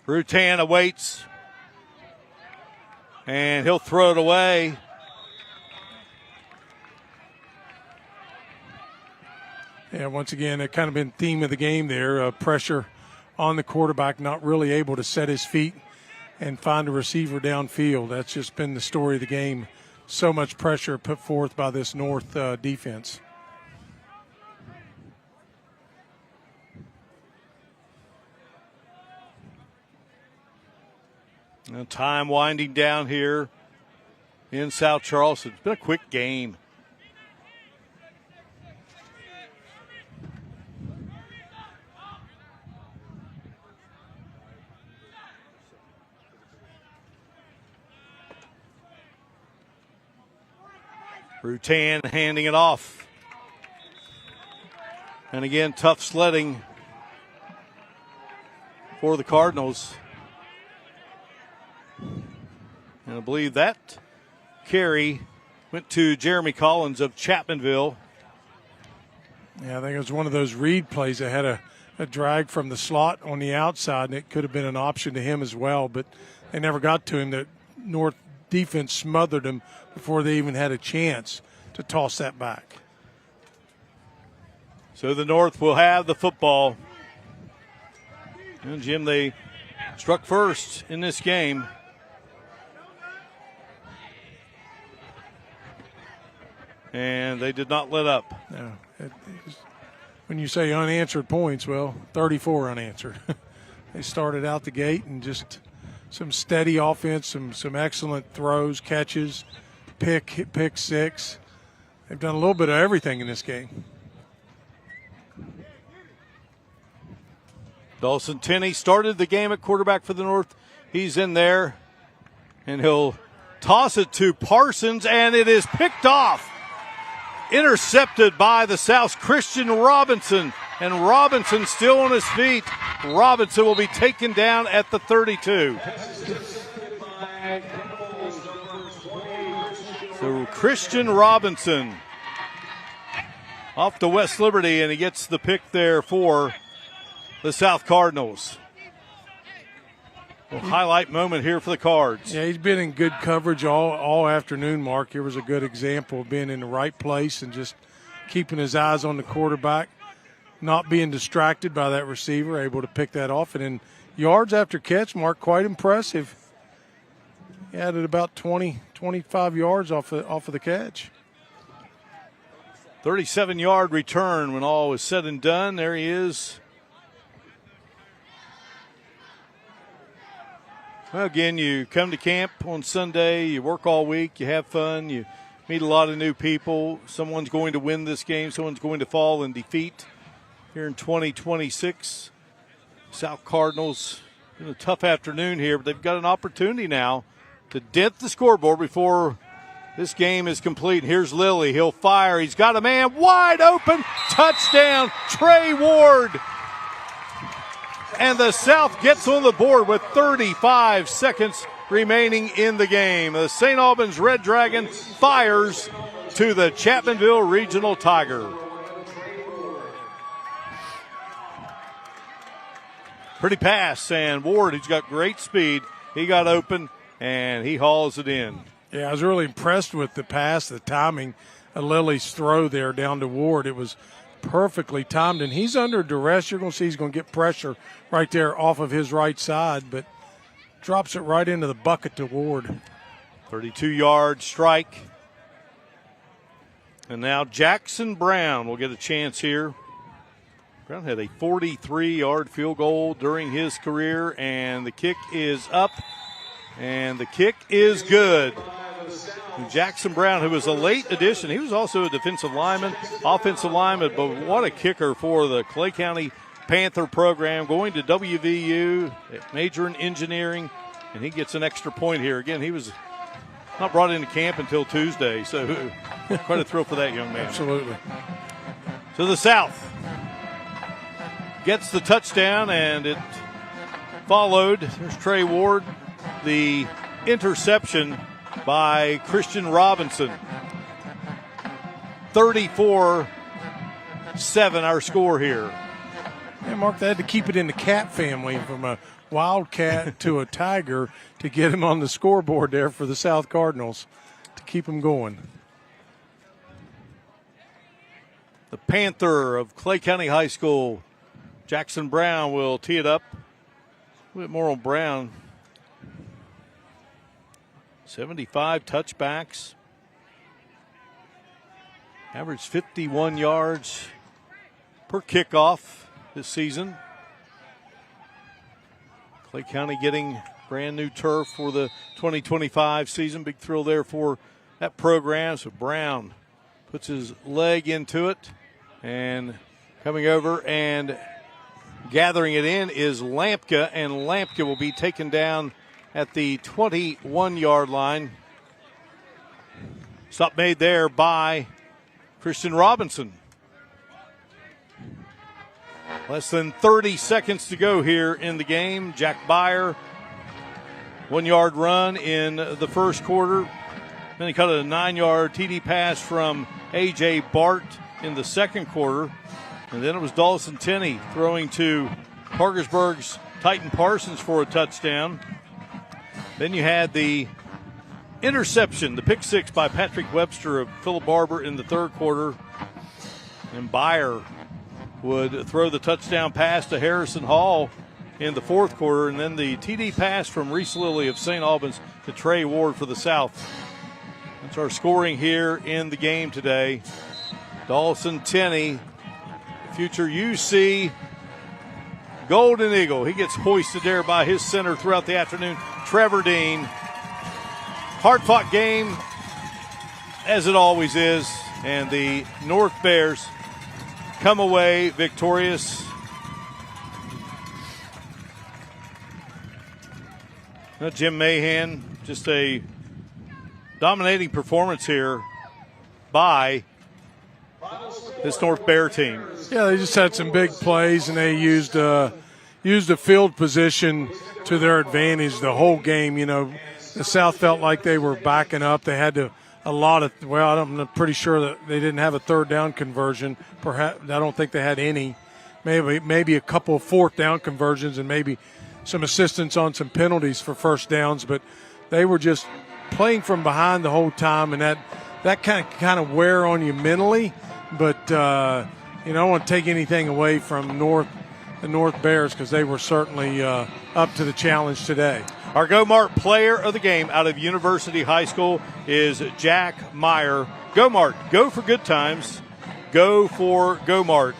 Rutan awaits, and he'll throw it away. Yeah, once again, it kind of been theme of the game there. Pressure on the quarterback, not really able to set his feet and find a receiver downfield. That's just been the story of the game. So much pressure put forth by this North defense. Now time winding down here in South Charleston. It's been a quick game. Rutan handing it off. And again, tough sledding for the Cardinals. And I believe that carry went to Jeremy Collins of Chapmanville. Yeah, I think it was one of those read plays that had a drag from the slot on the outside, and it could have been an option to him as well, but they never got to him. The North defense smothered him before they even had a chance to toss that back. So the North will have the football. And Jim, they struck first in this game. And they did not let up. No. When you say unanswered points, well, 34 unanswered. They started out the gate and just some steady offense, some excellent throws, catches, pick six. They've done a little bit of everything in this game. Dawson Tenney started the game at quarterback for the North. He's in there, and he'll toss it to Parsons, and it is picked off. Intercepted by the South's Christian Robinson, and Robinson still on his feet. Robinson will be taken down at the 32. So Christian Robinson off to West Liberty, and he gets the pick there for the South Cardinals. A highlight moment here for the Cards. Yeah, he's been in good coverage all afternoon, Mark. Here was a good example of being in the right place and just keeping his eyes on the quarterback. not being distracted by that receiver, able to pick that off. And then yards after catch, Mark, quite impressive. He added about 20, 25 yards off of the catch. 37-yard return when all was said and done. There he is. Well, again, you come to camp on Sunday, you work all week, you have fun, you meet a lot of new people. Someone's going to win this game, someone's going to fall in defeat here in 2026. South Cardinals in a tough afternoon here, but they've got an opportunity now to dent the scoreboard before this game is complete. Here's Lilly. He'll fire. He's got a man wide open. Touchdown, Trey Ward. And the South gets on the board with 35 seconds remaining in the game. The St. Albans Red Dragon fires to the Chapmanville Regional Tiger. Pretty pass, and Ward, he's got great speed. He got open, and he hauls it in. Yeah, I was really impressed with the pass, the timing of Lilly's throw there down to Ward. It was perfectly timed, and he's under duress. You're going to see he's going to get pressure right there off of his right side, but drops it right into the bucket to Ward. 32-yard strike. And now Jackson Brown will get a chance here. Brown had a 43-yard field goal during his career, and the kick is up, and the kick is good. Jackson Brown, who was a late addition, he was also a defensive lineman, offensive lineman, but what a kicker for the Clay County Panther program, going to WVU, major in engineering, and he gets an extra point here. Again, he was not brought into camp until Tuesday, so quite a thrill for that young man. Absolutely. To the South. Gets the touchdown, and it followed. There's Trey Ward, the interception by Christian Robinson. 34-7 our score here. Yeah, Mark, they had to keep it in the cat family from a Wildcat to a Tiger to get him on the scoreboard there for the South Cardinals to keep him going. The Panther of Clay County High School, Jackson Brown, will tee it up. A bit more on Brown. 75 touchbacks. Averaged 51 yards per kickoff this season. Clay County getting brand new turf for the 2025 season. Big thrill there for that program. So Brown puts his leg into it, and coming over and gathering it in is Lampka, and Lampka will be taken down at the 21-yard line. Stop made there by Christian Robinson. Less than 30 seconds to go here in the game. Jack Byer, 1-yard run in the first quarter. Then he cut a 9-yard TD pass from A.J. Bart in the second quarter. And then it was Dawson Tenney throwing to Parkersburg's Titan Parsons for a touchdown. Then you had the interception, the pick six by Patrick Webster of Philip Barber in the third quarter. And Byer would throw the touchdown pass to Harrison Hall in the fourth quarter. And then the TD pass from Reese Lilly of St. Albans to Trey Ward for the South. That's our scoring here in the game today. Dawson Tenney, future UC Golden Eagle. He gets hoisted there by his center throughout the afternoon, Trevor Dean. Hard-fought game, as it always is, and the North Bears come away victorious. Now, Jim Mahan, just a dominating performance here by this North Bear team. Yeah, they just had some big plays, and they used the field position to their advantage the whole game. You know, the South felt like they were backing up. They had I'm pretty sure that they didn't have a third down conversion. Perhaps I don't think they had any. Maybe a couple of fourth down conversions and maybe some assistance on some penalties for first downs. But they were just playing from behind the whole time, and that kind of wear on you mentally. But I don't want to take anything away from the North Bears because they were certainly up to the challenge today. Our Go-Mart player of the game out of University High School is Jack Meyer. Go-Mart, go for good times. Go for Go-Mart.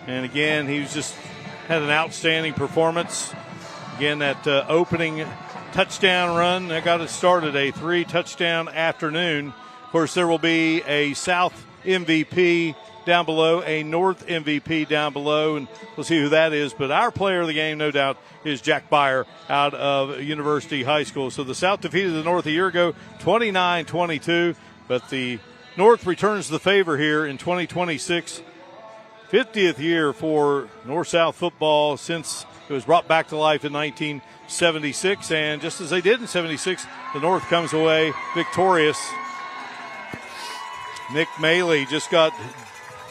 And again, he's just had an outstanding performance. Again, that opening touchdown run, that got it started, a 3-touchdown afternoon. Of course, there will be a South MVP down below, a North MVP down below, and we'll see who that is. But our player of the game, no doubt, is Jack Meyer out of University High School. So the South defeated the North a year ago, 29-22, but the North returns the favor here in 2026. 50th year for North-South football since it was brought back to life in 1976. And just as they did in 76, the North comes away victorious. Nick Maley just got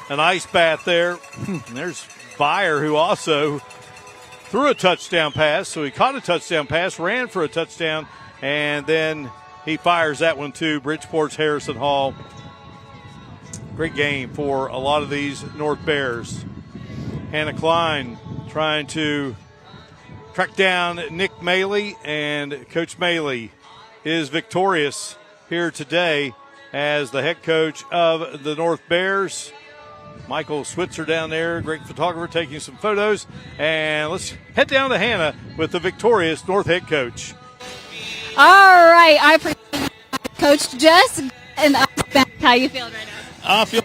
an ice bath there. And there's Byer, who also threw a touchdown pass. So he caught a touchdown pass, ran for a touchdown, and then he fires that one too. Bridgeport's Harrison Hall. Great game for a lot of these North Bears. Hannah Klein trying to track down Nick Maley, and Coach Maley is victorious here today as the head coach of the North Bears. Michael Switzer down there, great photographer, taking some photos. And let's head down to Hannah with the victorious North head coach. All right, I appreciate Coach Jess. And how you feeling right now? I feel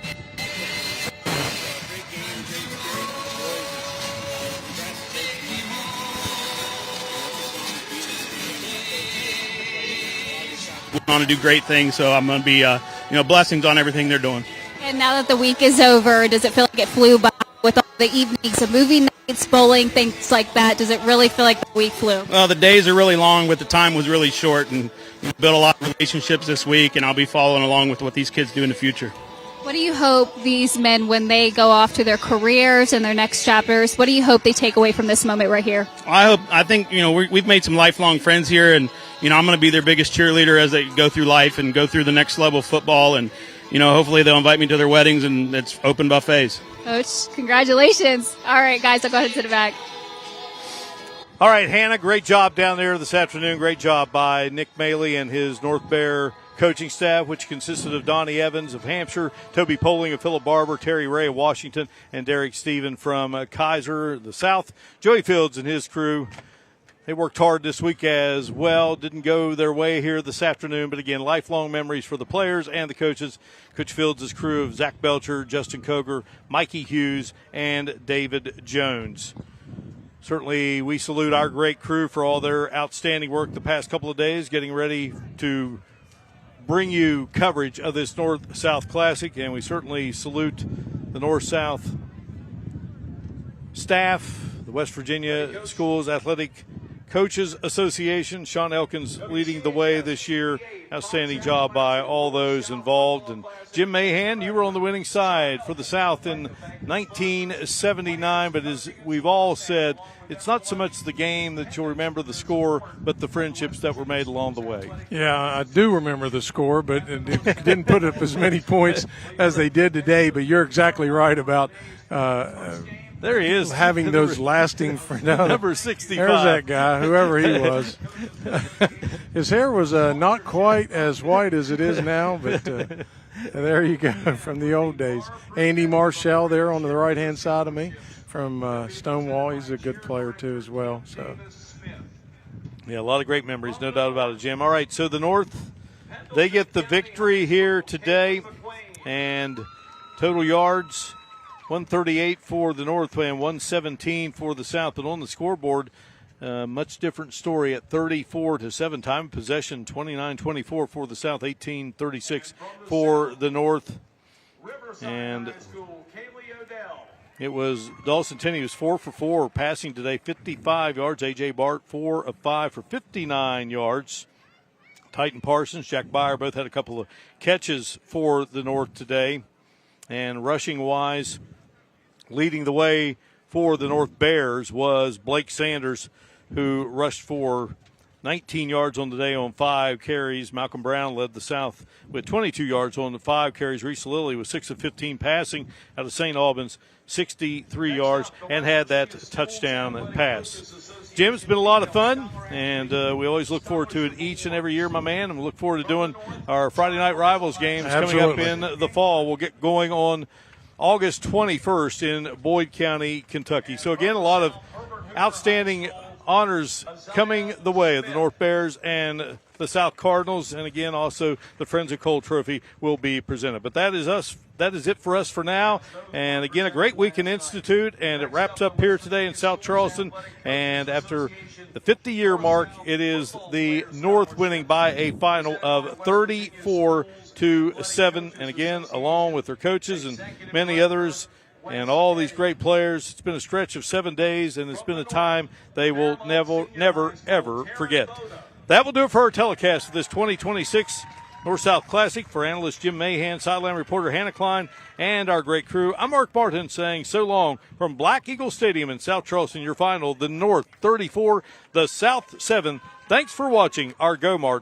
we want to do great things, so I'm going to be, blessings on everything they're doing. And now that the week is over, does it feel like it flew by with all the evenings of movie nights, bowling, things like that? Does it really feel like the week flew? Well, the days are really long, but the time was really short, and built a lot of relationships this week, and I'll be following along with what these kids do in the future. What do you hope these men, when they go off to their careers and their next chapters, what do you hope they take away from this moment right here? I think we've made some lifelong friends here, and I'm going to be their biggest cheerleader as they go through life and go through the next level of football, and hopefully they'll invite me to their weddings, and it's open buffets. Coach, congratulations. All right, guys, I'll go ahead and sit back. All right, Hannah, great job down there this afternoon. Great job by Nick Maley and his North Bear coaching staff, which consisted of Donnie Evans of Hampshire, Toby Poling of Philip Barber, Terry Ray of Washington, and Derek Stephen from Kaiser, the South. Joey Fields and his crew, they worked hard this week as well. Didn't go their way here this afternoon, but again, lifelong memories for the players and the coaches. Coach Fields' crew of Zach Belcher, Justin Koger, Mikey Hughes, and David Jones. Certainly, we salute our great crew for all their outstanding work the past couple of days, getting ready to bring you coverage of this North-South Classic, and we certainly salute the North-South staff, the West Virginia Schools Athletic Coaches Association. Sean Elkins leading the way this year. Outstanding job by all those involved. And Jim Mahan, you were on the winning side for the South in 1979, but as we've all said, it's not so much the game that you'll remember the score, but the friendships that were made along the way. Yeah, I do remember the score, but it didn't put up as many points as they did today. But you're exactly right about there he is, having those lasting number 65. There's that guy, whoever he was. His hair was not quite as white as it is now, but there you go, from the old days. Andy Marshall there on the right-hand side of me from Stonewall. He's a good player, too, as well. So, yeah, a lot of great memories, no doubt about it, Jim. All right, so the North, they get the victory here today, and total yards, 138 for the North and 117 for the South. But on the scoreboard, much different story at 34-7. Time of possession 29-24 for the South, 18-36 for the North. And it was Dawson Tenney was 4 for 4 passing today, 55 yards. A.J. Bart 4 of 5 for 59 yards. Titan Parsons, Jack Byer both had a couple of catches for the North today. And rushing-wise, leading the way for the North Bears was Blake Sanders, who rushed for 19 yards on the day on 5 carries. Malcolm Brown led the South with 22 yards on the 5 carries. Reese Lilly was 6 of 15 passing out of St. Albans, 63 yards, and had that touchdown pass. Jim, it's been a lot of fun, and we always look forward to it each and every year, my man, and we look forward to doing our Friday Night Rivals games coming up in the fall. We'll get going on August 21st in Boyd County, Kentucky. So, again, a lot of outstanding honors coming the way of the North Bears and the South Cardinals, and again also the Friends of Cole Trophy will be presented. But that is it for us for now, and again a great week in Institute, and it wraps up here today in South Charleston. And after the 50-year mark, it is the North winning by a final of 34-7, and again along with their coaches and many others and all these great players. It's been a stretch of 7 days, and it's been a time they will never, ever forget. That will do it for our telecast of this 2026 North-South Classic. For analyst Jim Mahan, sideline reporter Hannah Klein, and our great crew, I'm Mark Martin saying so long from Black Eagle Stadium in South Charleston. Your final, the North 34, the South 7. Thanks for watching our Go Mart